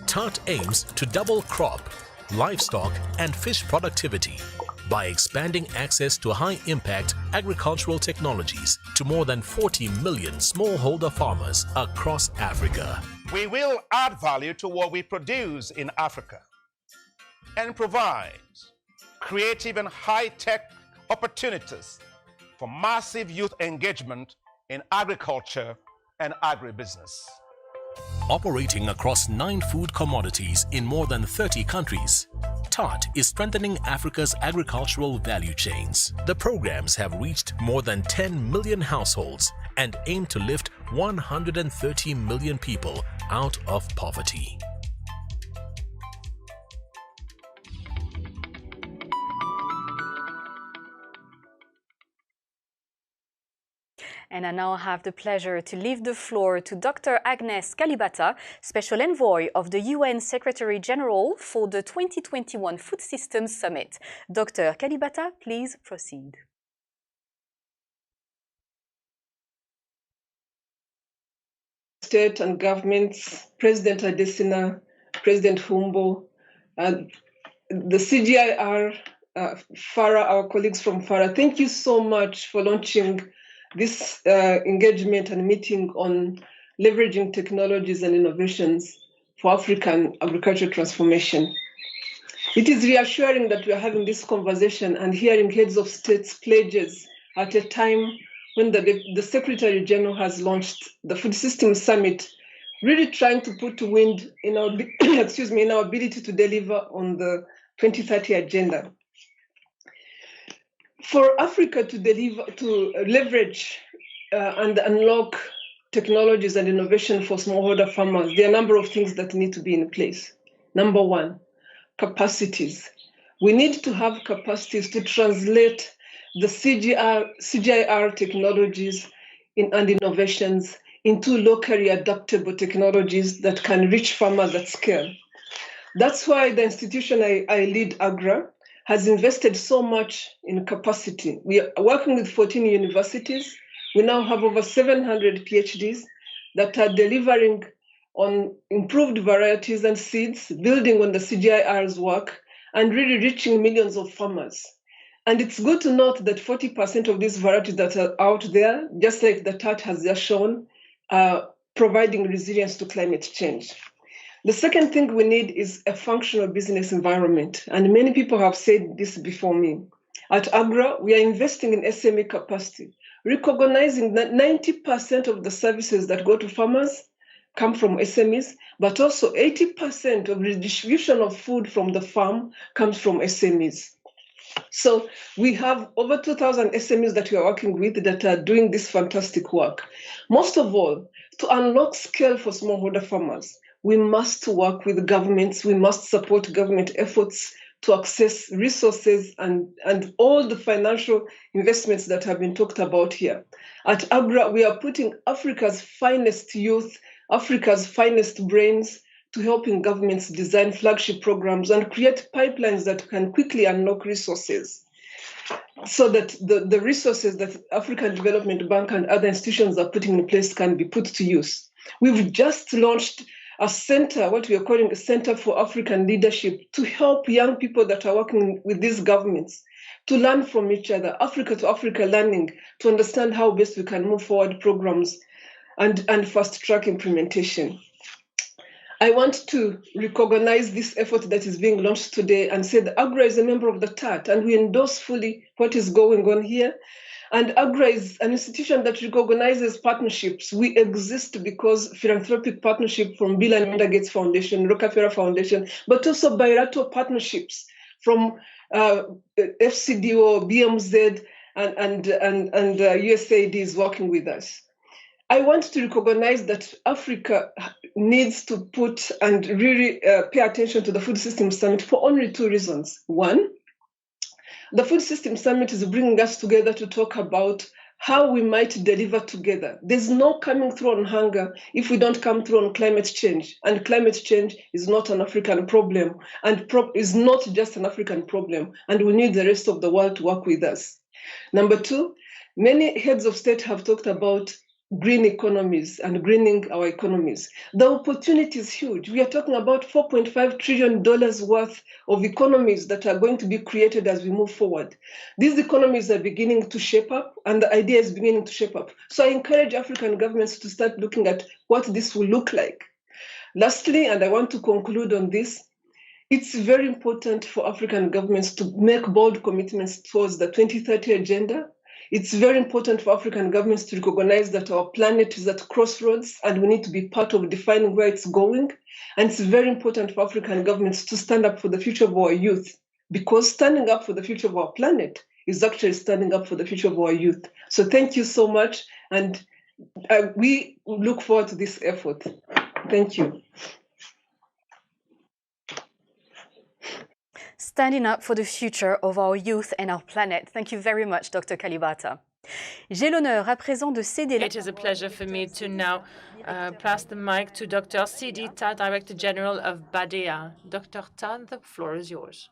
TART aims to double crop, livestock, and fish productivity by expanding access to high-impact agricultural technologies to more than 40 million smallholder farmers across Africa. We will add value to what we produce in Africa and provide creative and high-tech opportunities for massive youth engagement in agriculture and agribusiness. Operating across 9 food commodities in more than 30 countries, TART is strengthening Africa's agricultural value chains. The programs have reached more than 10 million households and aim to lift 130 million people out of poverty. And I now have the pleasure to leave the floor to Dr. Agnes Kalibata, Special Envoy of the UN Secretary General for the 2021 Food Systems Summit. Dr. Kalibata, please proceed. State and governments, President Adesina, President Humbo, the CGIAR, FARA, our colleagues from FARA, thank you so much for launching this engagement and meeting on leveraging technologies and innovations for African agricultural transformation. It is reassuring that we are having this conversation and hearing heads of states pledges at a time when the Secretary General has launched the Food Systems Summit, really trying to put wind in our, in our ability to deliver on the 2030 agenda. For Africa to leverage and unlock technologies and innovation for smallholder farmers, there are a number of things that need to be in place. Number one, capacities. We need to have capacities to translate the CGIAR technologies and innovations into locally adaptable technologies that can reach farmers at scale. That's why the institution I lead, AGRA, has invested so much in capacity. We are working with 14 universities. We now have over 700 PhDs that are delivering on improved varieties and seeds, building on the CGIAR's work, and really reaching millions of farmers. And it's good to note that 40% of these varieties that are out there, just like the TART has just shown, are providing resilience to climate change. The second thing we need is a functional business environment. And many people have said this before me. At AGRA, we are investing in SME capacity, recognizing that 90% of the services that go to farmers come from SMEs, but also 80% of the distribution of food from the farm comes from SMEs. So we have over 2,000 SMEs that we are working with that are doing this fantastic work. Most of all, to unlock scale for smallholder farmers, we must work with governments, we must support government efforts to access resources and all the financial investments that have been talked about here. At AGRA, we are putting Africa's finest youth, Africa's finest brains to helping governments design flagship programs and create pipelines that can quickly unlock resources so that the resources that African Development Bank and other institutions are putting in place can be put to use. We've just launched a center, what we are calling a Center for African Leadership, to help young people that are working with these governments to learn from each other, Africa to Africa learning, to understand how best we can move forward programs and fast-track implementation. I want to recognize this effort that is being launched today and say that AGRA is a member of the TAT, and we endorse fully what is going on here. And AGRA is an institution that recognizes partnerships. We exist because philanthropic partnership from Bill and Melinda Gates Foundation, Rockefeller Foundation, but also bilateral partnerships from FCDO, BMZ, and USAID is working with us. I want to recognize that Africa needs to put and really pay attention to the Food System Summit for only two reasons. One, the Food System Summit is bringing us together to talk about how we might deliver together. There's no coming through on hunger if we don't come through on climate change. And climate change is not an African problem and is not just an African problem. And we need the rest of the world to work with us. Number two, many heads of state have talked about green economies and greening our economies. The opportunity is huge. We are talking about $4.5 trillion worth of economies that are going to be created as we move forward. These economies are beginning to shape up, and the idea is beginning to shape up. So I encourage African governments to start looking at what this will look like. Lastly, and I want to conclude on this, it's very important for African governments to make bold commitments towards the 2030 agenda. It's very important for African governments to recognize that our planet is at crossroads and we need to be part of defining where it's going. And it's very important for African governments to stand up for the future of our youth, because standing up for the future of our planet is actually standing up for the future of our youth. So thank you so much. And we look forward to this effort. Thank you. Standing up for the future of our youth and our planet. Thank you very much, Dr. Kalibata. J'ai l'honneur à présent de céder. It is a pleasure for me to now pass the mic to Dr. Sidi Ta, Director General of BADEA. Dr. Ta, the floor is yours.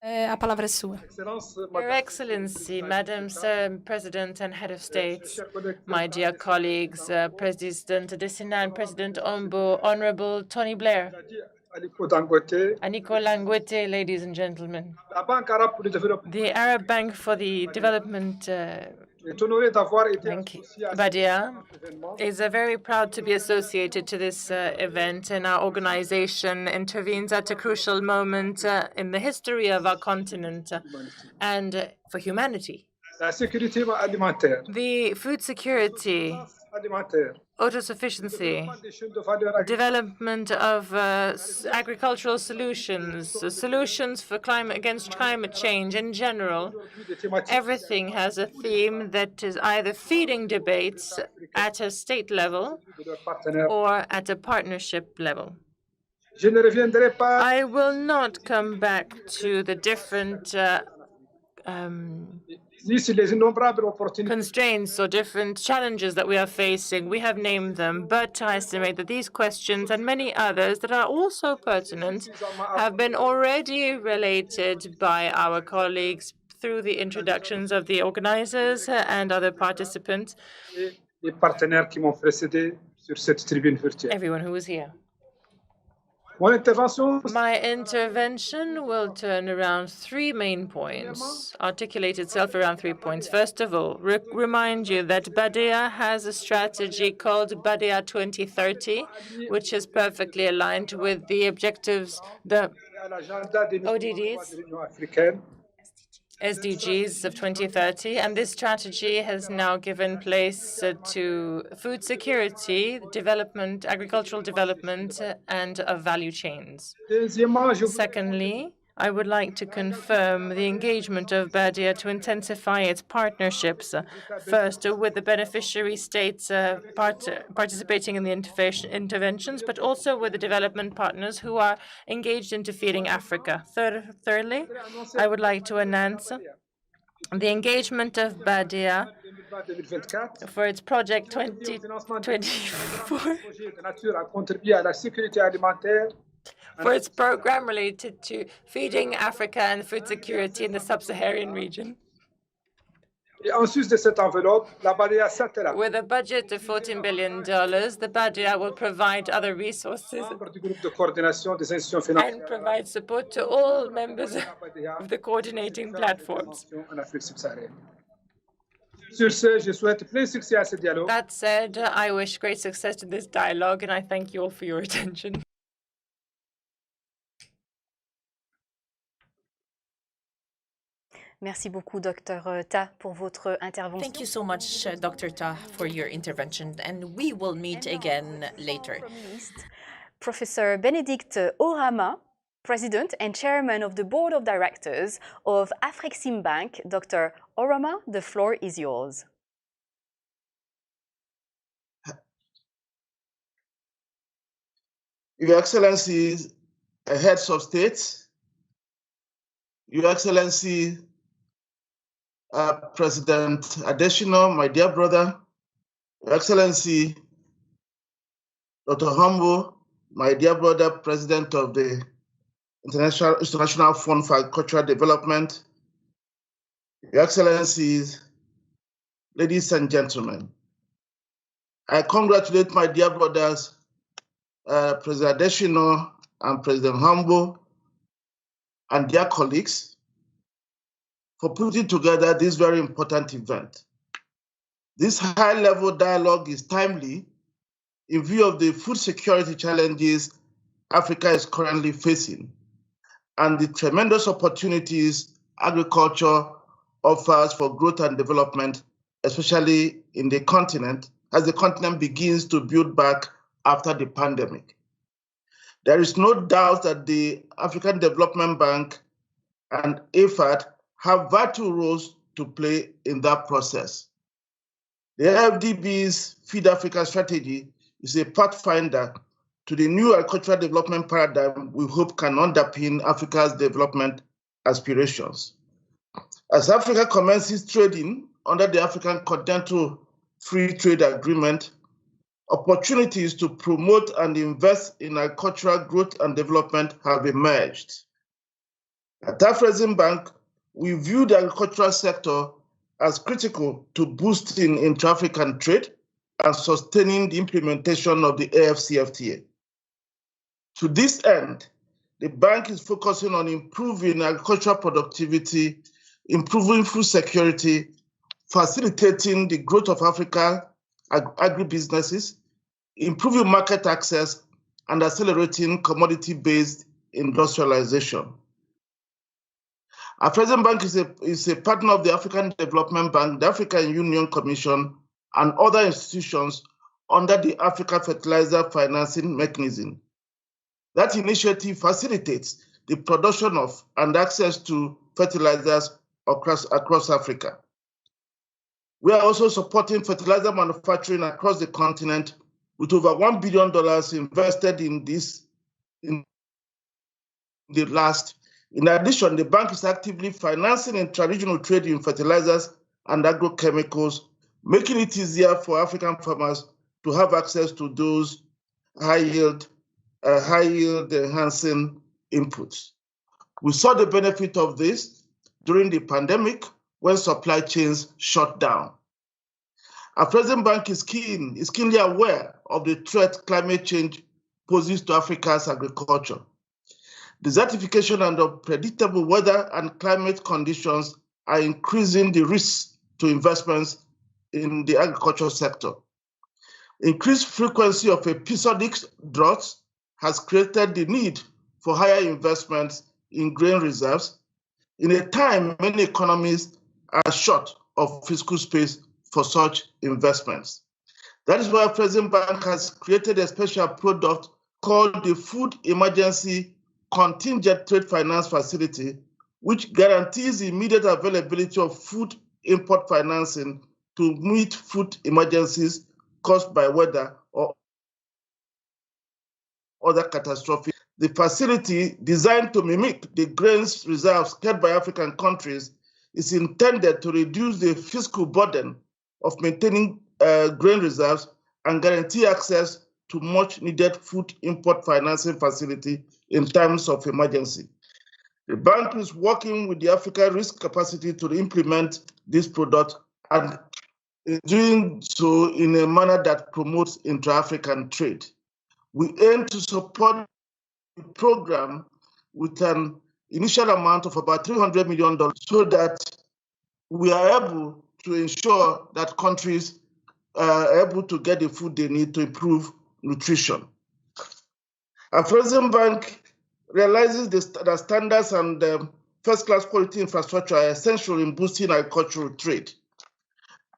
A palavra é sua. Your Excellency, Madam President and Head of State, my dear colleagues, President Adesina and President Ombo, Honorable Tony Blair, Aniko Langwete, ladies and gentlemen. The Arab Bank for the Development, BADEA, is very proud to be associated to this event, and our organization intervenes at a crucial moment in the history of our continent and for humanity. The food security, autosufficiency, development of agricultural solutions, solutions for against climate change in general. Everything has a theme that is either feeding debates at a state level or at a partnership level. I will not come back to the different constraints or different challenges that we are facing. We have named them, but I estimate that these questions and many others that are also pertinent have been already related by our colleagues through the introductions of the organizers and other participants, everyone who was here. My intervention will turn around three main points, articulate itself around 3 points. First of all, remind you that BADEA has a strategy called BADEA 2030, which is perfectly aligned with the objectives, the ODDs, SDGs of 2030, and this strategy has now given place to food security, development, agricultural development, and value chains. Secondly, I would like to confirm the engagement of BADEA to intensify its partnerships, first with the beneficiary states participating in the interventions, but also with the development partners who are engaged into feeding Africa. Thirdly, I would like to announce the engagement of BADEA for its project 2024 for its program related to feeding Africa and food security in the sub-Saharan region. With a budget of $14 billion, the BADIA will provide other resources and provide support to all members of the coordinating platforms. That said, I wish great success to this dialogue, and I thank you all for your attention. Merci beaucoup, Dr. Ta, pour votre intervention. Thank you so much, Dr. Ta, for your intervention, and we will meet again later. Professor Benedict Orama, President and Chairman of the Board of Directors of Afreximbank. Dr. Orama, the floor is yours. Your Excellencies, heads of state, Your Excellency, President Adesina, my dear brother, Your Excellency, Dr. Humble, my dear brother, President of the International Fund for Agricultural Development, Your Excellencies, ladies and gentlemen, I congratulate my dear brothers, President Adesina and President Humble, and their colleagues for putting together this very important event. This high-level dialogue is timely in view of the food security challenges Africa is currently facing and the tremendous opportunities agriculture offers for growth and development, especially in the continent, as the continent begins to build back after the pandemic. There is no doubt that the African Development Bank and AFAD have vital roles to play in that process. The AFDB's Feed Africa strategy is a pathfinder to the new agricultural development paradigm we hope can underpin Africa's development aspirations. As Africa commences trading under the African Continental Free Trade Agreement, opportunities to promote and invest in agricultural growth and development have emerged. At Afreximbank, we view the agricultural sector as critical to boosting intra-African trade and sustaining the implementation of the AfCFTA. To this end, the bank is focusing on improving agricultural productivity, improving food security, facilitating the growth of Africa agribusinesses, improving market access, and accelerating commodity-based industrialization. Afreximbank is a partner of the African Development Bank, the African Union Commission, and other institutions under the Africa Fertilizer Financing Mechanism. That initiative facilitates the production of and access to fertilizers across Africa. We are also supporting fertilizer manufacturing across the continent with over $1 billion invested in this in the last. In addition, the bank is actively financing intra-regional trade in fertilizers and agrochemicals, making it easier for African farmers to have access to those high-yield enhancing inputs. We saw the benefit of this during the pandemic when supply chains shut down. Afreximbank is keenly aware of the threat climate change poses to Africa's agriculture. Desertification and unpredictable weather and climate conditions are increasing the risks to investments in the agricultural sector. Increased frequency of episodic droughts has created the need for higher investments in grain reserves in a time many economies are short of fiscal space for such investments. That is why Afreximbank has created a special product called the Food Emergency Contingent Trade Finance Facility, which guarantees immediate availability of food import financing to meet food emergencies caused by weather or other catastrophes. The facility, designed to mimic the grains reserves kept by African countries, is intended to reduce the fiscal burden of maintaining grain reserves and guarantee access to much needed food import financing facility in times of emergency. The bank is working with the Africa Risk Capacity to implement this product and doing so in a manner that promotes intra-African trade. We aim to support the program with an initial amount of about $300 million so that we are able to ensure that countries are able to get the food they need to improve nutrition. Afrexim Bank realizes that standards and first-class quality infrastructure are essential in boosting agricultural trade.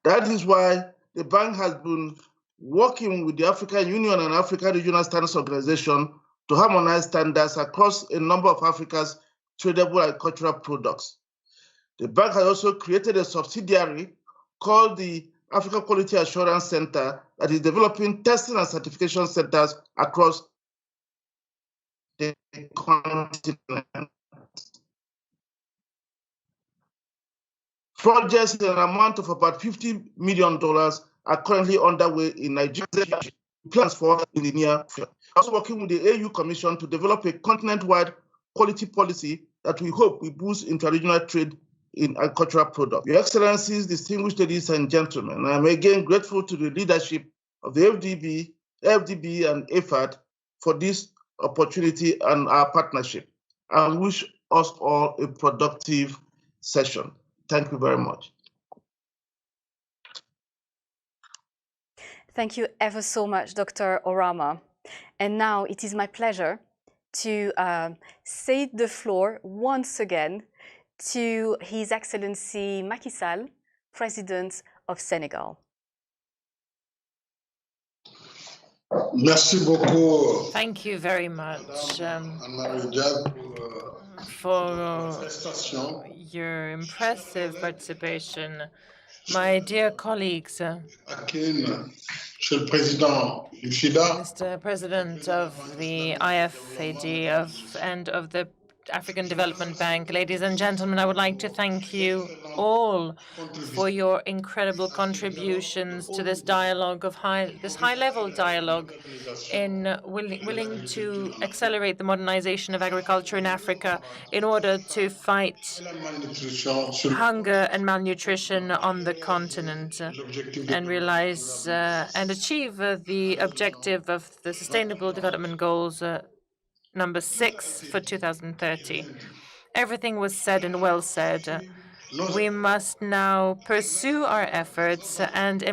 That is why the bank has been working with the African Union and African Regional Standards Organization to harmonize standards across a number of Africa's tradable agricultural products. The bank has also created a subsidiary called the Africa Quality Assurance Center that is developing testing and certification centers across the continent. Projects in an amount of about $50 million are currently underway in Nigeria, plans for in the near future. Also working with the AU Commission to develop a continent-wide quality policy that we hope will boost inter-regional trade in agricultural products. Your Excellencies, distinguished ladies and gentlemen, I am again grateful to the leadership of the FDB and AFAD for this opportunity and our partnership. I wish us all a productive session. Thank you very much. Thank you ever so much, Dr. Orama. And now it is my pleasure to cede the floor once again to His Excellency Macky Sall, President of Senegal. Merci beaucoup. Thank you very much for your impressive participation. My dear colleagues, Mr. President of the IFAD and of the African Development Bank, ladies and gentlemen, I would like to thank you all for your incredible contributions to this dialogue of this high-level dialogue in willing to accelerate the modernization of agriculture in Africa in order to fight hunger and malnutrition on the continent and realize and achieve the objective of the Sustainable Development Goals number 6 for 2030. Everything was said and well said. We must now pursue our efforts and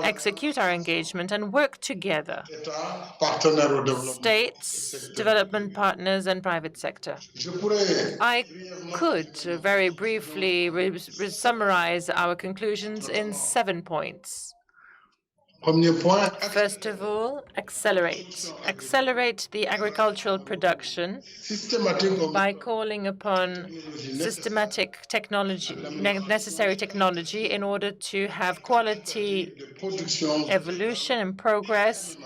execute our engagement and work together. States, development partners, and private sector. I could very briefly summarize our conclusions in 7 points. First of all, accelerate. Accelerate the agricultural production by calling upon systematic technology, necessary technology in order to have quality evolution and progress,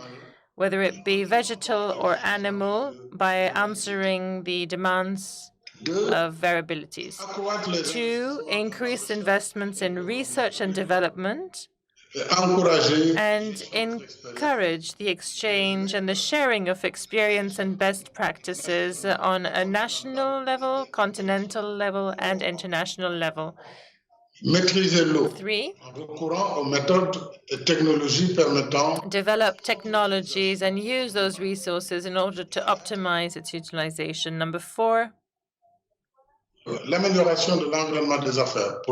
whether it be vegetal or animal, by answering the demands of variabilities. 2, increase investments in research and development, and encourage the exchange and the sharing of experience and best practices on a national level, continental level, and international level. 3, develop technologies and use those resources in order to optimize its utilization. Number 4,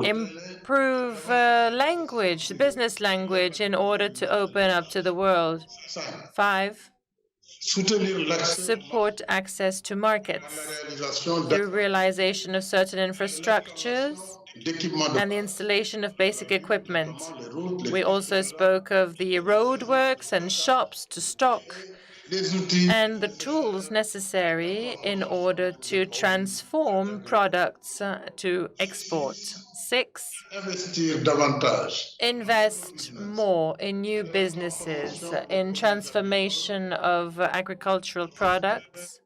improve language, business language, in order to open up to the world. 5, support access to markets through realization of certain infrastructures and the installation of basic equipment. We also spoke of the roadworks and shops to stock and the tools necessary in order to transform products to export. 6, invest more in new businesses, in transformation of agricultural products,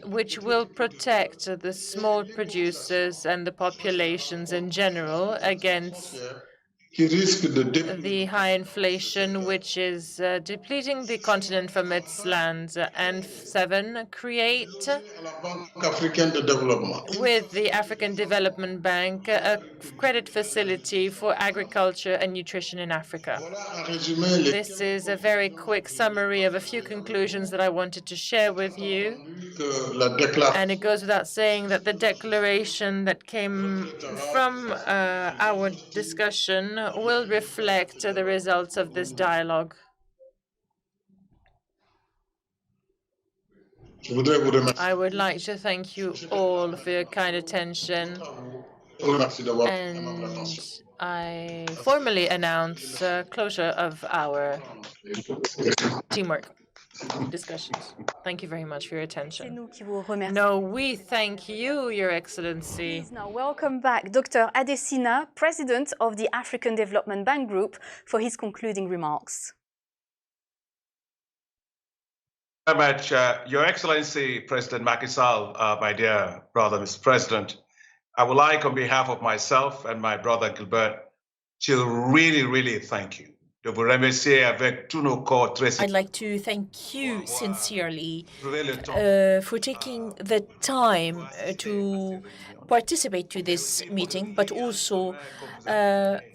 which will protect the small producers and the populations in general against the high inflation, which is depleting the continent from its lands, and 7, create with the African Development Bank a credit facility for agriculture and nutrition in Africa. This is a very quick summary of a few conclusions that I wanted to share with you. And it goes without saying that the declaration that came from our discussion will reflect the results of this dialogue. I would like to thank you all for your kind attention, and I formally announce closure of our teamwork discussions. Thank you very much for your attention. No, we thank you, Your Excellency. Please now welcome back Dr. Adesina, President of the African Development Bank Group, for his concluding remarks. Very much, Your Excellency, President Macky Sall, my dear brother, Mr. President. I would like, on behalf of myself and my brother Gilbert, to really thank you. I'd like to thank you sincerely for taking the time to participate to this meeting, but also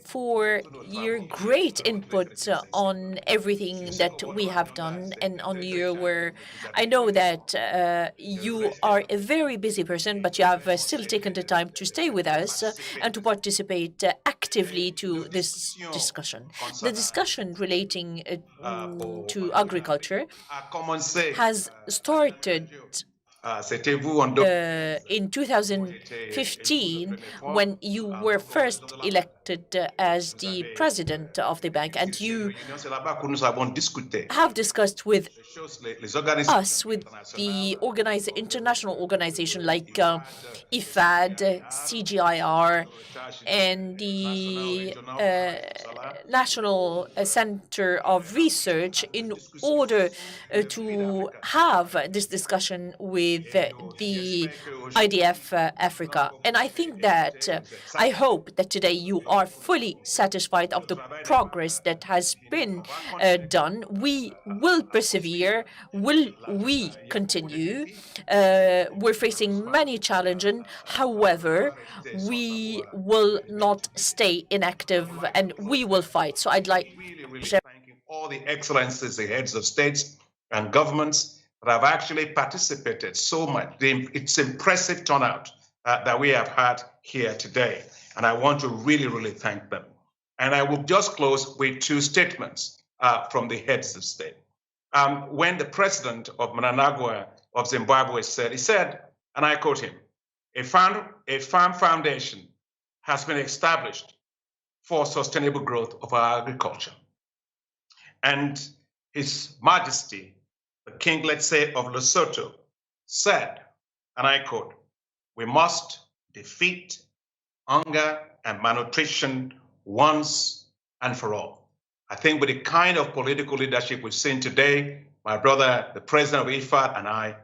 for your great input on everything that we have done and on your work. I know that you are a very busy person, but you have still taken the time to stay with us and to participate actively to this discussion. The discussion relating to agriculture has started in 2015, when you were first elected as the president of the bank, and you have discussed with us, with the international organization like IFAD, CGIR, and the National Center of Research, in order to have this discussion with the IDF Africa. And I think that, I hope that today you are fully satisfied of the progress that has been done. We will persevere. Will we continue? We're facing many challenges. However, we will not stay inactive, and we will fight. So I'd like thanking all the excellencies, the heads of states and governments that have actually participated so much. It's impressive turnout that we have had here today, and I want to really thank them. And I will just close with 2 statements from the heads of state. When the president of Mnangagwa of Zimbabwe said, he said, and I quote him, a farm foundation has been established for sustainable growth of our agriculture. And His Majesty, the King, let's say, of Lesotho, said, and I quote, we must defeat hunger and malnutrition once and for all. I think with the kind of political leadership we've seen today, my brother, the president of IFAD, and I,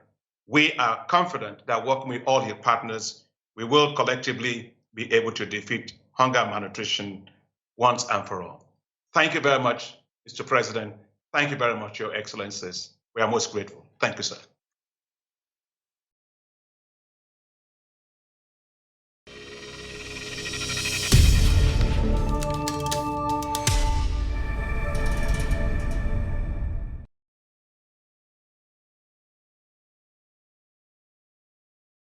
we are confident that working with all your partners, we will collectively be able to defeat hunger and malnutrition once and for all. Thank you very much, Mr. President. Thank you very much, Your Excellencies. We are most grateful. Thank you, sir.